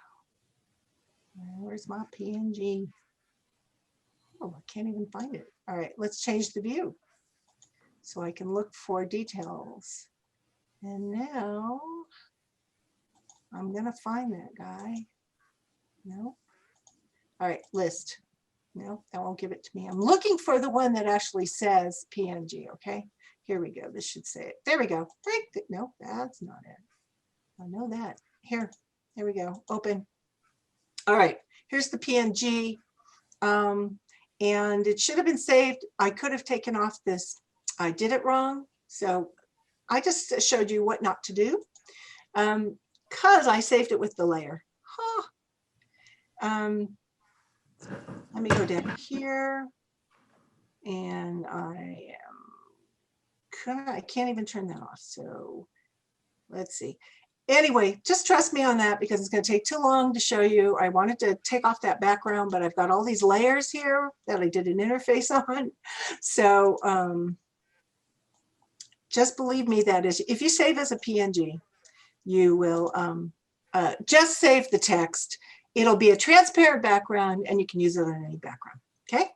Where's my PNG? Oh, I can't even find it. All right, let's change the view so I can look for details. And now I'm gonna find that guy. No. All right, list. No, that won't give it to me. I'm looking for the one that actually says PNG, okay? Here we go, this should say it. There we go. No, that's not it. I know that. Here we go, open. All right, here's the PNG. And it should have been saved. I could have taken off this. I did it wrong. So I just showed you what not to do because I saved it with the layer. Let me go down here, and I can't even turn that off. So let's see. Anyway, just trust me on that because it's going to take too long to show you. I wanted to take off that background, but I've got all these layers here that I did an interface on. So just believe me that if you save as a PNG, you will just save the text. It'll be a transparent background and you can use it on any background. Okay.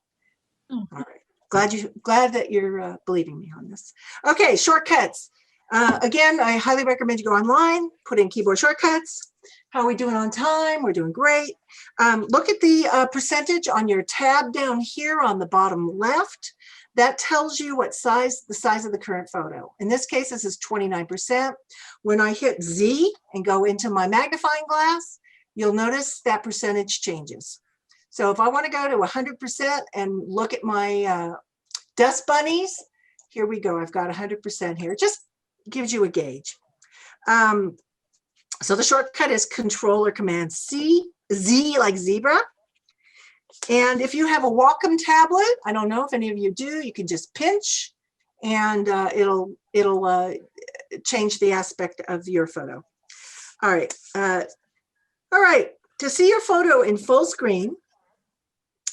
All right. Glad that you're believing me on this. Okay. Shortcuts. Again, I highly recommend you go online, put in keyboard shortcuts. How are we doing on time? We're doing great. Look at the percentage on your tab down here on the bottom left. That tells you what size, the size of the current photo. In this case, this is 29%. When I hit Z and go into my magnifying glass, you'll notice that percentage changes. So if I want to go to 100% and look at my dust bunnies, here we go. I've got 100% here. Just gives you a gauge. So the shortcut is Control or Command C, Z like zebra. And if you have a Wacom tablet, I don't know if any of you do, you can just pinch and it'll change the aspect of your photo. All right. All right. To see your photo in full screen,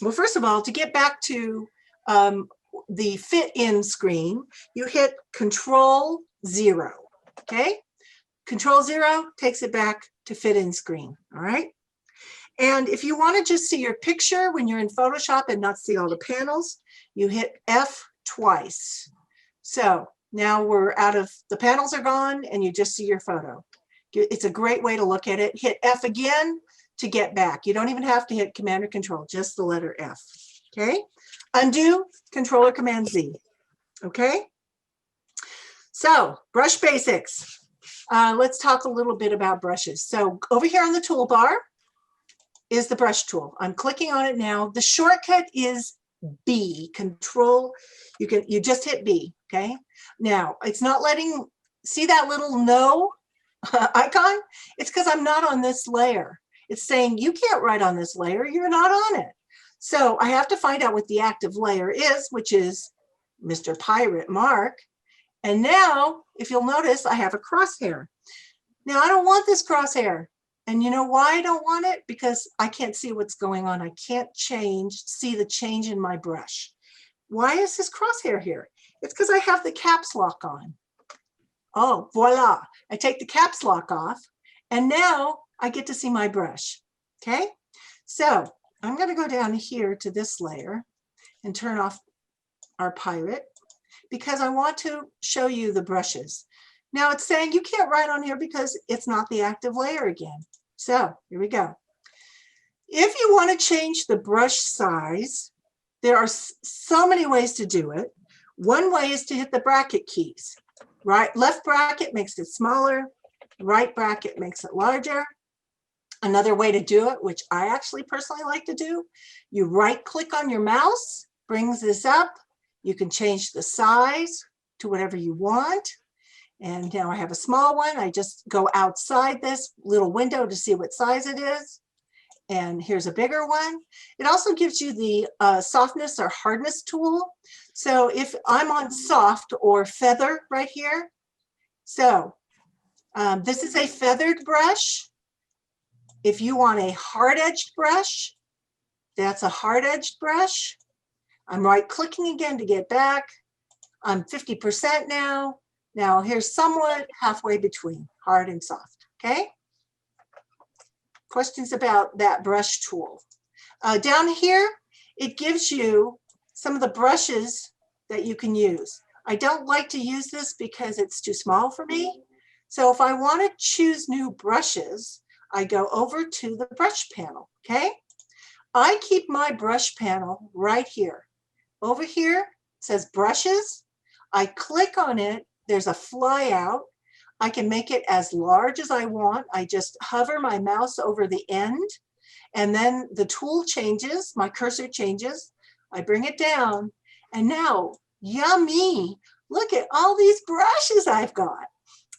well, first of all, to get back to the fit in screen, you hit Control 0. Okay. Control 0 takes it back to fit in screen. All right. And if you want to just see your picture when you're in Photoshop and not see all the panels, you hit F twice. So now we're out of, the panels are gone and you just see your photo. It's a great way to look at it. Hit F again to get back. You don't even have to hit Command or Control, just the letter F. Okay. Undo, Control or Command Z. Okay. So brush basics. Let's talk a little bit about brushes. So over here on the toolbar is the brush tool. I'm clicking on it now. The shortcut is B, Control. You just hit B, okay? Now, it's not letting, see that little no icon? It's because I'm not on this layer. It's saying you can't write on this layer, you're not on it. So I have to find out what the active layer is, which is Mr. Pirate Mark. And now, if you'll notice, I have a crosshair. Now, I don't want this crosshair. And you know why I don't want it? Because I can't see what's going on. I can't see the change in my brush. Why is this crosshair here? It's because I have the caps lock on. Oh, voila. I take the caps lock off and now I get to see my brush. Okay. So I'm going to go down here to this layer and turn off our pirate because I want to show you the brushes. Now it's saying you can't write on here because it's not the active layer again. So here we go. If you want to change the brush size, there are so many ways to do it. One way is to hit the bracket keys. Right, left bracket makes it smaller, right bracket makes it larger. Another way to do it, which I actually personally like to do, you right click on your mouse, brings this up. You can change the size to whatever you want. And now I have a small one. I just go outside this little window to see what size it is. And here's a bigger one. It also gives you the softness or hardness tool. So if I'm on soft or feather right here, so this is a feathered brush. If you want a hard-edged brush, that's a hard-edged brush. I'm right-clicking again to get back. I'm 50% now. Now here's somewhat halfway between hard and soft, okay? Questions about that brush tool. Down here, it gives you some of the brushes that you can use. I don't like to use this because it's too small for me. So if I want to choose new brushes, I go over to the brush panel, okay? I keep my brush panel right here. Over here, it says brushes. I click on it. There's a fly out. I can make it as large as I want. I just hover my mouse over the end, and then the tool changes, my cursor changes. I bring it down, and now, yummy, look at all these brushes I've got.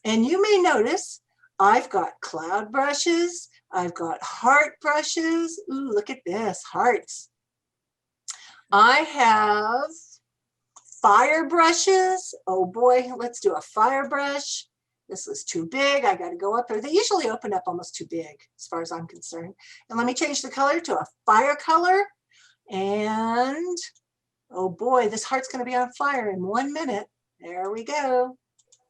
And you may notice I've got cloud brushes, I've got heart brushes. Ooh, look at this, hearts. I have fire brushes. Oh boy, let's do a fire brush. This was too big. I got to go up there. They usually open up almost too big as far as I'm concerned. And let me change the color to a fire color. And oh boy, this heart's going to be on fire in 1 minute. There we go.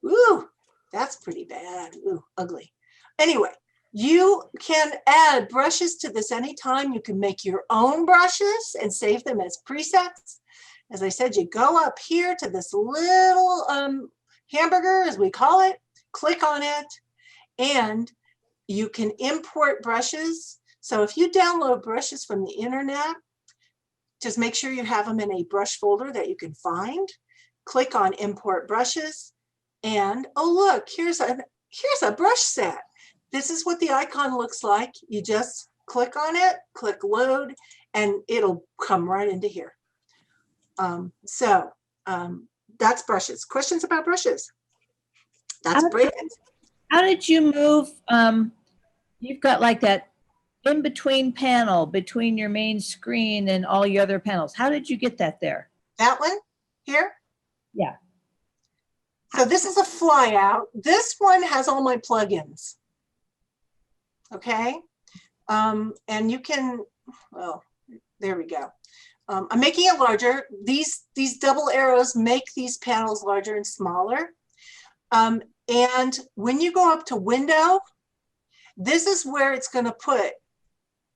Ooh, that's pretty bad. Ooh, ugly. Anyway, you can add brushes to this anytime. You can make your own brushes and save them as presets. As I said, you go up here to this little hamburger, as we call it, click on it, and you can import brushes. So if you download brushes from the internet, just make sure you have them in a brush folder that you can find. Click on import brushes, and oh look, here's a brush set. This is what the icon looks like. You just click on it, click load, and it'll come right into here. That's brushes. Questions about brushes? That's brilliant. How did you move? You've got like that in between panel between your main screen and all your other panels. How did you get that there? That one here? Yeah. So this is a fly out. This one has all my plugins. Okay. And you can, well, there we go. I'm making it larger. These double arrows make these panels larger and smaller. And when you go up to window, this is where it's going to put.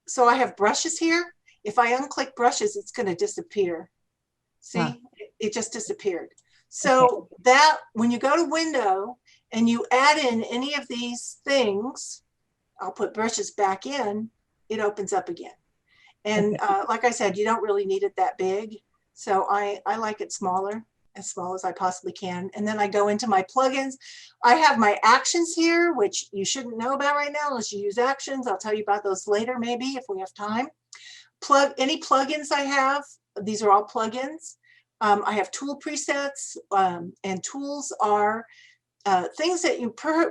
So I have brushes here. If I unclick brushes, it's going to disappear. See, it just disappeared. So that when you go to window and you add in any of these things, I'll put brushes back in, it opens up again. And like I said, you don't really need it that big. So I like it smaller, as small as I possibly can. And then I go into my plugins. I have my actions here, which you shouldn't know about right now unless you use actions. I'll tell you about those later, maybe if we have time. Any plugins I have, these are all plugins. I have tool presets, and tools are things that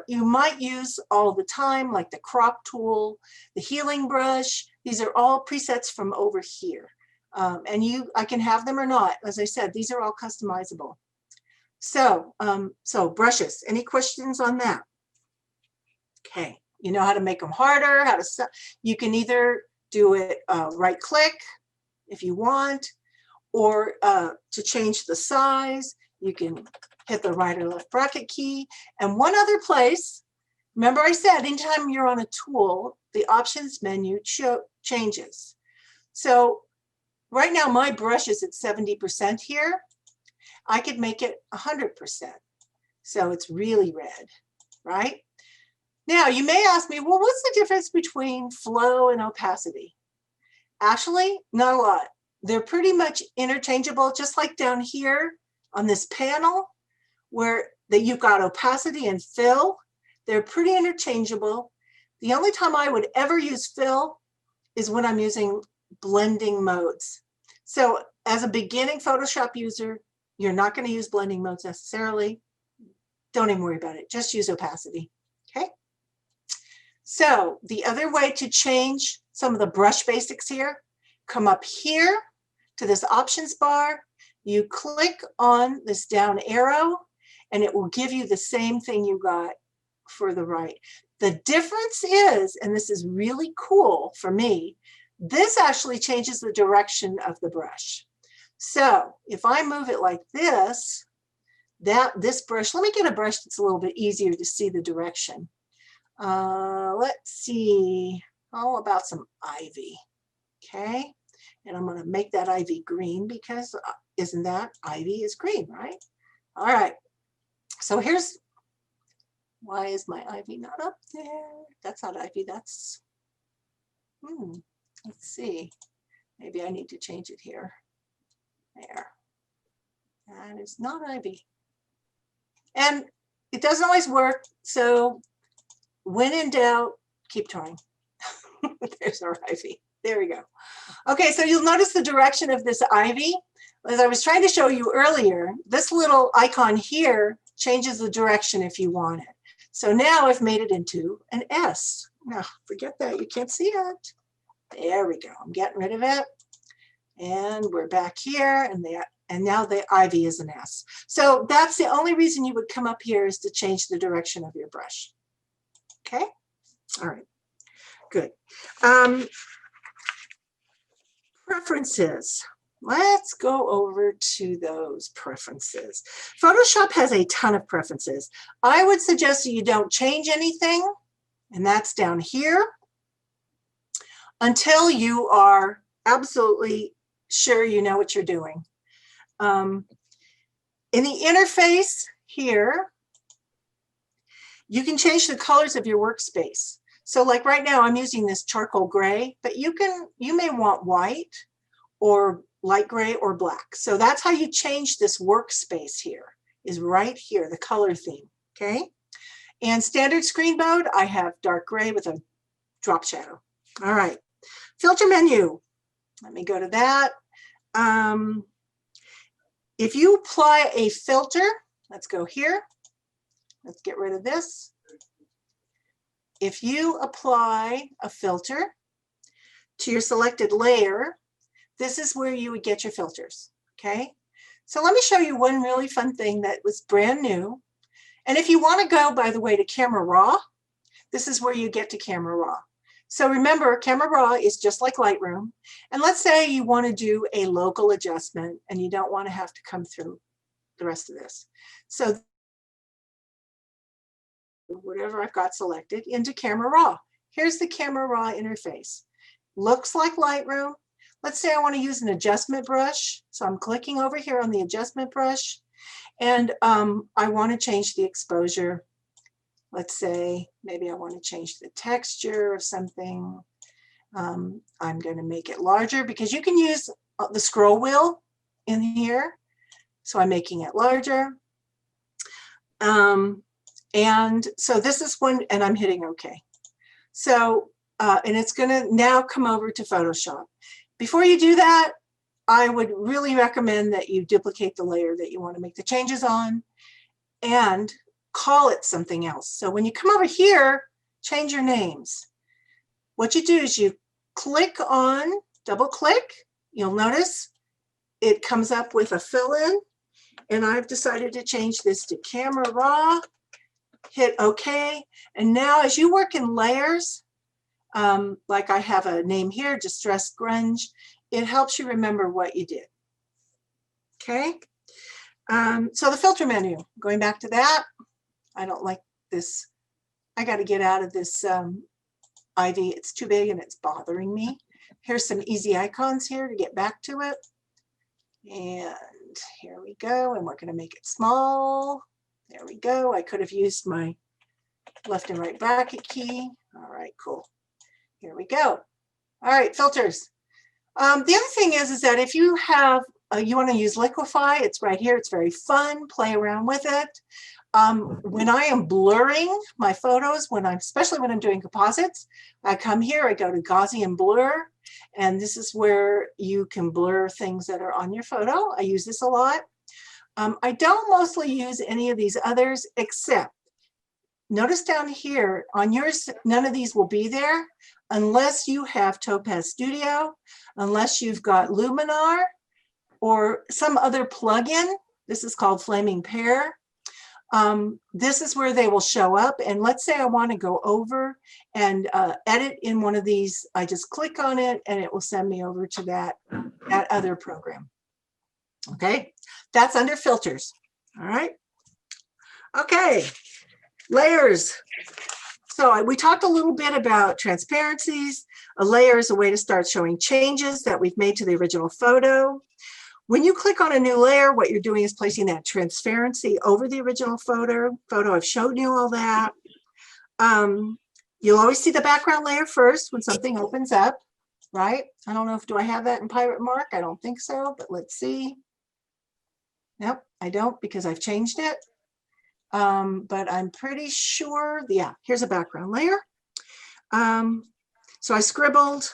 you might use all the time, like the crop tool, the healing brush. These are all presets from over here. And I can have them or not. As I said, these are all customizable. So, brushes, any questions on that? Okay, you know how to make them harder, you can either do it right click if you want, or to change the size, you can hit the right or left bracket key. And one other place, remember I said, anytime you're on a tool, the options menu changes. So right now my brush is at 70% here. I could make it 100%. So it's really red, right? Now you may ask me, well, what's the difference between flow and opacity? Actually, not a lot. They're pretty much interchangeable, just like down here on this panel where you've got opacity and fill. They're pretty interchangeable. The only time I would ever use fill is when I'm using blending modes. So as a beginning Photoshop user, you're not going to use blending modes necessarily. Don't even worry about it. Just use opacity. Okay. So the other way to change some of the brush basics here, come up here to this options bar. You click on this down arrow and it will give you the same thing you got for the right. The difference is, and this is really cool for me, this actually changes the direction of the brush. So if I move it like this, this brush, let me get a brush that's a little bit easier to see the direction. Let's see, how about some ivy? Okay, and I'm going to make that ivy green because isn't that ivy is green, right? All right, so here's, why is my ivy not up there? That's not ivy, that's, let's see, maybe I need to change it here. There, that is not ivy. And it doesn't always work, so when in doubt, keep trying. There's our ivy. There we go. Okay, so you'll notice the direction of this ivy. As I was trying to show you earlier, this little icon here changes the direction if you want it. So now I've made it into an S. Now, forget that, you can't see it. There we go, I'm getting rid of it. And we're back here, and now the ivy is an S. So that's the only reason you would come up here is to change the direction of your brush. Okay, all right, good. Preferences. Let's go over to those preferences. Photoshop has a ton of preferences. I would suggest that you don't change anything, and that's down here, until you are absolutely sure you know what you're doing. In the interface here, you can change the colors of your workspace. So like right now, I'm using this charcoal gray, but you may want white or light gray or black. So that's how you change this workspace here, is right here, the color theme, okay? And standard screen mode, I have dark gray with a drop shadow. All right, filter menu. Let me go to that. If you apply a filter, let's go here. Let's get rid of this. If you apply a filter to your selected layer, this is where you would get your filters, okay? So let me show you one really fun thing that was brand new. And if you want to go, by the way, to Camera Raw, this is where you get to Camera Raw. So remember, Camera Raw is just like Lightroom. And let's say you want to do a local adjustment and you don't want to have to come through the rest of this. So whatever I've got selected into Camera Raw. Here's the Camera Raw interface. Looks like Lightroom. Let's say I want to use an adjustment brush. So I'm clicking over here on the adjustment brush and I want to change the exposure. Let's say maybe I want to change the texture of something. I'm going to make it larger because you can use the scroll wheel in here. So I'm making it larger. And so this is one, and I'm hitting OK. So, and it's going to now come over to Photoshop. Before you do that, I would really recommend that you duplicate the layer that you want to make the changes on and call it something else. So when you come over here, change your names. What you do is you click on, double click, you'll notice it comes up with a fill-in, and I've decided to change this to Camera Raw, hit OK. And now as you work in layers, like I have a name here, Distress Grunge, it helps you remember what you did. Okay, so the filter menu, going back to that, I don't like this. I got to get out of this ivy. It's too big and it's bothering me. Here's some easy icons here to get back to it. And here we go. And we're going to make it small. There we go. I could have used my left and right bracket key. All right, cool. Here we go. All right, filters. The other thing is that if you have, you want to use Liquify, it's right here. It's very fun. Play around with it. When I am blurring my photos, especially when I'm doing composites, I come here, I go to Gaussian blur, and this is where you can blur things that are on your photo. I use this a lot. I don't mostly use any of these others, except notice down here on yours, none of these will be there unless you have Topaz Studio, unless you've got Luminar or some other plugin. This is called Flaming Pear. This is where they will show up. And let's say I want to go over and edit in one of these. I just click on it and it will send me over to that other program. Okay, that's under filters. All right. Okay, layers. So we talked a little bit about transparencies. A layer is a way to start showing changes that we've made to the original photo. When you click on a new layer, what you're doing is placing that transparency over the original photo. I've shown you all that. You'll always see the background layer first when something opens up, right? I don't know do I have that in Pirate Mark? I don't think so, but let's see. Nope, I don't because I've changed it. But I'm pretty sure, yeah, here's a background layer. So I scribbled.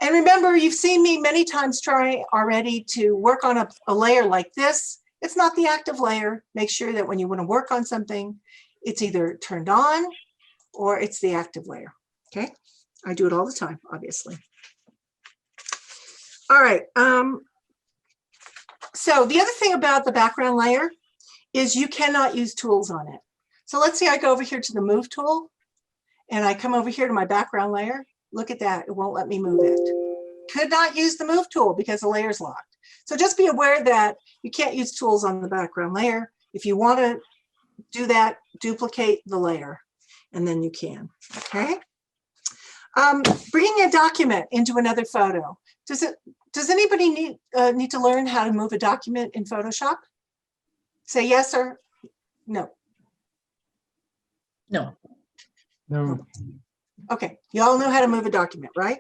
And remember, you've seen me many times try already to work on a layer like this. It's not the active layer. Make sure that when you want to work on something, it's either turned on or it's the active layer. Okay, I do it all the time, obviously. All right. So the other thing about the background layer is you cannot use tools on it. So let's say I go over here to the move tool and I come over here to my background layer. Look at that, it won't let me move it. Could not use the move tool because the layer is locked. So just be aware that you can't use tools on the background layer. If you want to do that, duplicate the layer and then you can, okay? Bringing a document into another photo. Does anybody need to learn how to move a document in Photoshop? Say yes or no. No. No. Okay, you all know how to move a document, right?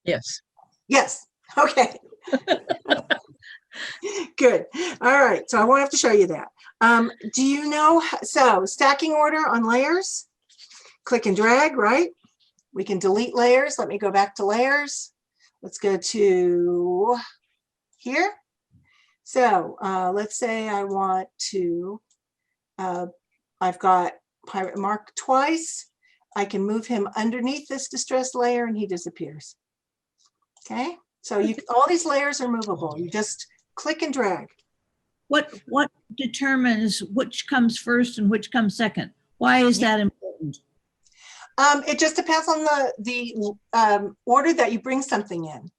Yes. Yes, okay. Good, all right, so I won't have to show you that. Do you know, so stacking order on layers, click and drag, right? We can delete layers. Let me go back to layers. Let's go to here. So let's say I want to, I've got Pirate Mark twice. I can move him underneath this distressed layer and he disappears. Okay, so all these layers are movable. You just click and drag. What determines which comes first and which comes second? Why is that important? It just depends on the order that you bring something in.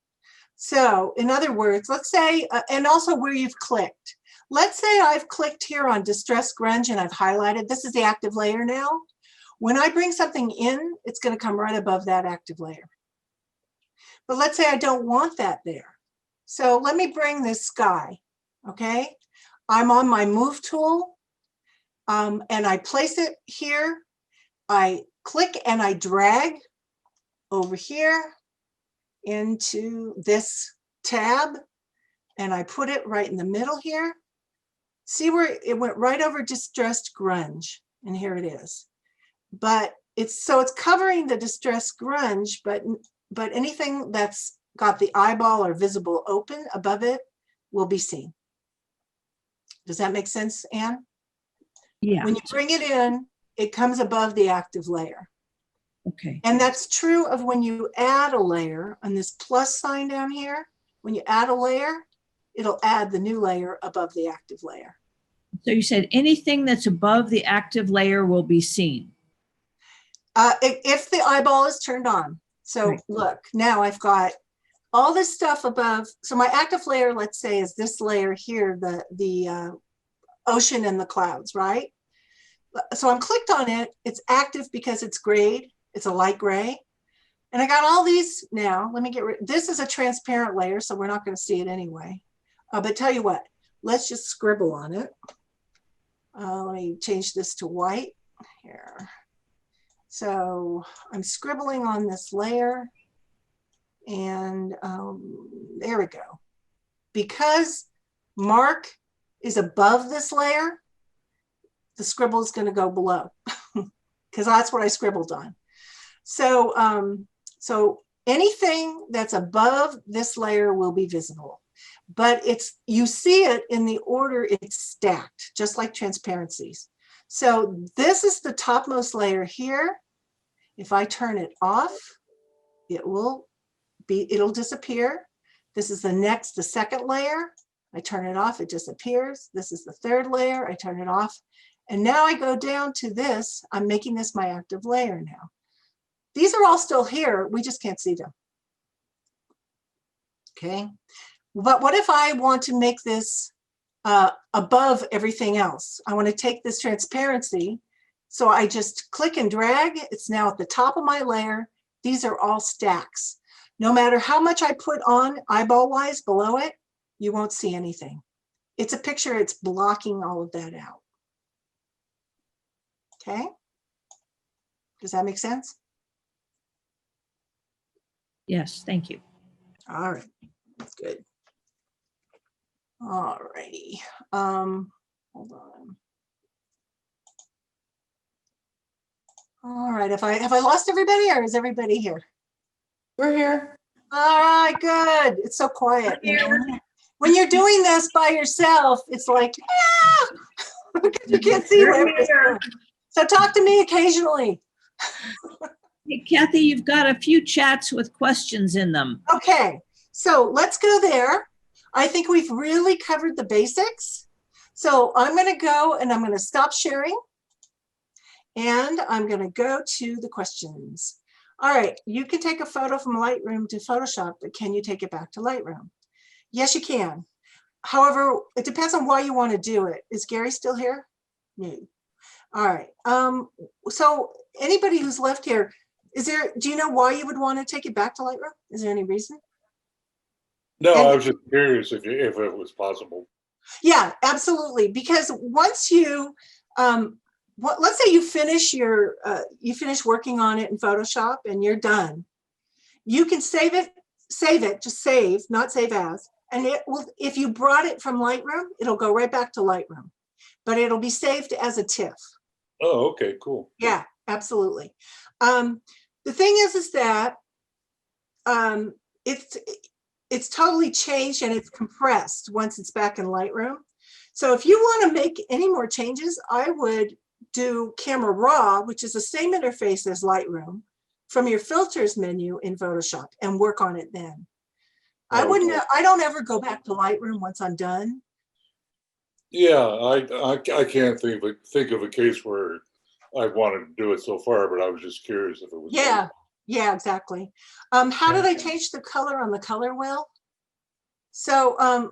So in other words, let's say, and also where you've clicked. Let's say I've clicked here on Distress Grunge and I've highlighted, this is the active layer now. When I bring something in, it's going to come right above that active layer. But let's say I don't want that there. So let me bring this sky, okay? I'm on my move tool and I place it here. I click and I drag over here into this tab and I put it right in the middle here. See where it went right over Distressed Grunge, and here it is. But it's covering the Distressed Grunge, but anything that's got the eyeball or visible open above it will be seen. Does that make sense, Anne? Yeah. When you bring it in, it comes above the active layer. Okay. And that's true of when you add a layer on this plus sign down here. When you add a layer, it'll add the new layer above the active layer. So you said anything that's above the active layer will be seen. If the eyeball is turned on. So right. Look, now I've got all this stuff above. So my active layer, let's say, is this layer here, the ocean and the clouds, right? So I'm clicked on it. It's active because it's grayed. It's a light gray. And I got all these now. Let me get rid. This is a transparent layer, so we're not going to see it anyway. But tell you what, let's just scribble on it. Let me change this to white here. So I'm scribbling on this layer and there we go. Because Mark is above this layer, the scribble is going to go below because that's what I scribbled on. So, so anything that's above this layer will be visible, but you see it in the order it's stacked, just like transparencies. So this is the topmost layer here. If I turn it off, it'll disappear. This is the second layer. I turn it off, it disappears. This is the third layer, I turn it off. And now I go down to this, I'm making this my active layer now. These are all still here, we just can't see them. Okay, but what if I want to make this above everything else? I want to take this transparency, so I just click and drag, it's now at the top of my layer. These are all stacks. No matter how much I put on eyeball-wise below it, you won't see anything. It's a picture, it's blocking all of that out. Okay, does that make sense? Yes, thank you. All right, that's good. All righty, hold on. All right, have I lost everybody, or is everybody here? We're here. All right, good. It's so quiet. You know, when you're doing this by yourself, it's like, yeah, because you can't see what everybody's doing. So talk to me occasionally. Hey, Kathy, you've got a few chats with questions in them. Okay, so let's go there. I think we've really covered the basics. So I'm going to go and I'm going to stop sharing. And I'm going to go to the questions. All right, you can take a photo from Lightroom to Photoshop, but can you take it back to Lightroom? Yes, you can. However, it depends on why you want to do it. Is Gary still here? No. All right. So anybody who's left here, do you know why you would want to take it back to Lightroom? Is there any reason? No, I was just curious if it was possible. Yeah, absolutely. Because once you, let's say you finish working on it in Photoshop and you're done, you can save it, just save, not save as, and it will, if you brought it from Lightroom, it'll go right back to Lightroom, but it'll be saved as a TIFF. Oh, okay, cool. Yeah, absolutely. The thing is that it's totally changed and it's compressed once it's back in Lightroom. So if you want to make any more changes, I would do Camera Raw, which is the same interface as Lightroom, from your filters menu in Photoshop and work on it then. Okay. I don't ever go back to Lightroom once I'm done. Yeah, I can't think of a case where I wanted to do it so far, but I was just curious if it was. Yeah, yeah, exactly. How did I change the color on the color wheel? So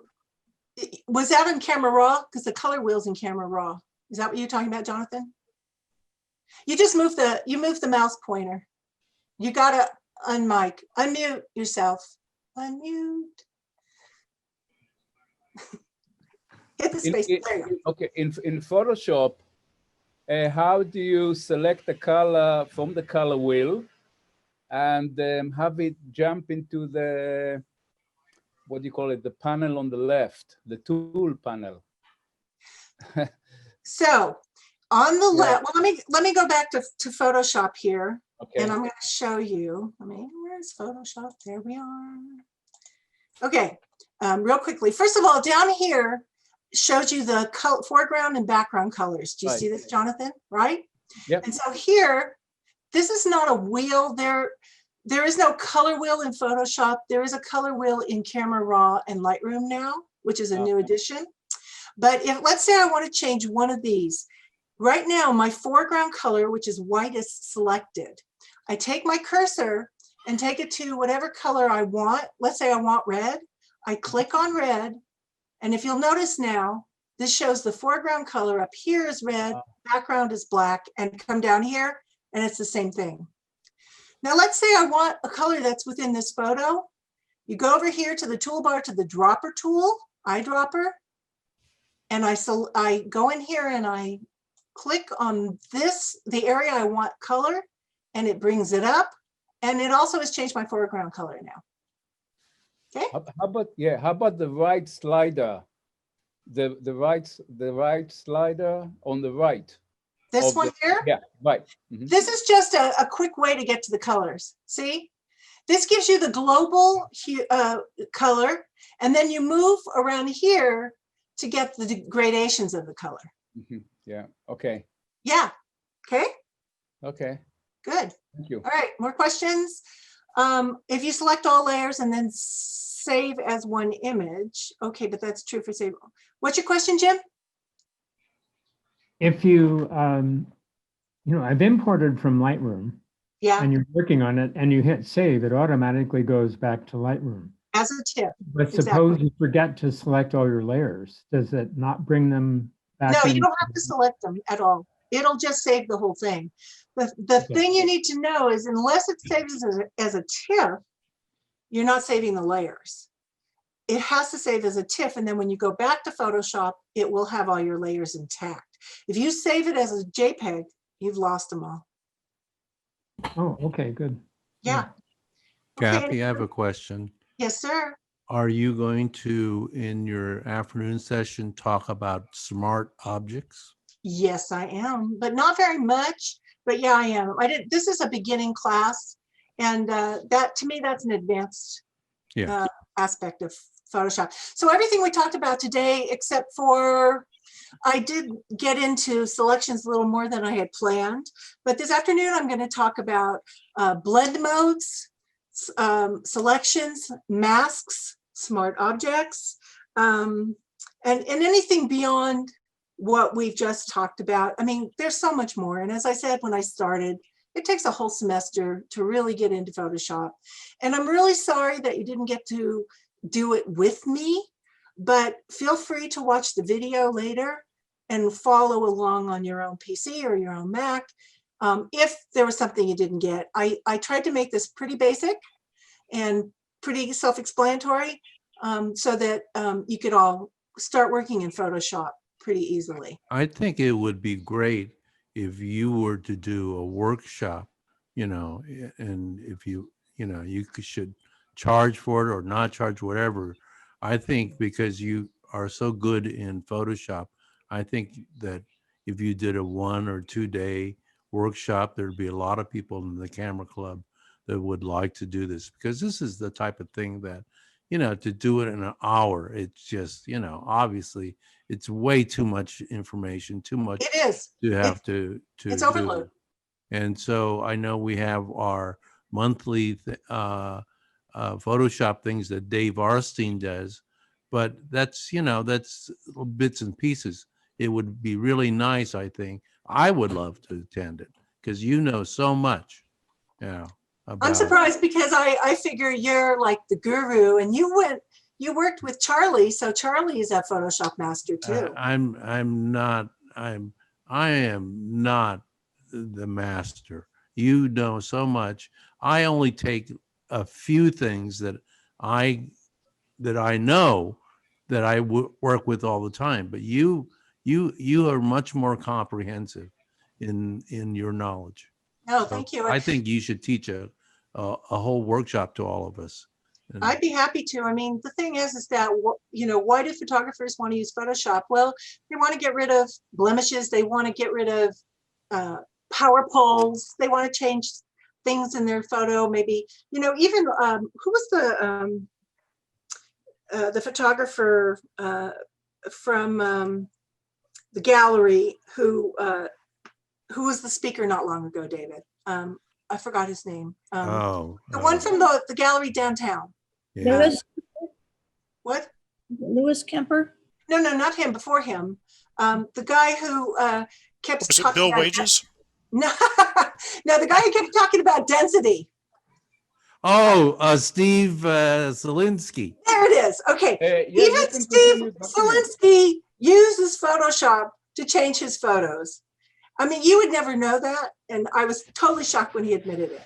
was that in Camera Raw? Because the color wheel's in Camera Raw. Is that what you're talking about, Jonathan? You just move the mouse pointer. You gotta unmute yourself. Unmute. Hit the space. There you go. Okay, in Photoshop, how do you select the color from the color wheel and have it jump into the, what do you call it, the panel on the left, the tool panel? So on the left, well, let me go back to Photoshop here. Okay. And I'm going to show you. Where's Photoshop? There we are. Okay, real quickly. First of all, down here shows you the foreground and background colors. Do you see this, Jonathan? Right? Yeah. And so here, this is not a wheel. There is no color wheel in Photoshop. There is a color wheel in Camera Raw and Lightroom now, which is a new addition. But if, let's say I want to change one of these. Right now, my foreground color, which is white, is selected. I take my cursor and take it to whatever color I want. Let's say I want red. I click on red. And if you'll notice now, this shows the foreground color up here is red, background is black, and come down here, and it's the same thing. Now, let's say I want a color that's within this photo. You go over here to the toolbar to the dropper tool, eyedropper, and I go in here and I click on this, the area I want color, and it brings it up. And it also has changed my foreground color now. Okay. How about the right slider? the right slider on the right. This of one the- here? Yeah, right. Mhm. This is just a quick way to get to the colors. See? This gives you the global color, and then you move around here to get the gradations of the color. Mhm. Yeah. Okay. Yeah. Okay. Okay. Good. Thank you. All right. More questions? If you select all layers and then save as one image, okay, but that's true for save. What's your question, Jim? If you, I've imported from Lightroom Yeah. and you're working on it and you hit save, it automatically goes back to Lightroom. As a tip. But suppose you forget to select all your layers, does it not bring them back? No, you in? don't have to select them at all. It'll just save the whole thing. The Okay. thing you need to know is unless it saves as a TIFF, you're not saving the layers. It has to save as a TIFF, and then when you go back to Photoshop, it will have all your layers intact. If you save it as a JPEG, you've lost them all. Oh, okay, good. Yeah. Okay. Kathy, I have a question. Yes, sir. Are you going to, in your afternoon session, talk about smart objects? Yes, I am, but not very much. But yeah, I am. This is a beginning class, and that to me, that's an advanced aspect of Photoshop. So everything we talked about today, except for I did get into selections a little more than I had planned. But this afternoon, I'm going to talk about blend modes, selections, masks, smart objects, and anything beyond what we've just talked about. I mean, there's so much more. And as I said when I started, it takes a whole semester to really get into Photoshop. And I'm really sorry that you didn't get to do it with me, but feel free to watch the video later and follow along on your own PC or your own Mac. If there was something you didn't get, I tried to make this pretty basic and pretty self-explanatory so that you could all start working in Photoshop pretty easily. I think it would be great if you were to do a workshop, and if you should charge for it or not charge, whatever. I think because you are so good in Photoshop, I think that if you did a 1 or 2 day workshop, there'd be a lot of people in the camera club that would like to do this, because this is the type of thing that, to do it in an hour, it's just, obviously it's way too much information, too much It is. to have to It's do. overload. And so I know we have our monthly Photoshop things that Dave Arstein does, but that's bits and pieces. It would be really nice, I think. I would love to attend it because you know so much. I'm surprised because I figure you're like the guru, and you worked with Charlie, so Charlie is a Photoshop master too. I am not the master. You know so much. I only take a few things that I know that I work with all the time. But you are much more comprehensive in your knowledge. No, thank you. I think you should teach a whole workshop to all of us. I'd be happy to. I mean, the thing is that, why do photographers want to use Photoshop? Well, they want to get rid of blemishes. They want to get rid of power poles. They want to change things in their photo. Maybe, even who was the photographer from the gallery who was the speaker not long ago, David? I forgot his name. The one from the gallery downtown. Yeah. Lewis, What? Lewis Kemper? No, not him. Before him, the guy who kept Was it talking Bill about, Wages? No, the guy who kept talking about density. Steve Zielinski. There it is. Okay. Yeah, you Even can Steve continue talking. Zielinski uses Photoshop to change his photos. I mean, you would never know that, and I was totally shocked when he admitted it.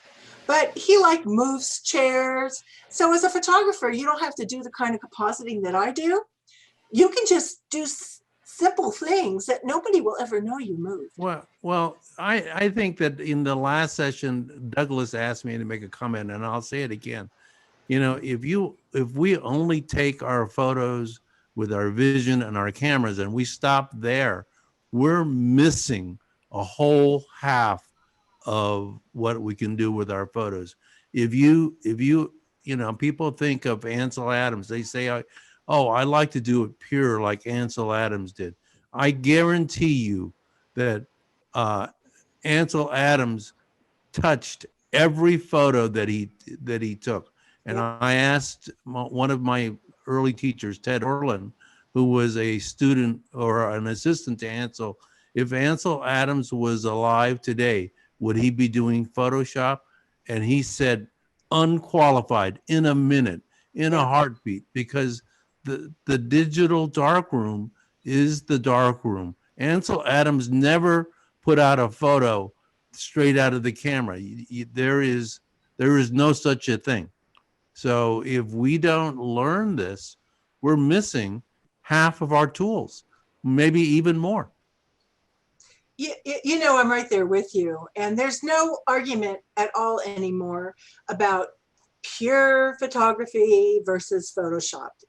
But he moves chairs. So as a photographer, you don't have to do the kind of compositing that I do. You can just do simple things that nobody will ever know you moved. Well, I think that in the last session, Douglas asked me to make a comment, and I'll say it again. If we only take our photos with our vision and our cameras, and we stop there, we're missing a whole half of what we can do with our photos. If you people think of Ansel Adams, they say, oh, I like to do it pure like Ansel Adams did. I guarantee you that Ansel Adams touched every photo that he took. And I asked one of my early teachers, Ted Orland, who was a student or an assistant to Ansel, if Ansel Adams was alive today, would he be doing Photoshop? And he said, unqualified, in a minute, in a heartbeat, because the digital darkroom is the darkroom. Ansel Adams never put out a photo straight out of the camera. There is no such a thing. So if we don't learn this, we're missing half of our tools, maybe even more. You know, I'm right there with you. And there's no argument at all anymore about pure photography versus photoshopped.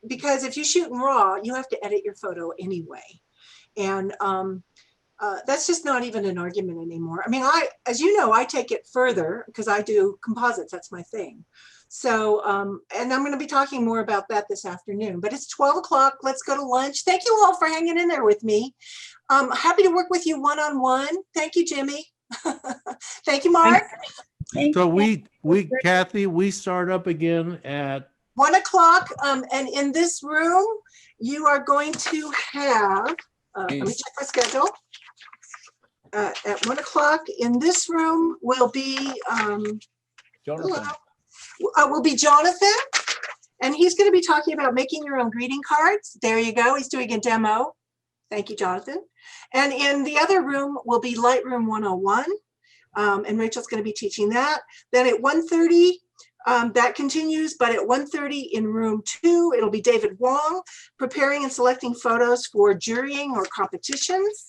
Because if you shoot in RAW, you have to edit your photo anyway. And that's just not even an argument anymore. I mean, as you know, I take it further because I do composites. That's my thing. So, and I'm going to be talking more about that this afternoon, but it's 12 o'clock. Let's go to lunch. Thank you all for hanging in there with me. Happy to work with you one-on-one. Thank you, Jimmy. Thank you, Mark. So Kathy, we start up again at 1 o'clock. And in this room, you are going to have, let me check my schedule. At 1 o'clock in this room will be Jonathan. Will be Jonathan, and he's going to be talking about making your own greeting cards. There you go. He's doing a demo. Thank you, Jonathan. And in the other room will be Lightroom 101, and Rachel's going to be teaching that. Then at 1:30, that continues, but at 1:30 in room 2, it'll be David Wong preparing and selecting photos for jurying or competitions.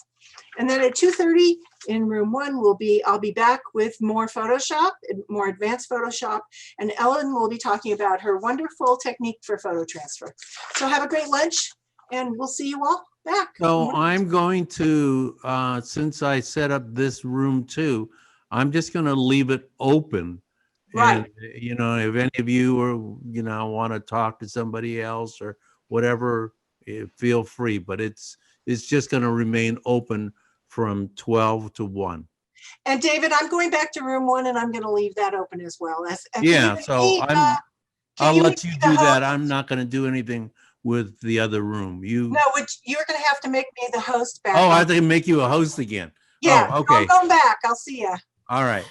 And then at 2:30 in room 1 I'll be back with more Photoshop, more advanced Photoshop, and Ellen will be talking about her wonderful technique for photo transfer. So have a great lunch, and we'll see you all back. So I'm going to, since I set up this room too, I'm just going to leave it open. Right. And, if any of you want to talk to somebody else or whatever, feel free. But it's just going to remain open from 12 to 1. And David, I'm going back to room 1, and I'm going to leave that open as well. Yeah, so I'll let you do that. I'm not going to do anything with the other room. No, you're going to have to make me the host back. Oh, I have to make you a host again. Yeah, oh, okay. I'm going back. I'll see you. All right.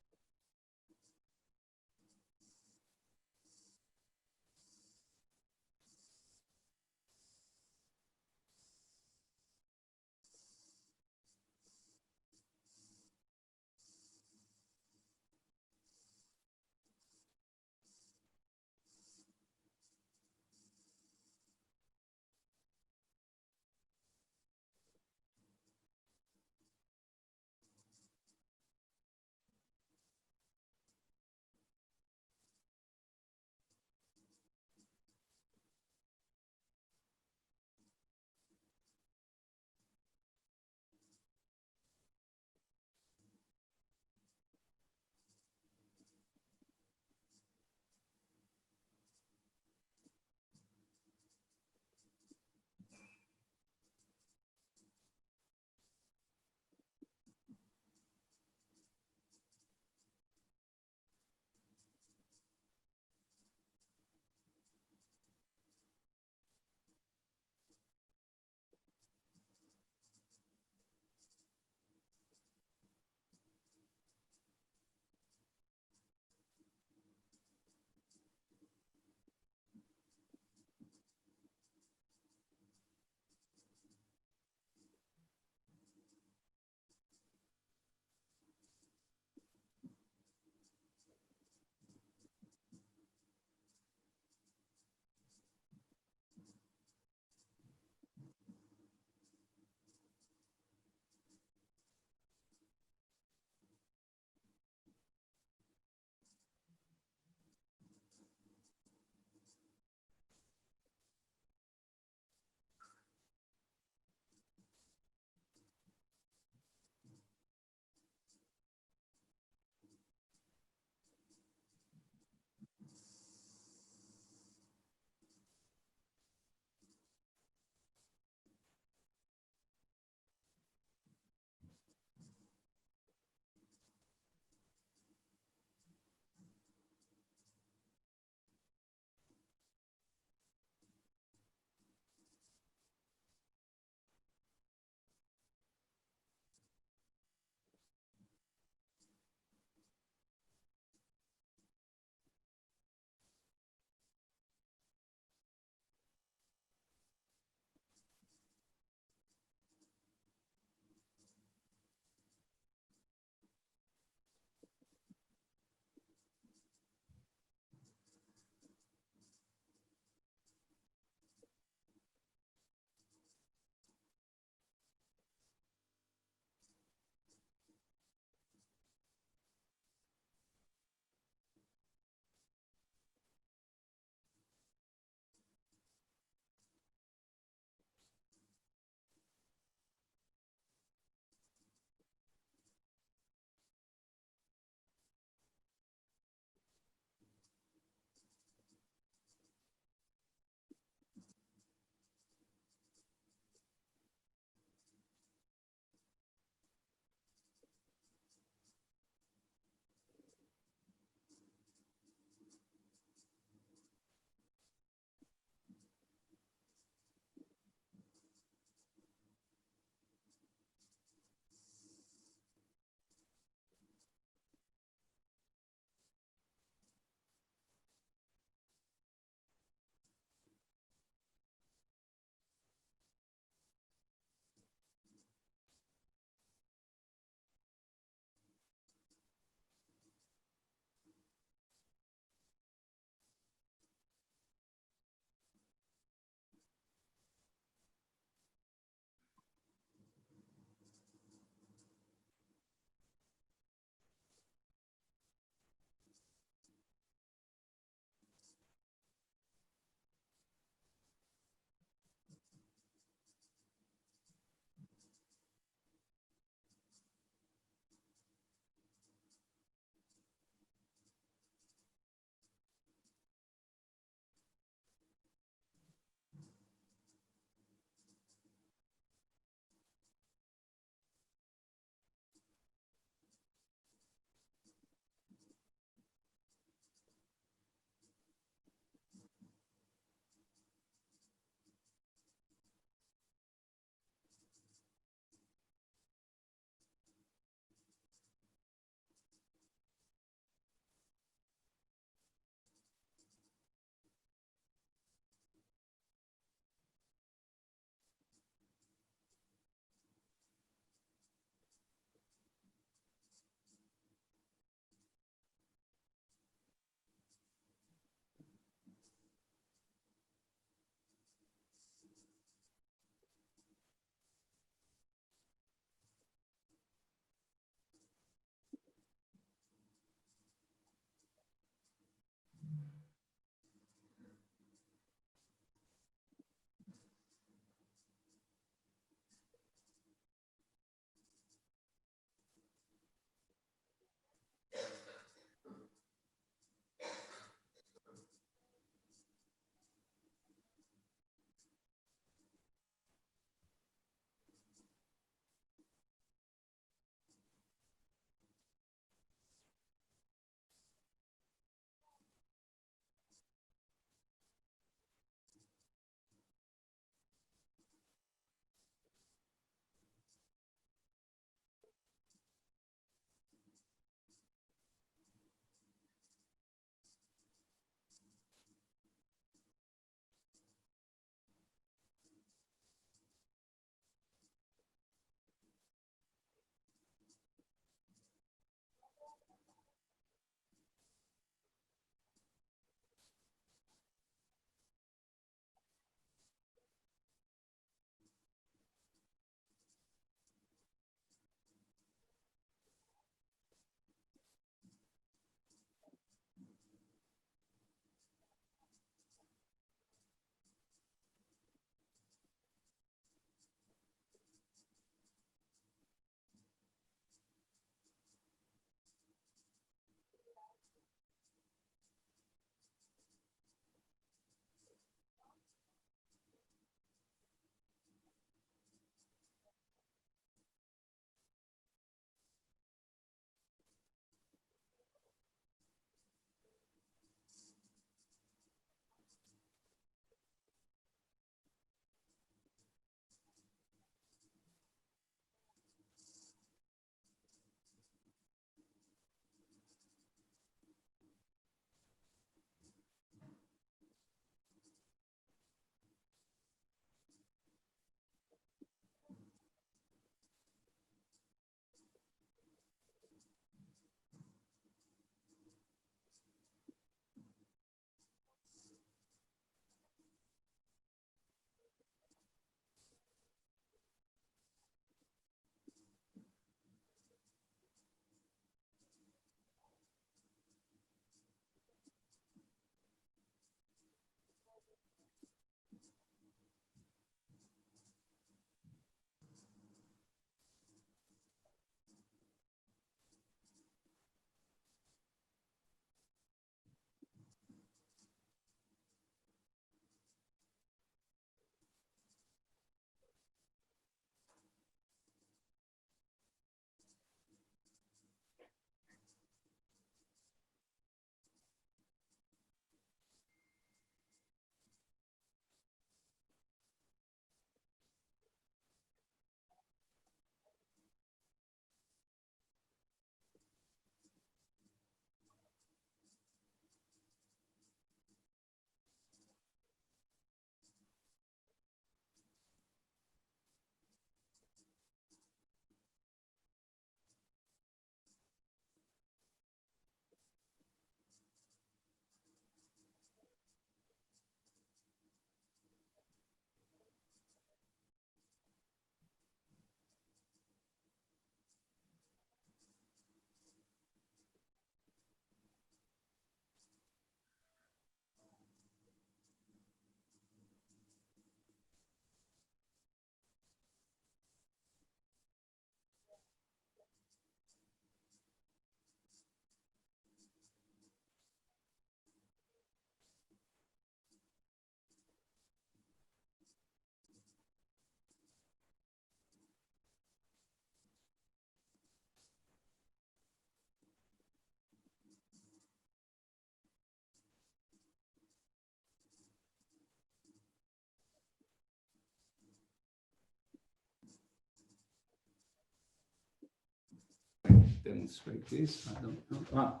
demonstrate this. I don't know.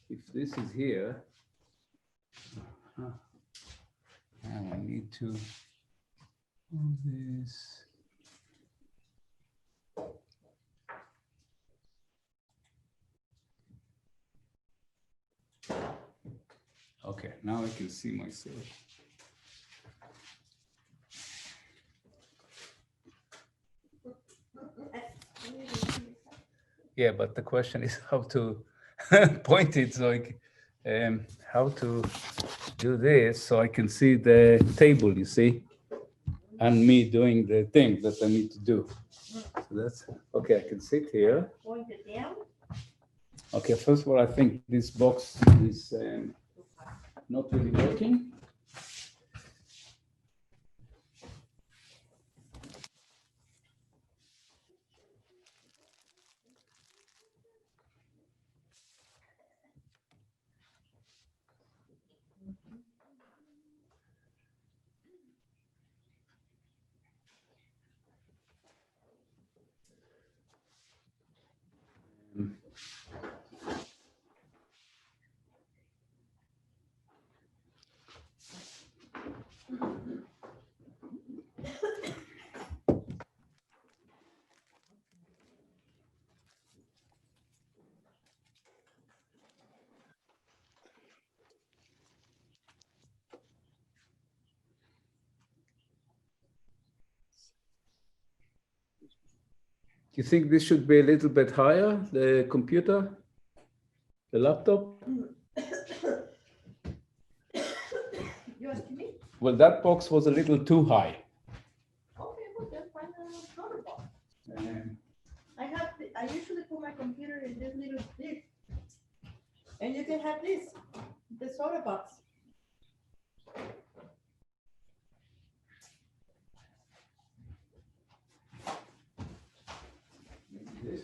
If this is here, now I need to do this. Okay, now I can see myself. Yeah, but the question is how to point it, so how to do this so I can see the table, you see, and me doing the thing that I need to do. So that's okay. I can sit here. Point it down. Okay, first of all, I think this box is not really working. Do you think this should be a little bit higher, the computer, the laptop? You asking me? Well, that box was a little too high. Okay, well, just find another box. I usually put my computer in this little this. And you can have this, the soda box. This.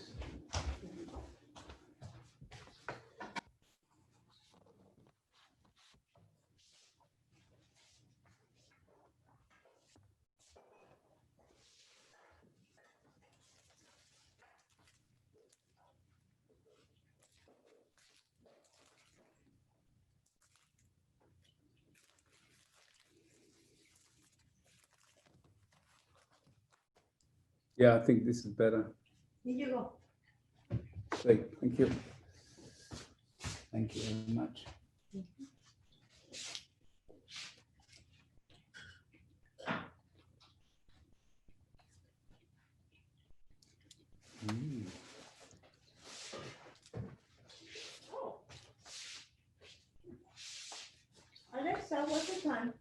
Yeah, I think this is better. Here you go. Great, thank you. Thank you very much. Alexa, what's the time?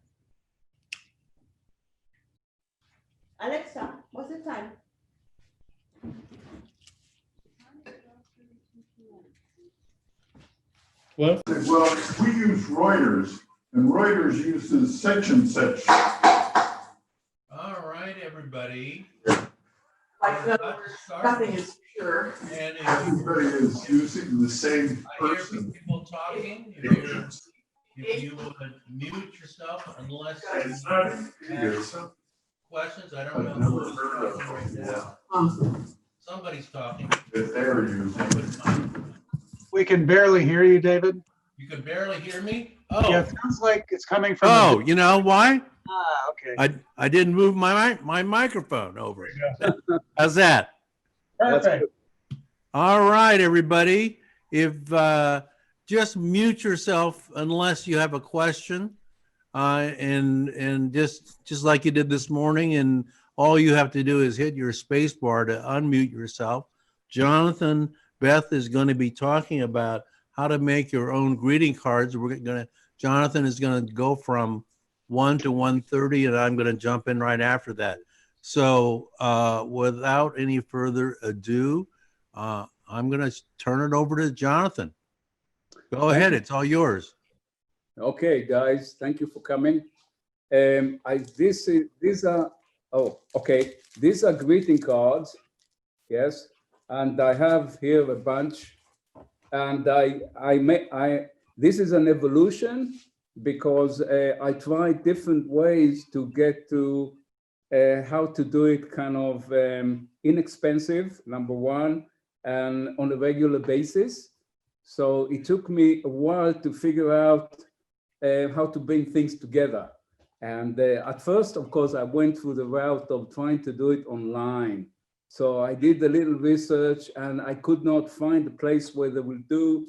Alexa, what's the time? Well, we use Reuters, and Reuters uses such and such. All right, everybody. Like, Nothing is sure. And Everybody is using the same I hear person. people talking. If you would mute yourself unless you have questions, I don't know who's talking right now. Somebody's talking. That they're using. We can barely hear you, David. You can barely hear me? Yeah, Oh, it sounds like it's coming from. oh, you know why? Okay. I didn't move my microphone over. How's that? Perfect. All right, everybody. If just mute yourself unless you have a question, and just like you did this morning, and all you have to do is hit your space bar to unmute yourself. Jonathan, Beth is going to be talking about how to make your own greeting cards. Jonathan is going to go from 1 to 1:30, and I'm going to jump in right after that. So without any further ado, I'm going to turn it over to Jonathan. Go ahead. It's all yours. Okay, guys, thank you for coming. These are greeting cards. Yes, and I have here a bunch, and this is an evolution because I tried different ways to get to how to do it kind of inexpensive, number one, and on a regular basis. So it took me a while to figure out how to bring things together. And at first, of course, I went through the route of trying to do it online. So I did a little research and I could not find a place where they will do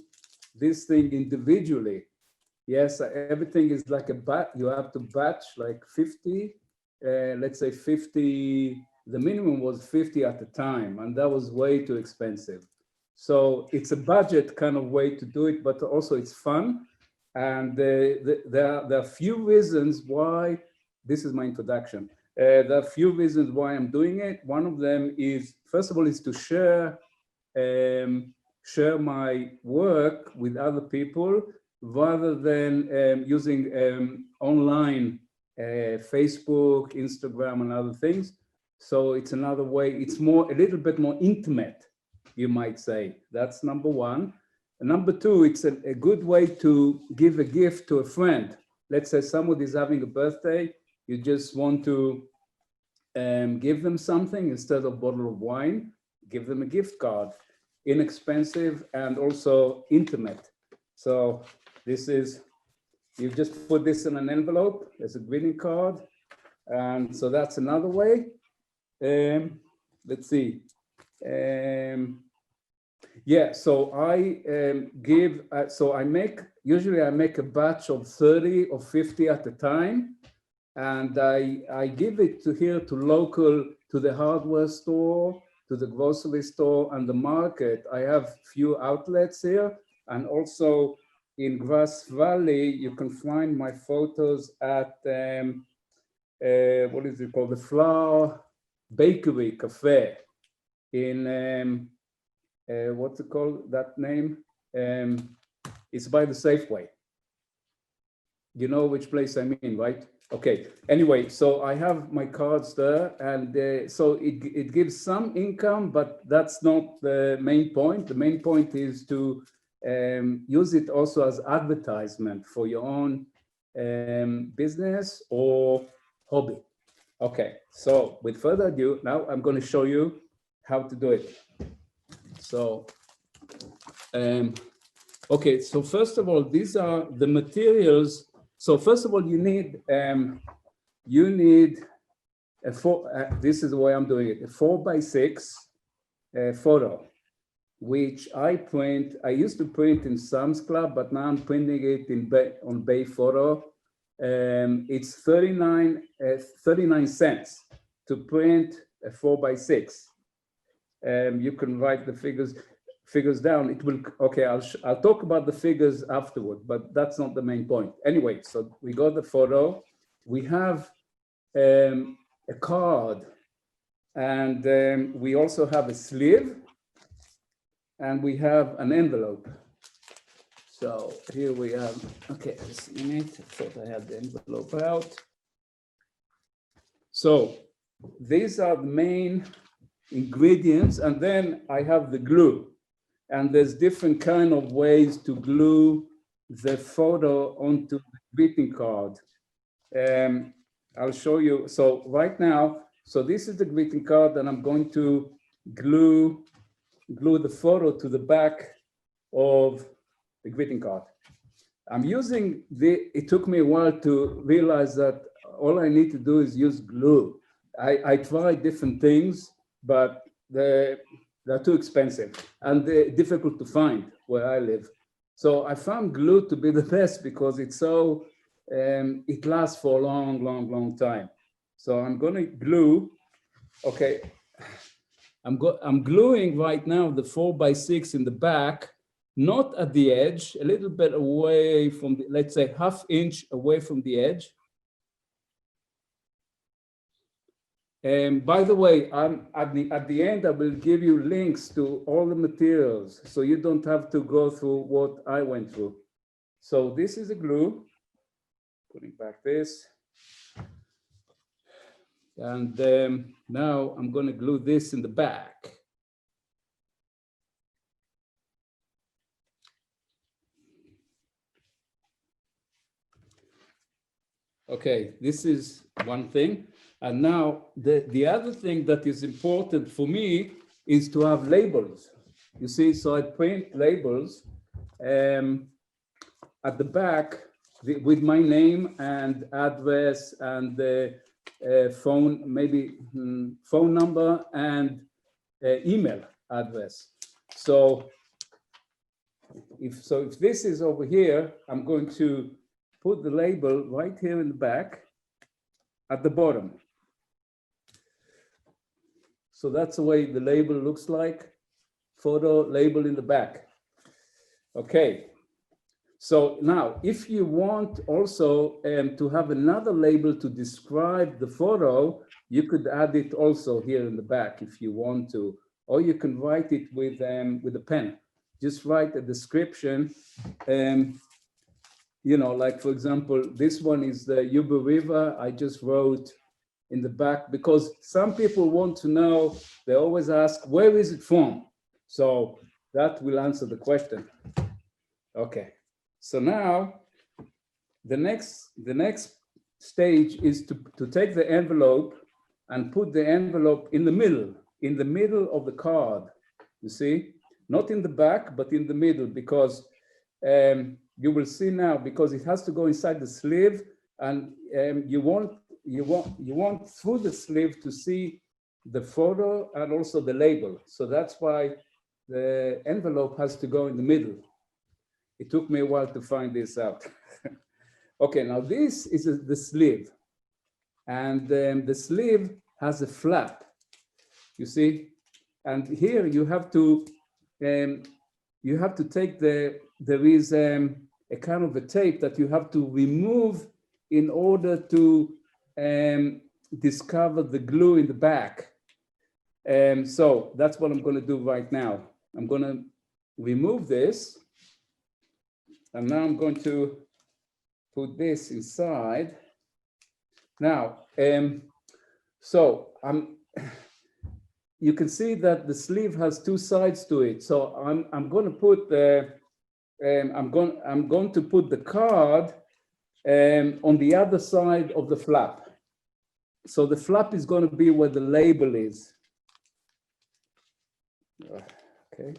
this thing individually. Yes, everything is like a batch. You have to batch like 50, let's say 50, the minimum was 50 at the time, and that was way too expensive. So it's a budget kind of way to do it, but also it's fun. And there are a few reasons why, this is my introduction. There are a few reasons why I'm doing it. One of them is, first of all, is to share my work with other people rather than using online Facebook, Instagram, and other things. So it's another way, it's a little bit more intimate, you might say. That's number one. And number two, it's a good way to give a gift to a friend. Let's say somebody's having a birthday, you just want to give them something instead of a bottle of wine, give them a gift card, inexpensive and also intimate. So this is, you just put this in an envelope as a greeting card. And so that's another way. Let's see. Yeah, so I usually I make a batch of 30 or 50 at a time. And I give it to the hardware store, to the grocery store and the market. I have few outlets here, and also in Grass Valley, you can find my photos at, what is it called? The Flower Bakery Cafe in, what's it called, that name? It's by the Safeway. You know which place I mean, right? Okay, anyway, so I have my cards there, and so it gives some income, but that's not the main point. The main point is to use it also as advertisement for your own business or hobby. Okay, so with further ado, now I'm going to show you how to do it. So, okay, so first of all, these are the materials. So first of all, you need this is the way I'm doing it, a 4x6 photo, which I print. I used to print in Sam's Club, but now I'm printing it on Bay Photo. It's 39 cents to print a 4x6. You can write the figures down. It will, okay, I'll talk about the figures afterward, but that's not the main point. Anyway, so we got the photo. We have a card, and we also have a sleeve, and we have an envelope. So here we have, okay, just a minute, I thought I had the envelope out. So these are the main ingredients, and then I have the glue. And there's different kind of ways to glue the photo onto the greeting card. I'll show you. So right now, so this is the greeting card, and I'm going to glue the photo to the back of the greeting card. I'm using it took me a while to realize that all I need to do is use glue. I tried different things, but they're too expensive and they're difficult to find where I live. So I found glue to be the best because it's so, it lasts for a long, long, long time. So I'm going to glue, okay. I'm gluing right now the 4x6 in the back, not at the edge, a little bit away from the, let's say ½ inch away from the edge. And by the way, at the end, I will give you links to all the materials, so you don't have to go through what I went through. So this is a glue, putting back this. And now I'm going to glue this in the back. Okay, this is one thing. And now the other thing that is important for me is to have labels. You see, so I print labels at the back with my name and address and the phone, maybe phone number and email address. So if this is over here, I'm going to put the label right here in the back at the bottom. So that's the way the label looks like. Photo label in the back. Okay. So now, if you want also to have another label to describe the photo, you could add it also here in the back if you want to, or you can write it with a pen. Just write a description. You know, like for example, this one is the Yuba River. I just wrote in the back because some people want to know. They always ask, where is it from? So that will answer the question. Okay. So now the next stage is to take the envelope and put the envelope in the middle of the card. You see, not in the back, but in the middle, because you will see now, because it has to go inside the sleeve, and you want through the sleeve to see the photo and also the label. So that's why the envelope has to go in the middle. It took me a while to find this out. Okay, now this is the sleeve, and the sleeve has a flap, you see, and here you have to take there is a kind of a tape that you have to remove in order to discover the glue in the back. So that's what I'm going to do right now. I'm going to remove this. And now I'm going to put this inside. Now, so you can see that the sleeve has two sides to it. So I'm going to put I'm going to put the card on the other side of the flap. So the flap is going to be where the label is. Okay.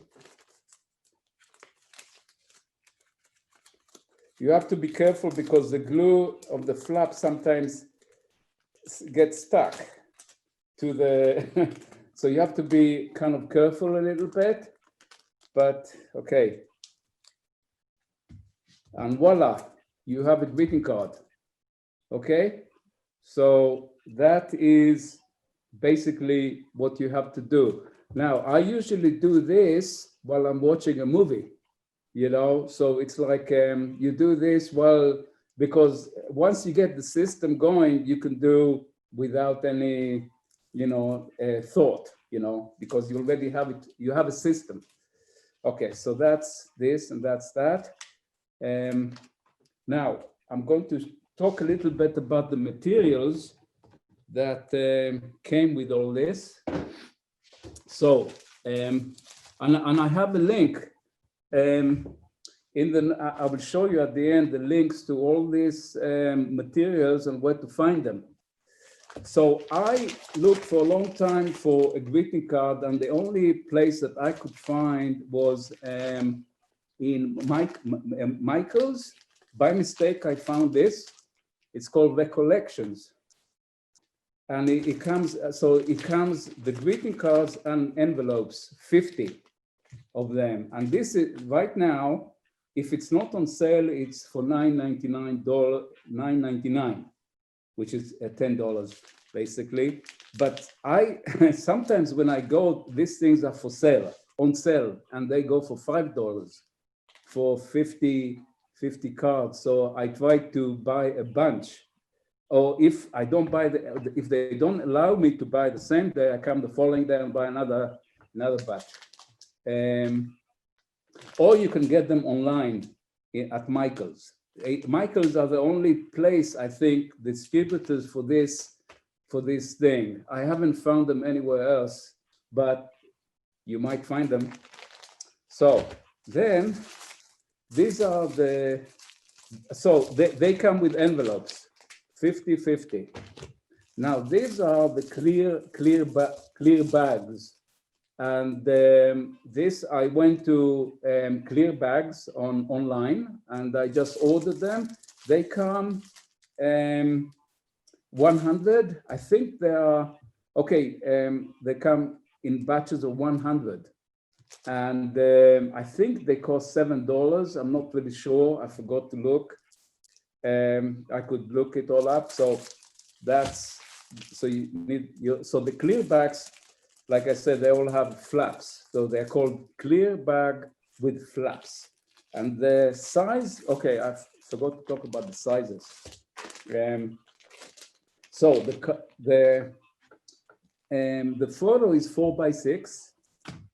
You have to be careful because the glue of the flap sometimes gets stuck to the, so you have to be kind of careful a little bit, but okay. And voila, you have a greeting card. Okay, so that is basically what you have to do. Now, I usually do this while I'm watching a movie. You know, so it's like you do this because once you get the system going, you can do without any, thought, because you already have it, you have a system. Okay, so that's this and that's that. Now, I'm going to talk a little bit about the materials that came with all this. So, and I have a link. I will show you at the end the links to all these materials and where to find them. So I looked for a long time for a greeting card, and the only place that I could find was in Michael's. By mistake, I found this. It's called Recollections. And it comes the greeting cards and envelopes, 50 of them. And this is right now, if it's not on sale, it's for $9.99, which is $10 basically. But sometimes when I go, these things are on sale, and they go for $5 for 50 cards. So I try to buy a bunch. Or if I don't buy if they don't allow me to buy the same day, I come the following day and buy another batch. Or you can get them online at Michael's. Michael's are the only place, I think, distributors for this thing. I haven't found them anywhere else, but you might find them. So then these are they come with envelopes, 50-50. Now these are the clear bags. And this, I went to Clear Bags online, and I just ordered them. They come 100. I think they are, okay, they come in batches of 100. And I think they cost $7. I'm not really sure. I forgot to look. I could look it all up. So that's, so you need, so the Clear Bags, like I said, they all have flaps. So they're called Clear Bag with flaps. And the size, okay, I forgot to talk about the sizes. So the photo is 4x6,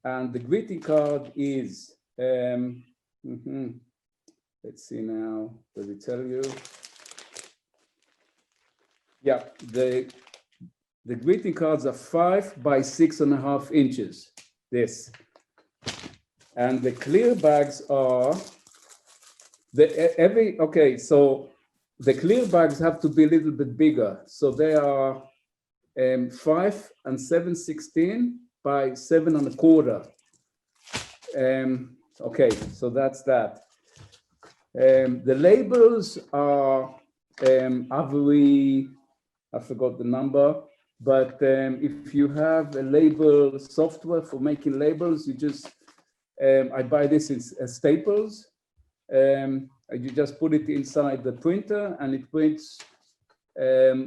and the greeting card is, let's see now, does it tell you? Yeah, the greeting cards are 5 by 6.5 inches, this. And the clear bags are, okay, so the clear bags have to be a little bit bigger. So they are 5 7/16 by 7.25. Okay, so that's that. The labels are Avery, I forgot the number, but if you have a label software for making labels, you just, I buy this in Staples. You just put it inside the printer and it prints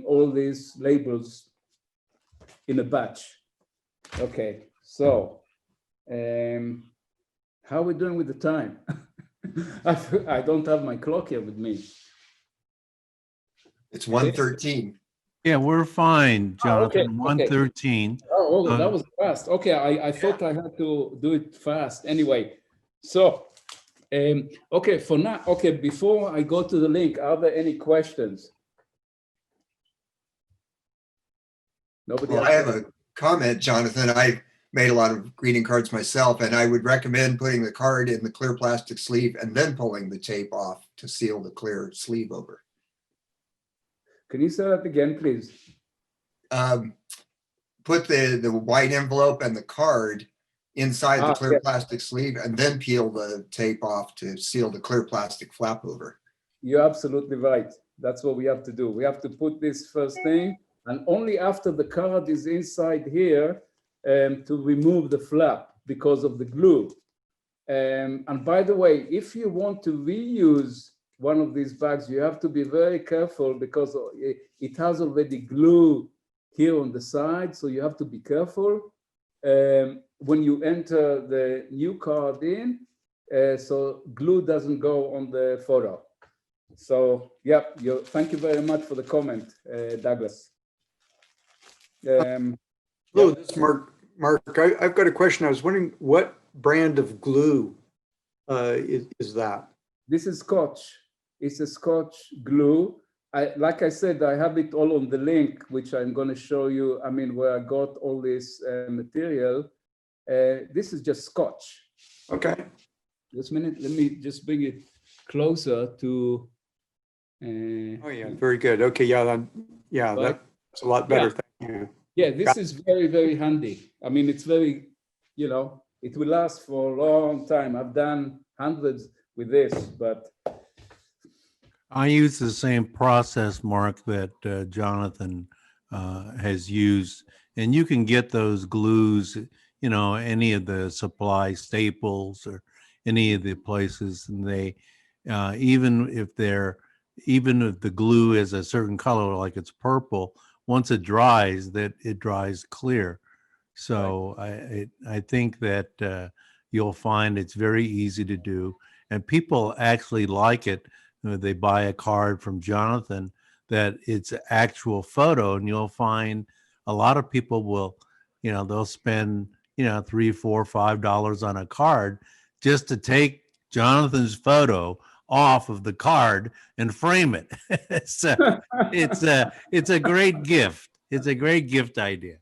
all these labels in a batch. Okay, so how are we doing with the time? I don't have my clock here with me. It's 1:13. Yeah, we're fine, Okay, Jonathan. 1:13. Oh, that was fast. Okay, I thought I had to do it fast. Anyway, so, okay, for now, okay, before I go to the link, are there any questions? Nobody Well, else? I have a comment, Jonathan. I made a lot of greeting cards myself, and I would recommend putting the card in the clear plastic sleeve and then pulling the tape off to seal the clear sleeve over. Can you say that again, please? Put the white envelope and the card inside the clear plastic sleeve and then peel the tape off to seal the clear plastic flap over. You're absolutely right. That's what we have to do. We have to put this first thing, and only after the card is inside here to remove the flap because of the glue. And by the way, if you want to reuse one of these bags, you have to be very careful because it has already glue here on the side, so you have to be careful when you enter the new card in, so glue doesn't go on the photo. So yeah, thank you very much for the comment, Douglas. Hello, this is Mark. I've got a question. I was wondering what brand of glue is that? This is Scotch. It's a Scotch glue. Like I said, I have it all on the link, which I'm going to show you. I mean, where I got all this material. This is just Scotch. Okay. Just a minute. Let me just bring it closer to. Oh yeah, very good. Okay, yeah, that's a lot better. Yeah. Thank you. Yeah, this is very, very handy. I mean, it's very, it will last for a long time. I've done hundreds with this, but. I use the same process, Mark, that Jonathan has used. And you can get those glues, any of the supply Staples or any of the places, and they, even if the glue is a certain color, like it's purple, once it dries, that it dries clear. So right. I think that you'll find it's very easy to do, and people actually like it. They buy a card from Jonathan that it's an actual photo, and you'll find a lot of people will, they'll spend, $3, $4, $5 on a card just to take Jonathan's photo off of the card and frame it. So it's a great gift. It's a great gift idea.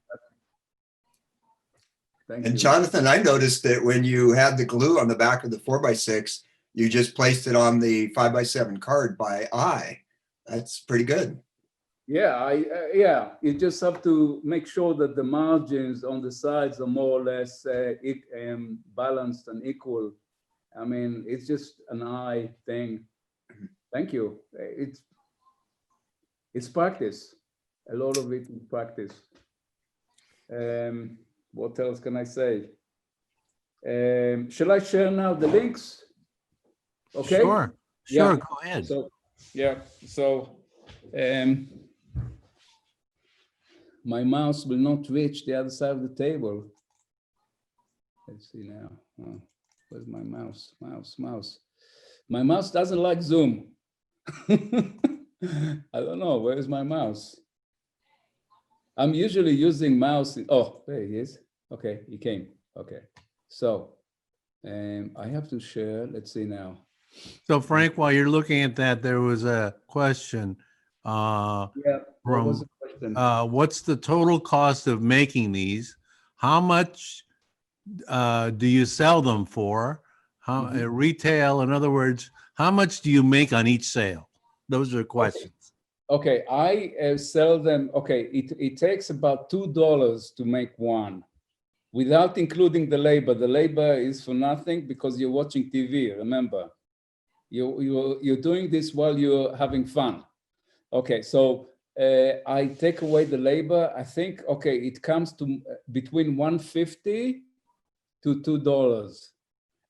And Jonathan, I noticed that when you had the glue on the back of the 4x6, you just placed it on the 5x7 card by eye. That's pretty good. Yeah, you just have to make sure that the margins on the sides are more or less balanced and equal. I mean, it's just an eye thing. Thank you. It's practice. A lot of it is practice. What else can I say? Shall I share now the links? Okay. Sure. Yeah. Go ahead. So my mouse will not reach the other side of the table. Let's see now. Oh, where's my mouse? Mouse. My mouse doesn't like Zoom. I don't know. Where's my mouse? I'm usually using mouse. Oh, there he is. Okay, he came. Okay. So I have to share. Let's see now. So Frank, while you're looking at that, there was a question. Yeah. What was the question? What's the total cost of making these? How much do you sell them for? How retail? In other words, how much do you make on each sale? Those are questions. Okay, I sell them. Okay, it takes about $2 to make one, without including the labor. The labor is for nothing because you're watching TV. Remember, you're doing this while you're having fun. Okay, so I take away the labor. I think it comes to between $1.50 to $2,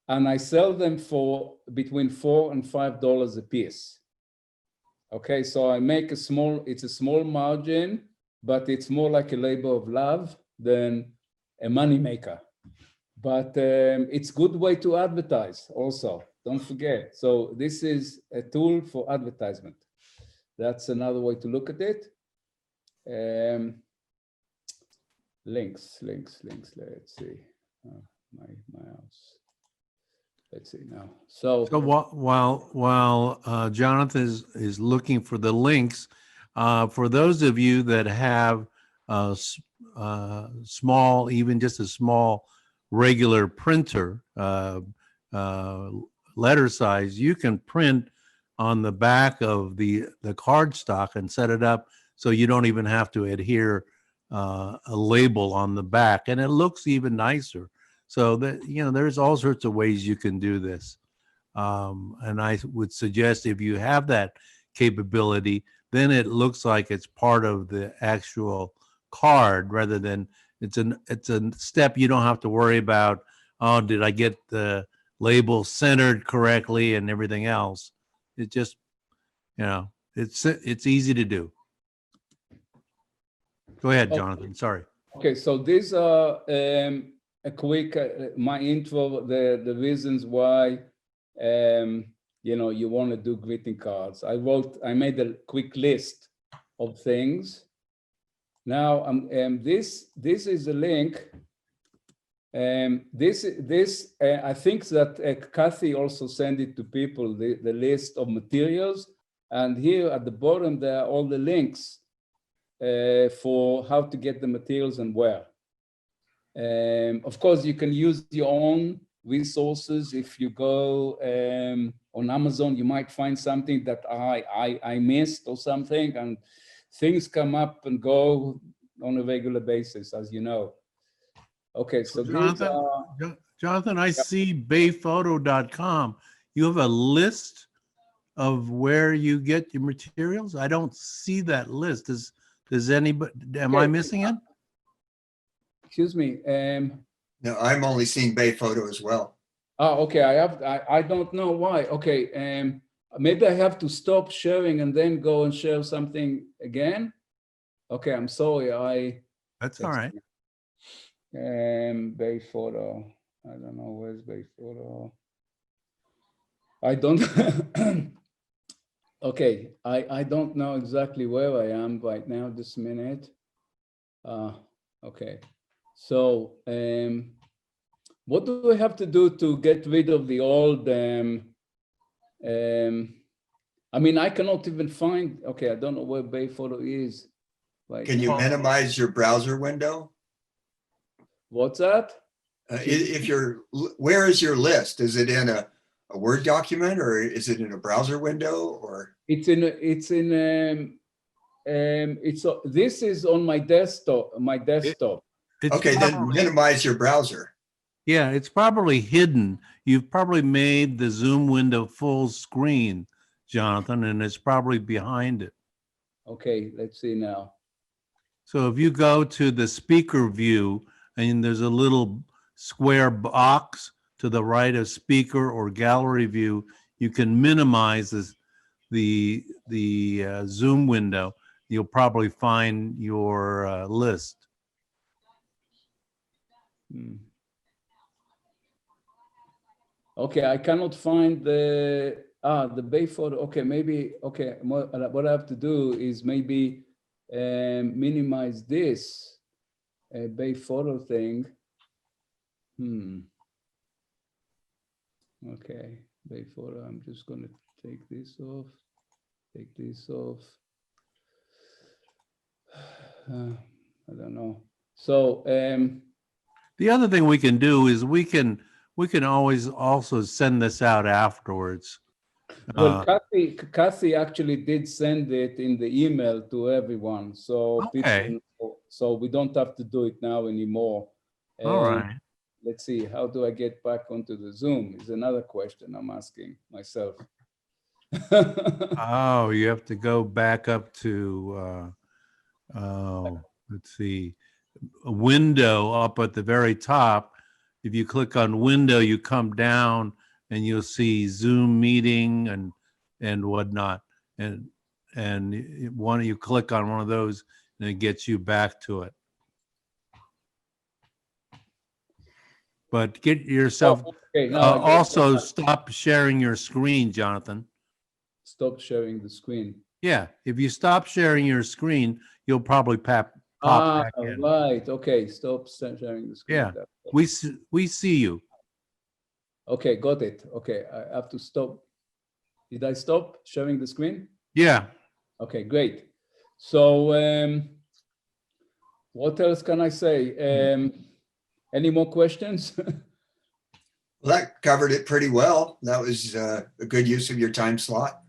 and I sell them for between $4 and $5 a piece. Okay, so I make it's a small margin, but it's more like a labor of love than a money maker. But it's a good way to advertise also, don't forget. So this is a tool for advertisement. That's another way to look at it. Links, let's see. My mouse. Let's see now. So while Jonathan is looking for the links, for those of you that have small, even just a small regular printer, letter size, you can print on the back of the cardstock and set it up so you don't even have to adhere a label on the back, and it looks even nicer. So that, there's all sorts of ways you can do this. And I would suggest if you have that capability, then it looks like it's part of the actual card rather than it's a step you don't have to worry about. Oh, did I get the label centered correctly and everything else? It just, it's easy to do. Go ahead, Jonathan. Sorry. Okay, so these are a quick my intro, the reasons why you want to do greeting cards. I made a quick list of things. Now this is a link. I think that Kathy also sent it to people, the list of materials, and here at the bottom there are all the links for how to get the materials and where. Of course, you can use your own resources. If you go on Amazon, you might find something that I missed or something, and things come up and go on a regular basis, as you know. Okay, so Jonathan, I see bayphoto.com. You have a list of where you get your materials? I don't see that list. Does anybody, am I missing it? Excuse me. No, I'm only seeing Bay Photo as well. Oh, okay. I don't know why. Okay. Maybe I have to stop sharing and then go and share something again. Okay, I'm sorry. That's all right. Bay Photo. I don't know where's Bay Photo. I don't. Okay, I don't know exactly where I am right now. This minute. Okay. So, what do I have to do to get rid of the old? I mean, I cannot even find. Okay, I don't know where Bay Photo is. Right Can you minimize your browser window? What's that? Where is your list? Is it in a Word document or is it in a browser window or? It's in This is on my desktop. It's Okay, then minimize your browser. Yeah, it's probably hidden. You've probably made the Zoom window full screen, Jonathan, and it's probably behind it. Okay, let's see now. So if you go to the speaker view and there's a little square box to the right of speaker or gallery view, you can minimize this, the Zoom window. You'll probably find your list. Okay, I cannot find the Bay photo. Okay, maybe, okay, what I have to do is maybe minimize this Bay photo thing. Okay, Bay photo, I'm just gonna take this off, take this off. I don't know. So, the other thing we can do is we can always also send this out afterwards. well, Kathy actually did send it in the email to everyone, so Okay. so we don't have to do it now anymore. All right. Let's see, how do I get back onto the Zoom is another question I'm asking myself. Oh, you have to go back up to, let's see, a window up at the very top. If you click on window, you come down and you'll see Zoom meeting and whatnot. And you click on one of those and it gets you back to it. But get yourself, okay, now I get also that. stop sharing your screen, Jonathan. Stop sharing the screen. Yeah, if you stop sharing your screen, you'll probably pop back in. Right, okay, stop sharing the screen. Yeah, we see you. Okay, got it. Okay, I have to stop. Did I stop sharing the screen? Yeah. Okay, great. So what else can I say? Any more questions? Well, that covered it pretty well. That was a good use of your time slot.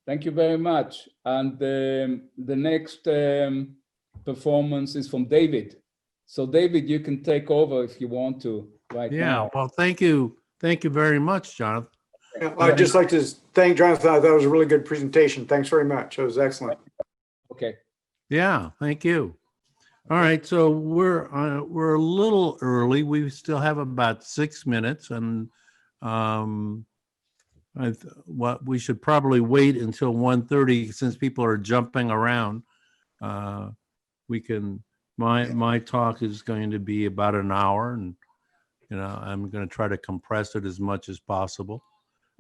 Thank you very much. And the next performance is from David. So David, you can take over if you want to right now. Yeah, well, thank you. Thank you very much, Jonathan. I'd just like to thank Jonathan. I thought it was a really good presentation. Thanks very much. It was excellent. Okay. Yeah, thank you. All right, so we're a little early. We still have about 6 minutes, and what we should probably wait until 1:30 since people are jumping around. We can. My talk is going to be about an hour, and I'm going to try to compress it as much as possible.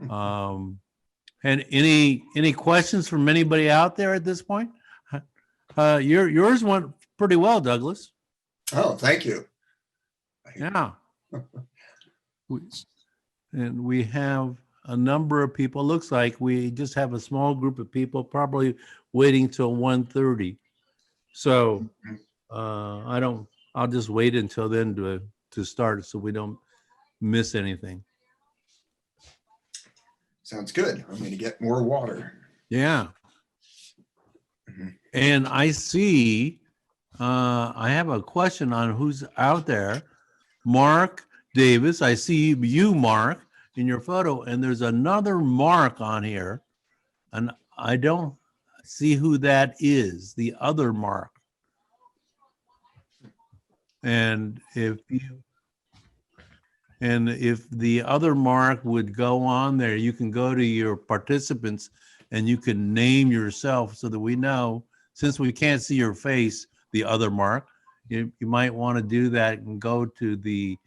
And any questions from anybody out there at this point? Yours went pretty well, Douglas. Oh, thank you. Yeah. And we have a number of people. Looks like we just have a small group of people probably waiting till 1:30. So I'll just wait until then to start so we don't miss anything. Sounds good. I'm going to get more water. Yeah. And I see, I have a question on who's out there. Mark Davis, I see you, Mark, in your photo, and there's another Mark on here, and I don't see who that is, the other Mark. And if the other Mark would go on there, you can go to your participants and you can name yourself so that we know, since we can't see your face, the other Mark, you might want to do that and go to the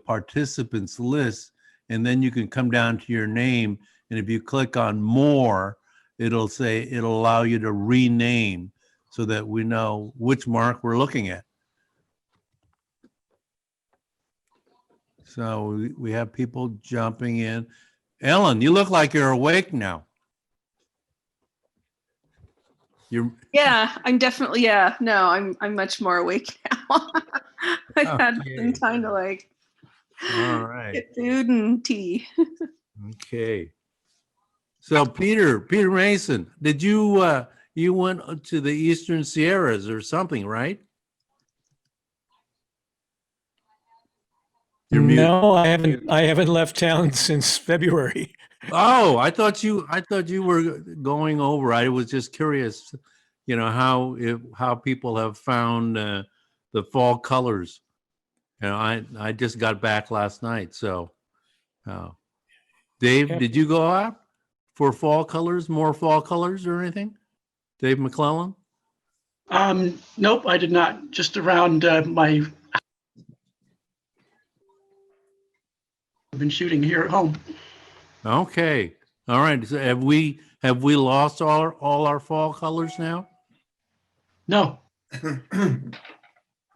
participants list, and then you can come down to your name. And if you click on more, it'll allow you to rename so that we know which Mark we're looking at. So we have people jumping in. Ellen, you look like you're awake now. Yeah, I'm definitely, yeah, no, I'm much more awake now. I've had some time to All right. get food and tea. Okay. So Peter Mason, did you you went to the Eastern Sierras or something, right? You're muted. No, I haven't left town since February. Oh, I thought you were going over. I was just curious, you know, how people have found the fall colors. You know, I just got back last night, so Dave, Yep. did you go out for fall colors, more fall colors or anything? Dave McClellan? Nope, I did not. Just around I've been shooting here at home. Okay. All right. So have we lost all our fall colors now? No. It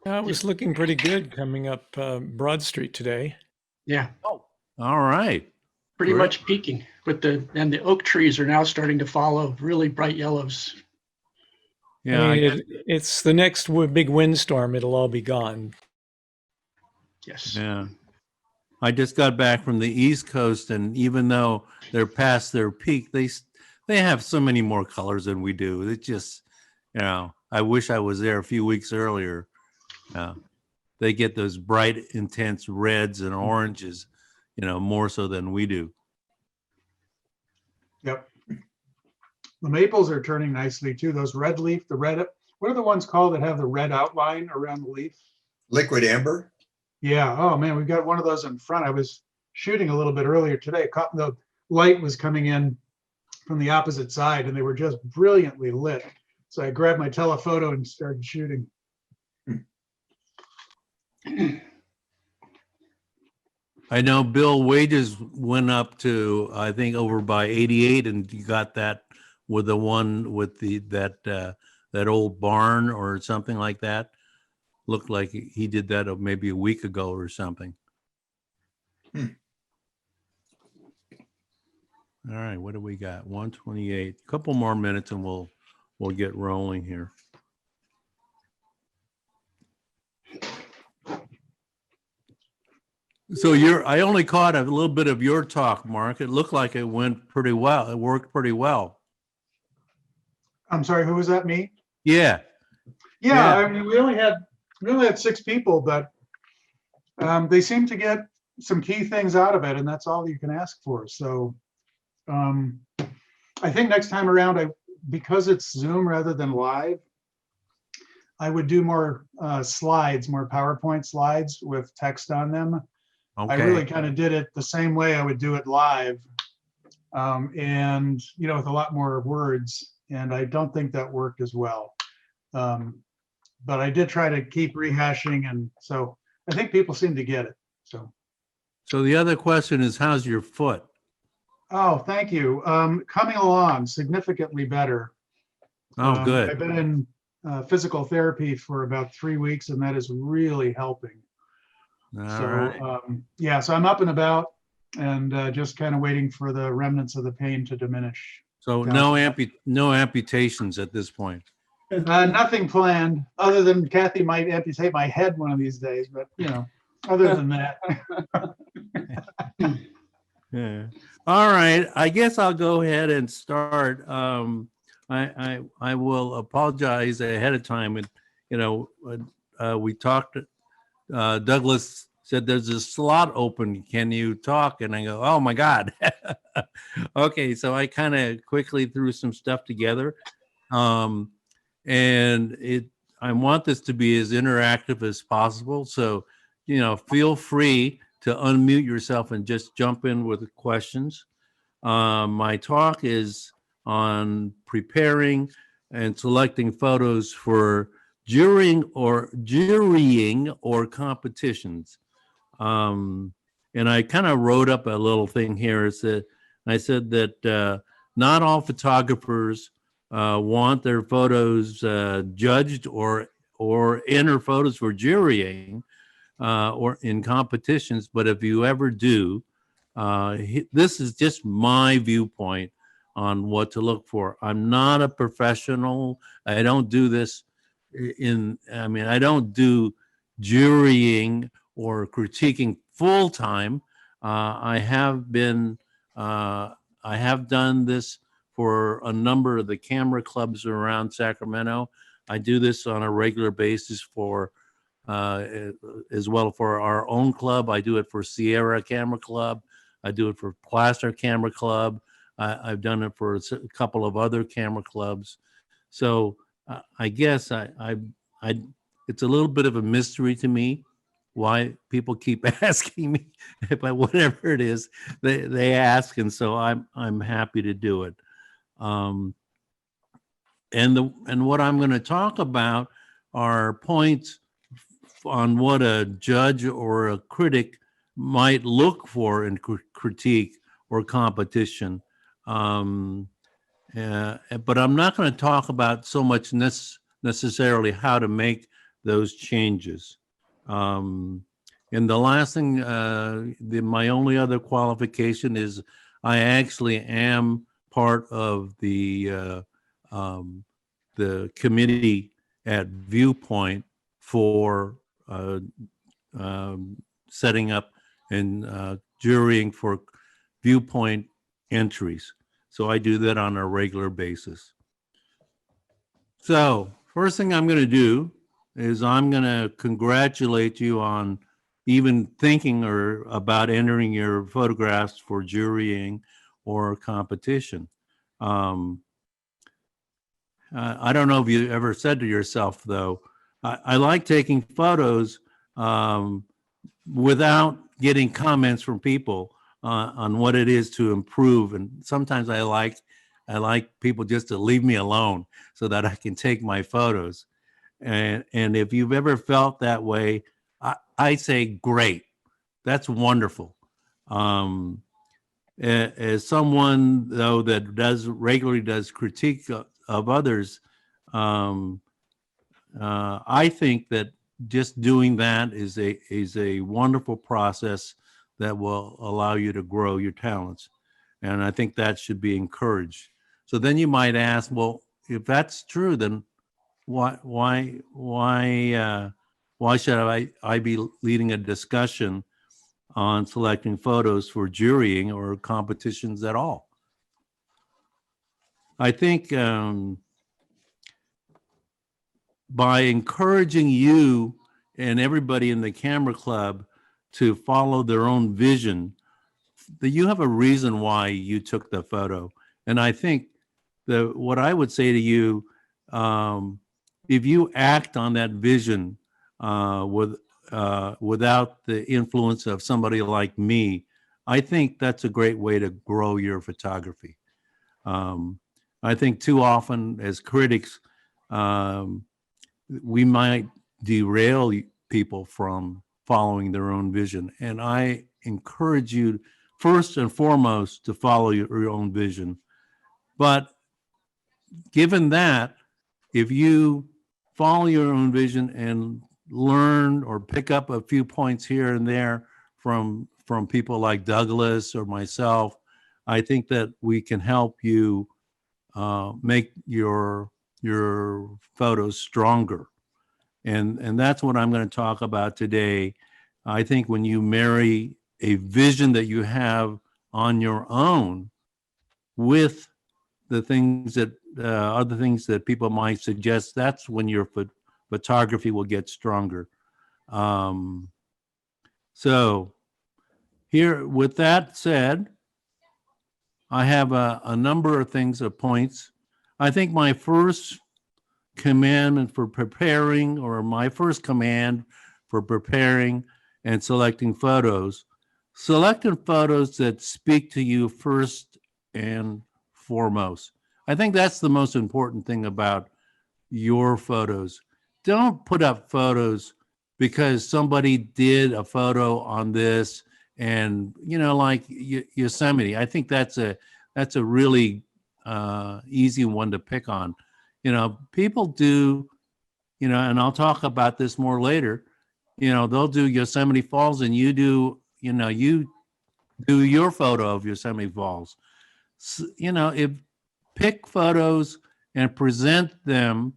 was looking pretty good coming up Broad Street today. Yeah. Oh. All right. Pretty Great. much peaking with the oak trees are now starting to follow really bright yellows. Yeah. I mean, it's the next big windstorm. It'll all be gone. Yes. Yeah. I just got back from the East Coast, and even though they're past their peak, they have so many more colors than we do. It just, you know, I wish I was there a few weeks earlier. They get those bright, intense reds and oranges, you know, more so than we do. Yep. The maples are turning nicely too. Those red leaf, what are the ones called that have the red outline around the leaf? Liquid amber. Yeah. Oh man, we've got one of those in front. I was shooting a little bit earlier today. The light was coming in from the opposite side, and they were just brilliantly lit. So I grabbed my telephoto and started shooting. I know Bill wages went up to, I think, over by 88, and you got that with the one with that old barn or something like that. Looked like he did that maybe a week ago or something. All right, what do we got? 128. A couple more minutes and we'll get rolling here. So I only caught a little bit of your talk, Mark. It looked like it went pretty well. It worked pretty well. I'm sorry, who was that? Me? Yeah. Yeah. I mean, we only had 6 people, but they seem to get some key things out of it, and that's all you can ask for. So I think next time around, because it's Zoom rather than live, I would do more slides, more PowerPoint slides with text on them. Okay. I really kind of did it the same way I would do it live, and you know, with a lot more words. And I don't think that worked as well. But I did try to keep rehashing, and so I think people seem to get it. So the other question is, how's your foot? Oh, thank you. Coming along significantly better. Oh, good. I've been in physical therapy for about 3 weeks, and that is really helping. All right. Yeah, so I'm up and about, and just kind of waiting for the remnants of the pain to diminish. So no amputations at this point. Nothing planned, other than Kathy might amputate my head one of these days, but you know, other than that. Yeah. All right. I guess I'll go ahead and start. I will apologize ahead of time. And you know, we talked. Douglas said there's a slot open. Can you talk? And I go, oh my God. Okay. So I kind of quickly threw some stuff together. And I want this to be as interactive as possible. So, you know, feel free to unmute yourself and just jump in with questions. My talk is on preparing and selecting photos for jurying or competitions. And I kind of wrote up a little thing here. I said that not all photographers want their photos judged or enter photos for jurying or in competitions. But if you ever do, this is just my viewpoint on what to look for. I'm not a professional. I don't do this I don't do jurying or critiquing full time. I have been I have done this for a number of the camera clubs around Sacramento. I do this on a regular basis for as well for our own club. I do it for Sierra Camera Club. I do it for Plaster Camera Club. I've done it for a couple of other camera clubs. So I guess it's a little bit of a mystery to me why people keep asking me, but whatever it is, they ask, and so I'm happy to do it. And what I'm going to talk about are points on what a judge or a critic might look for in critique or competition. But I'm not going to talk about so much necessarily how to make those changes. And the last thing, my only other qualification is I actually am part of the committee at Viewpoint for setting up and jurying for Viewpoint entries. So I do that on a regular basis. So first thing I'm going to do is I'm going to congratulate you on even thinking or about entering your photographs for jurying or competition. I don't know if you ever said to yourself, though, I like taking photos without getting comments from people on what it is to improve. And sometimes I like people just to leave me alone so that I can take my photos. And if you've ever felt that way, I say, great, that's wonderful. As someone, though, that regularly does critique of others, I think that just doing that is a wonderful process that will allow you to grow your talents, and I think that should be encouraged. So then you might ask, well, if that's true, then why should I be leading a discussion on selecting photos for jurying or competitions at all? I think by encouraging you and everybody in the camera club to follow their own vision, that you have a reason why you took the photo. And I think that what I would say to you, if you act on that vision without the influence of somebody like me, I think that's a great way to grow your photography. I think too often as critics, we might derail people from following their own vision. And I encourage you first and foremost to follow your own vision. But given that, if you follow your own vision and learn or pick up a few points here and there from people like Douglas or myself, I think that we can help you make your photos stronger. And that's what I'm going to talk about today. I think when you marry a vision that you have on your own with the things that other things that people might suggest, that's when your photography will get stronger. So here, with that said, I have a number of things, of points. I think my first commandment for preparing, or my first command for preparing and selecting photos that speak to you first and foremost. I think that's the most important thing about your photos. Don't put up photos because somebody did a photo on this, and like Yosemite. I think that's a really easy one to pick on. People do, and I'll talk about this more later. They'll do Yosemite Falls, and you do your photo of Yosemite Falls. If pick photos and present them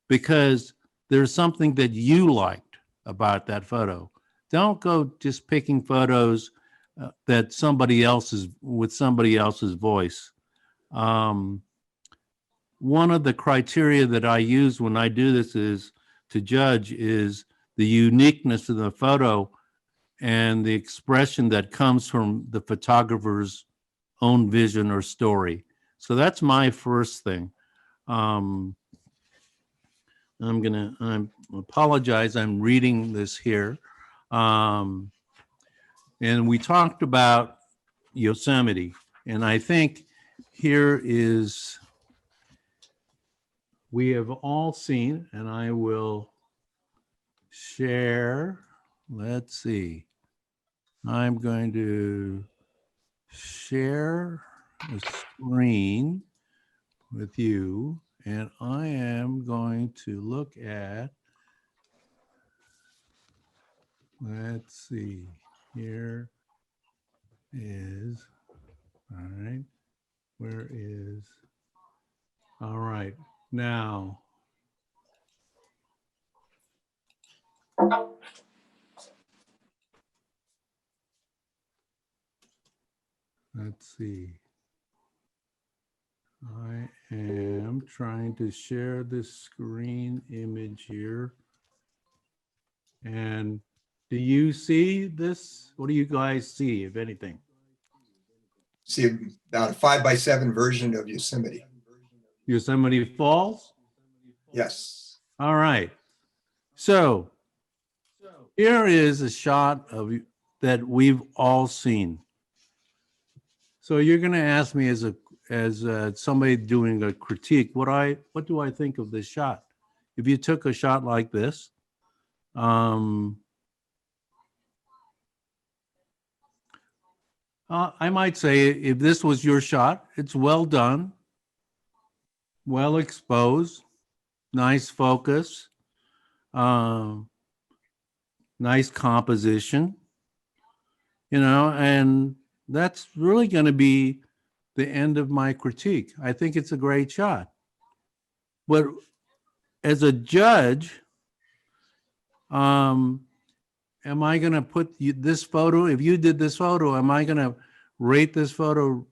because there's something that you liked about that photo. Don't go just picking photos that somebody else's with somebody else's voice. One of the criteria that I use when I do this is to judge is the uniqueness of the photo and the expression that comes from the photographer's own vision or story. So that's my first thing. I apologize, I'm reading this here. And we talked about Yosemite, and I think here is, we have all seen, and I will share, let's see. I'm going to share a screen with you, and I am going to look at, let's see, here is, all right, where is, all right, now, let's see. I am trying to share this screen image here. And do you see this? What do you guys see, if anything? See about a 5x7 version of Yosemite. Yosemite Falls? Yes. All right. So here is a shot of that we've all seen. So you're going to ask me as somebody doing a critique, what do I think of this shot? If you took a shot like this, I might say if this was your shot, it's well done, well exposed, nice focus, nice composition, and that's really going to be the end of my critique. I think it's a great shot. But as a judge, am I going to put this photo, if you did this photo, am I going to rate this photo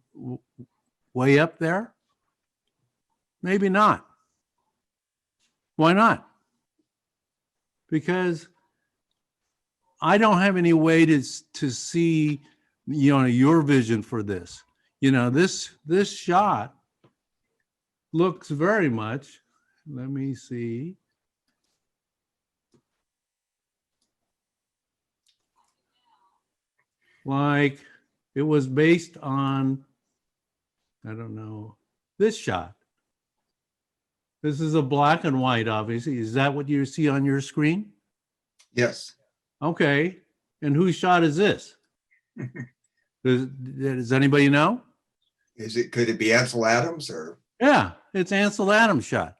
way up there? Maybe not. Why not? Because I don't have any way to see, your vision for this. This shot looks very much, let me see. Like it was based on, I don't know, this shot. This is a black and white, obviously. Is that what you see on your screen? Yes. Okay. And whose shot is this? Does anybody know? Could it be Ansel Adams or? Yeah, it's Ansel Adams' shot.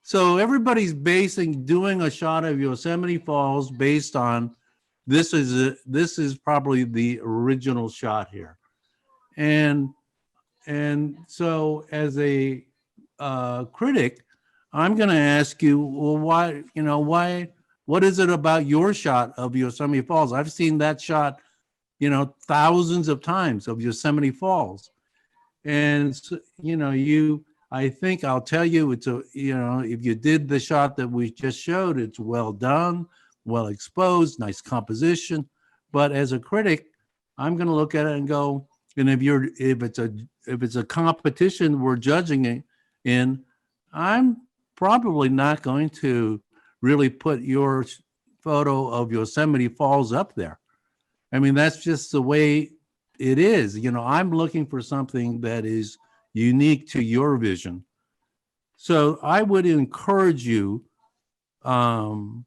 So everybody's doing a shot of Yosemite Falls based on this is probably the original shot here. And so as a critic, I'm going to ask you, well, why, what is it about your shot of Yosemite Falls? I've seen that shot, thousands of times of Yosemite Falls. And, I think I'll tell you, if you did the shot that we just showed, it's well done, well exposed, nice composition. But as a critic, I'm going to look at it and go, and if it's a competition we're judging it in, I'm probably not going to really put your photo of Yosemite Falls up there. I mean, that's just the way it is. I'm looking for something that is unique to your vision. So I would encourage you, to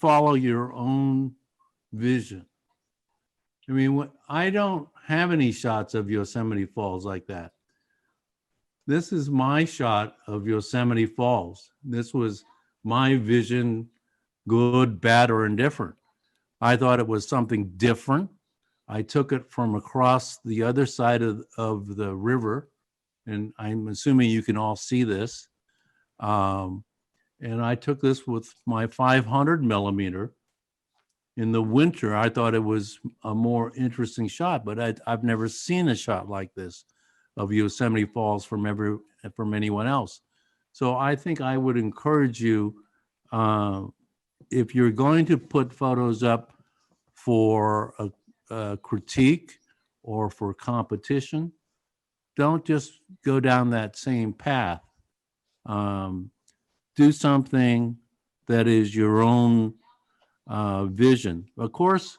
follow your own vision. I mean, I don't have any shots of Yosemite Falls like that. This is my shot of Yosemite Falls. This was my vision, good, bad, or indifferent. I thought it was something different. I took it from across the other side of the river, and I'm assuming you can all see this. And I took this with my 500 millimeter, in the winter, I thought it was a more interesting shot, but I've never seen a shot like this of Yosemite Falls from anyone else. So I think I would encourage you, if you're going to put photos up for a critique or for competition, don't just go down that same path. Do something that is your own vision. Of course,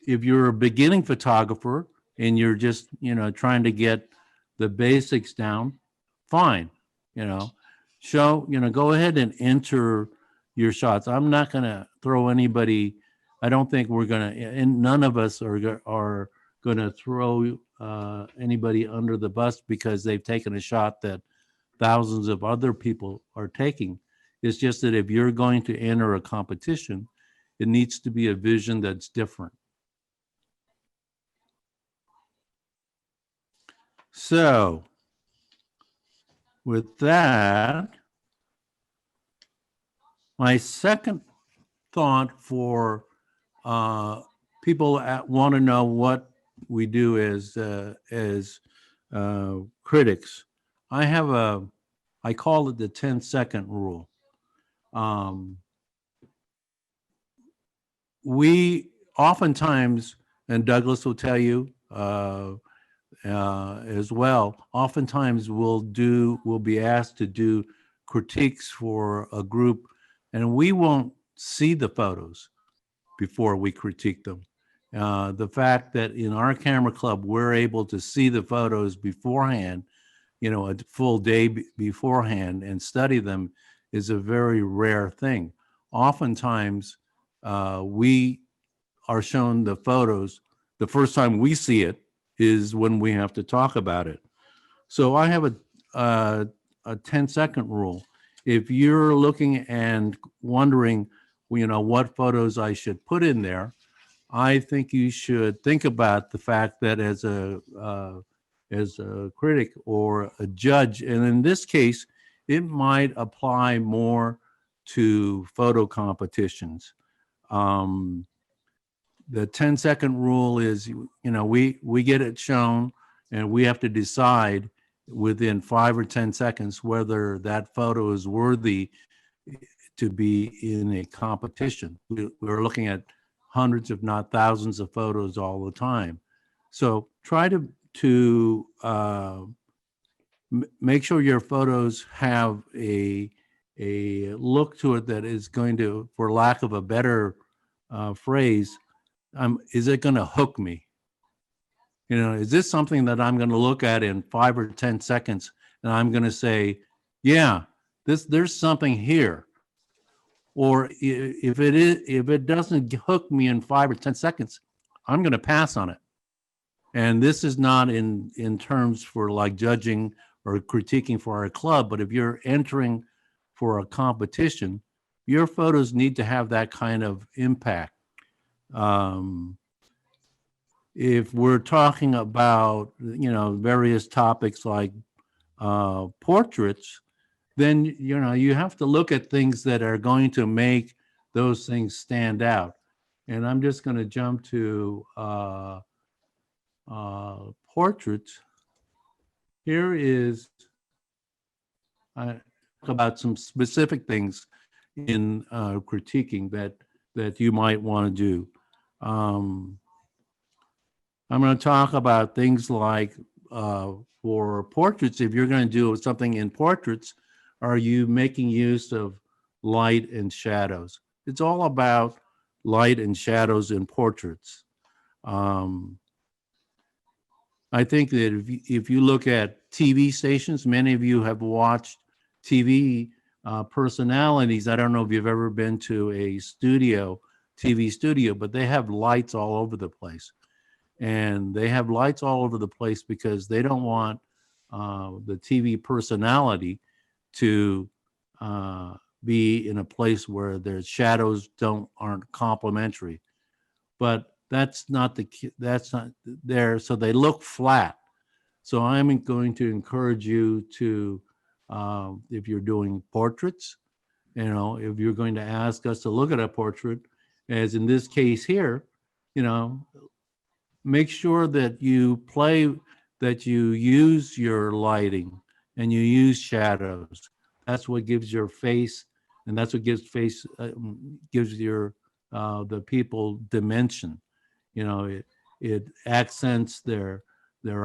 if you're a beginning photographer and you're just, trying to get the basics down, fine, go ahead and enter your shots. I'm not going to throw anybody, I don't think we're going to, and none of us are going to throw anybody under the bus because they've taken a shot that thousands of other people are taking. It's just that if you're going to enter a competition, it needs to be a vision that's different. So with that, my second thought for people want to know what we do as critics. I call it the 10-second rule. We oftentimes, and Douglas will tell you as well, oftentimes we'll be asked to do critiques for a group, and we won't see the photos before we critique them. The fact that in our camera club, we're able to see the photos beforehand, a full day beforehand and study them is a very rare thing. Oftentimes, we are shown the photos. The first time we see it is when we have to talk about it. So I have a 10-second rule. If you're looking and wondering, what photos I should put in there, I think you should think about the fact that as a critic or a judge, and in this case, it might apply more to photo competitions. The 10-second rule is, we get it shown and we have to decide within 5 or 10 seconds whether that photo is worthy to be in a competition. We're looking at hundreds, if not thousands of photos all the time. So try to make sure your photos have a look to it that is going to, for lack of a better phrase, is it going to hook me? Is this something that I'm going to look at in 5 or 10 seconds and I'm going to say, yeah, there's something here? Or if it doesn't hook me in 5 or 10 seconds, I'm going to pass on it. And this is not in terms for like judging or critiquing for our club, but if you're entering for a competition, your photos need to have that kind of impact. If we're talking about, various topics like portraits, then, you have to look at things that are going to make those things stand out. And I'm just going to jump to portraits. Here is about some specific things in critiquing that you might want to do. I'm going to talk about things like for portraits, if you're going to do something in portraits, are you making use of light and shadows? It's all about light and shadows in portraits. I think that if you look at TV stations, many of you have watched TV personalities. I don't know if you've ever been to a TV studio, but they have lights all over the place. And they have lights all over the place because they don't want the TV personality to be in a place where their shadows aren't complementary. But that's not there, so they look flat. So I'm going to encourage you to, if you're doing portraits, if you're going to ask us to look at a portrait, as in this case here, you know, make sure that you use your lighting and you use shadows. That's what gives your face, and that's what gives gives your the people dimension. You know, it accents their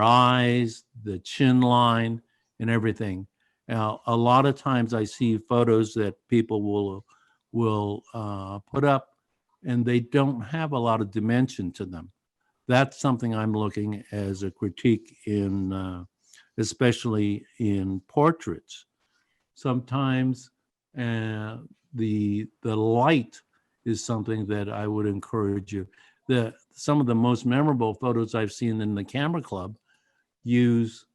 eyes, the chin line, and everything. Now, a lot of times I see photos that people will put up, and they don't have a lot of dimension to them. That's something I'm looking as a critique in, especially in portraits. Sometimes the light is something that I would encourage you. Some of the most memorable photos I've seen in the camera club use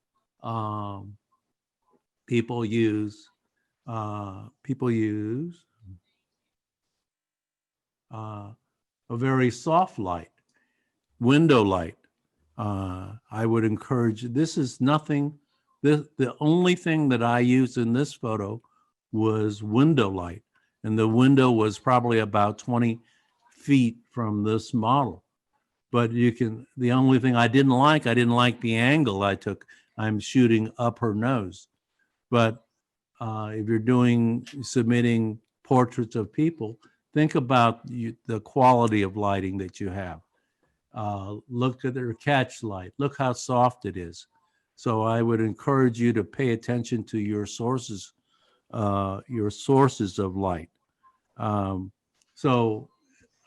people use a very soft light, window light. I would encourage, this is nothing, the only thing that I used in this photo was window light. And the window was probably about 20 feet from this model. But the only thing I didn't like the angle I took. I'm shooting up her nose. But if you're submitting portraits of people, think about the quality of lighting that you have. Look at their catch light. Look how soft it is. So I would encourage you to pay attention to your sources of light. So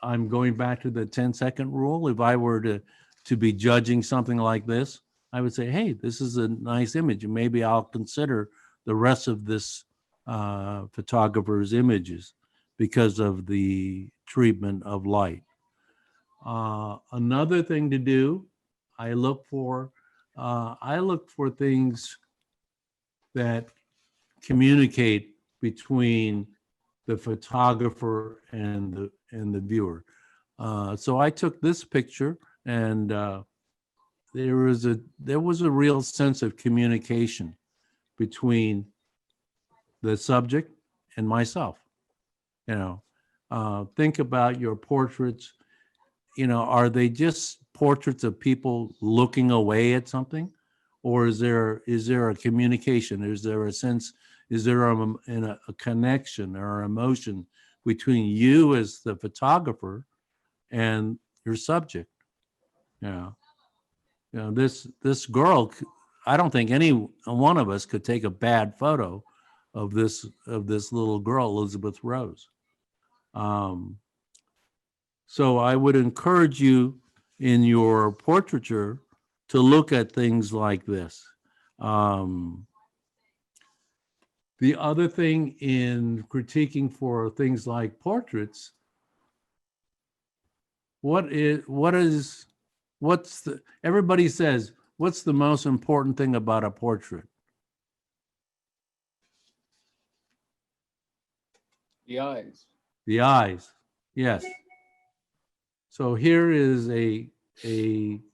I'm going back to the 10-second rule. If I were to be judging something like this, I would say, hey, this is a nice image, and maybe I'll consider the rest of this photographer's images because of the treatment of light. Another thing to do, I look for things that communicate between the photographer and the viewer. So I took this picture, and there was a real sense of communication between the subject and myself. You know, think about your portraits. You know, are they just portraits of people looking away at something, or is there a communication? Is there a sense? Is there a connection or emotion between you as the photographer and your subject? You know, this girl, I don't think any one of us could take a bad photo of this little girl, Elizabeth Rose. So I would encourage you in your portraiture to look at things like this. The other thing in critiquing for things like portraits, everybody says, what's the most important thing about a portrait? The eyes. The eyes, yes. So here is a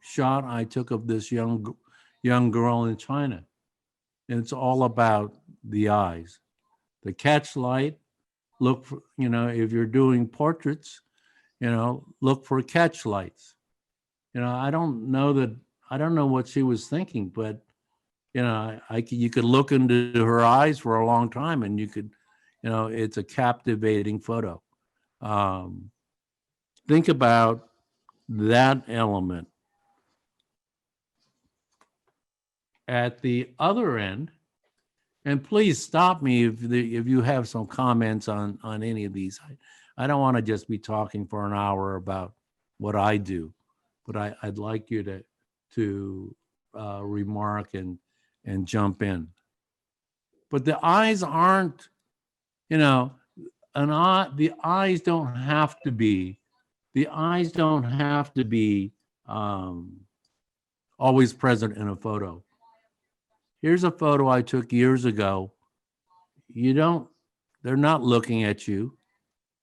shot I took of this young girl in China. And it's all about the eyes. The catch light, look for, you know, if you're doing portraits, you know, look for catch lights. You know, I don't know what she was thinking, but, you know, you could look into her eyes for a long time, and you could, you know, it's a captivating photo. Think about that element. At the other end, and please stop me if you have some comments on any of these. I don't want to just be talking for an hour about what I do, but I'd like you to remark and jump in. But the eyes aren't, you know, the eyes don't have to be always present in a photo. Here's a photo I took years ago. They're not looking at you.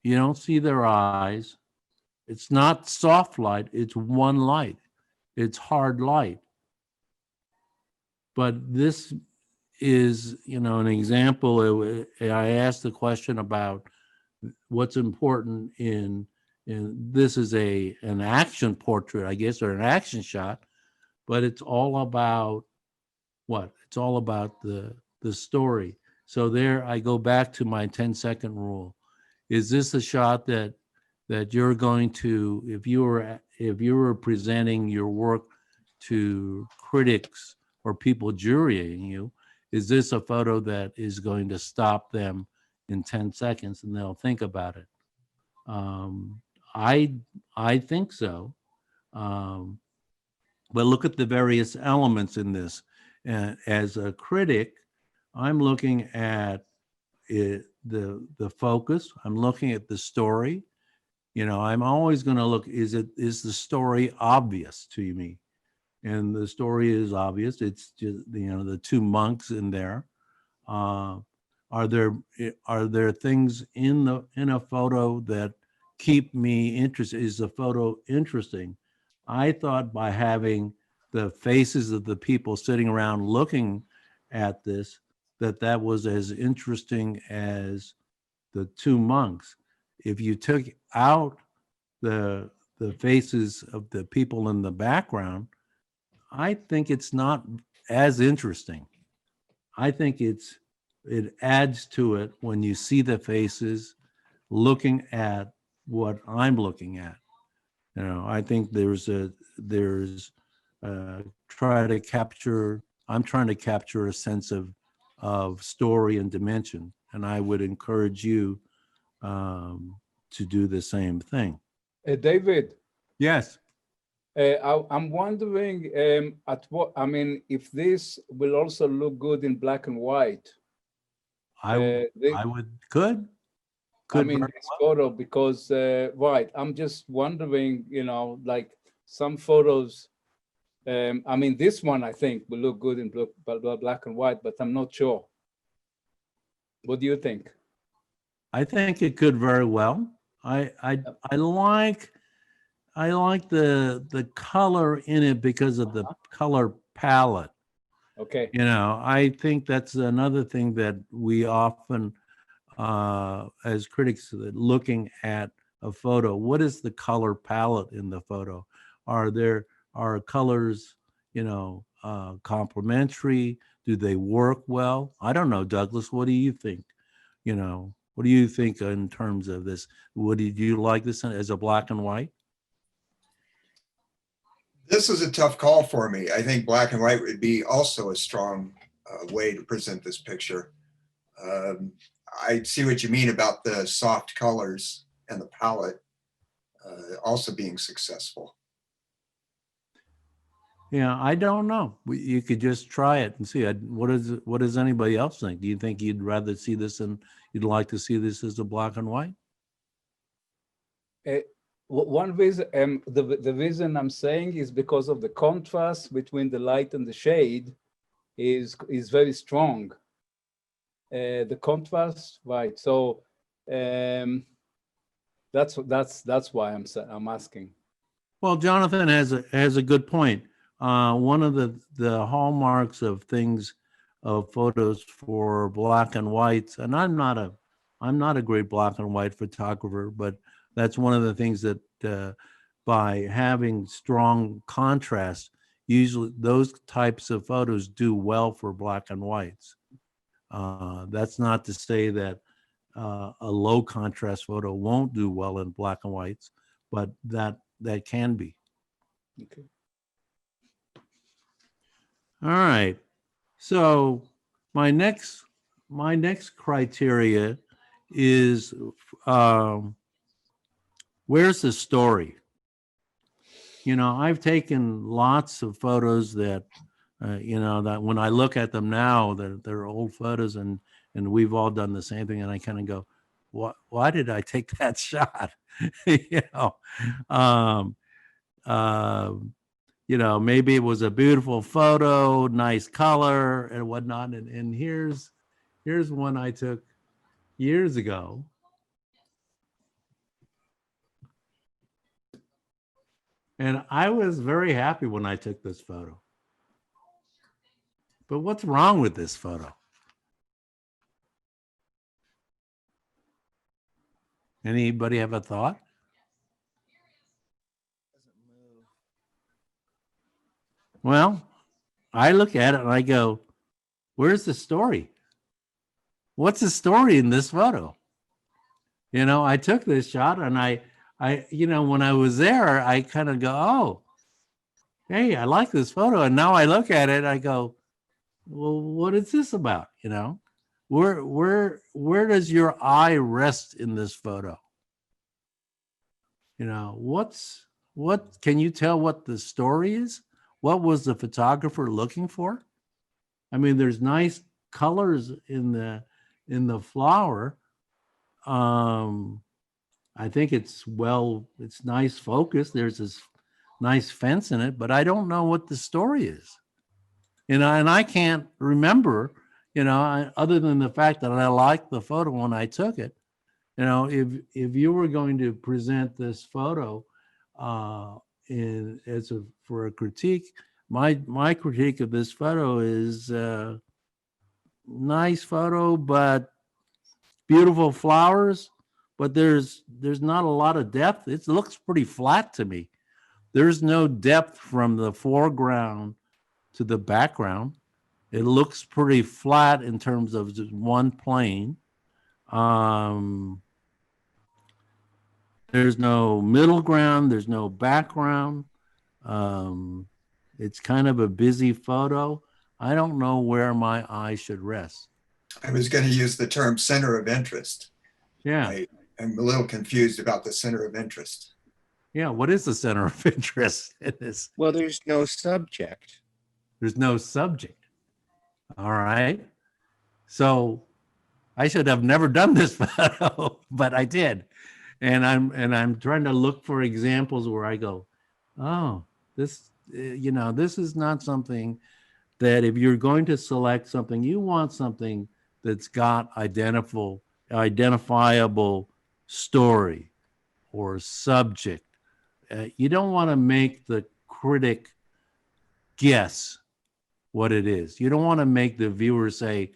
You don't see their eyes. It's not soft light, it's one light. It's hard light. But this is, you know, an example. I asked the question about what's important in and this is an action portrait, I guess, or an action shot, but it's all about what? It's all about the story. So there I go back to my 10-second rule. Is this a shot that you're going to, if you were presenting your work to critics or people jurying you, is this a photo that is going to stop them in 10 seconds and they'll think about it? I think so. But look at the various elements in this. As a critic, I'm looking at the focus. I'm looking at the story. You know, I'm always going to look, is the story obvious to me? And the story is obvious. It's just, you know, the two monks in there. Are there things in a photo that keep me interested? Is the photo interesting? I thought by having the faces of the people sitting around looking at this, that was as interesting as the two monks. If you took out the faces of the people in the background, I think it's not as interesting. I think it adds to it when you see the faces looking at what I'm looking at. You know, I think I'm trying to capture a sense of story and dimension, and I would encourage you to do the same thing. David, Yes. I'm wondering if this will also look good in black and white. I could this photo, because right, I'm just wondering, you know, like some photos, this one I think will look good in black and white, but I'm not sure. What do you think? I think it could very well. I like the color in it because of the color palette. Okay. You know, I think that's another thing that we often, as critics, looking at a photo, what is the color palette in the photo? Are colors, you know, complementary? Do they work well? I don't know, Douglas. What do you think? You know, what do you think in terms of this? Did you like this as a black and white? This is a tough call for me. I think black and white would be also a strong way to present this picture. I see what you mean about the soft colors and the palette also being successful. Yeah, I don't know. You could just try it and see. What does anybody else think? Do you think you'd rather see this and you'd like to see this as a black and white? One reason, the reason I'm saying is because of the contrast between the light and the shade is very strong. The contrast, right? So that's why I'm asking. Well, Jonathan has a good point. One of the hallmarks of photos for black and whites, and I'm not a great black and white photographer, but that's one of the things that by having strong contrast, usually those types of photos do well for black and whites. That's not to say that a low contrast photo won't do well in black and whites, but that can be. Okay. All right. So my next criteria is where's the story? You know, I've taken lots of photos that, you know, that when I look at them now, they're old photos, and we've all done the same thing, and I kind of go, why did I take that shot? You know, maybe it was a beautiful photo, nice color and whatnot. And here's one I took years ago. And I was very happy when I took this photo. But what's wrong with this photo? Anybody have a thought? Well, I look at it and I go, where's the story? What's the story in this photo? You know, I took this shot and when I was there, I kind of go, oh, hey, I like this photo. And now I look at it, I go, well, what is this about? You know, where does your eye rest in this photo? You know, what can you tell what the story is? What was the photographer looking for? I mean, there's nice colors in the flower. I think it's nice focus. There's this nice fence in it, but I don't know what the story is. And I can't remember, other than the fact that I liked the photo when I took it. You know, if you were going to present this photo for a critique, my critique of this photo is nice photo, but beautiful flowers, but there's not a lot of depth. It looks pretty flat to me. There's no depth from the foreground to the background. It looks pretty flat in terms of just one plane. There's no middle ground. There's no background. It's kind of a busy photo. I don't know where my eye should rest. I was going to use the term center of interest. Yeah. I'm a little confused about the center of interest. Yeah, what is the center of interest in this? Well, there's no subject. There's no subject. All right. So I should have never done this photo, but I did. And I'm trying to look for examples where I go, oh, this is not something that if you're going to select something, you want something that's got identifiable story or subject. You don't want to make the critic guess what it is. You don't want to make the viewer say,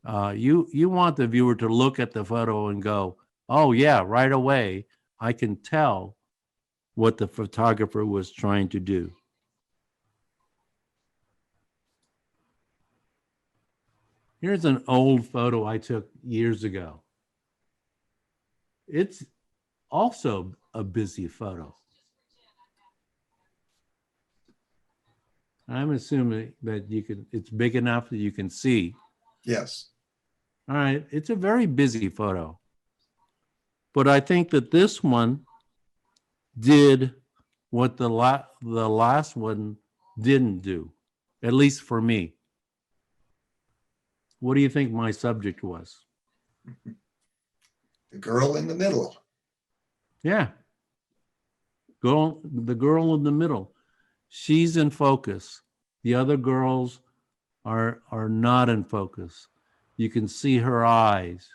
you want the viewer to look at the photo and go, oh yeah, right away, I can tell what the photographer was trying to do. Here's an old photo I took years ago. It's also a busy photo. I'm assuming that it's big enough that you can see. Yes. All right, it's a very busy photo. But I think that this one did what the last one didn't do, at least for me. What do you think my subject was? The girl in the middle. Yeah. The girl in the middle. She's in focus. The other girls are not in focus. You can see her eyes.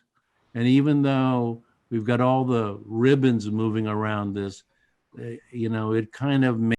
And even though we've got all the ribbons moving around this, it kind of makes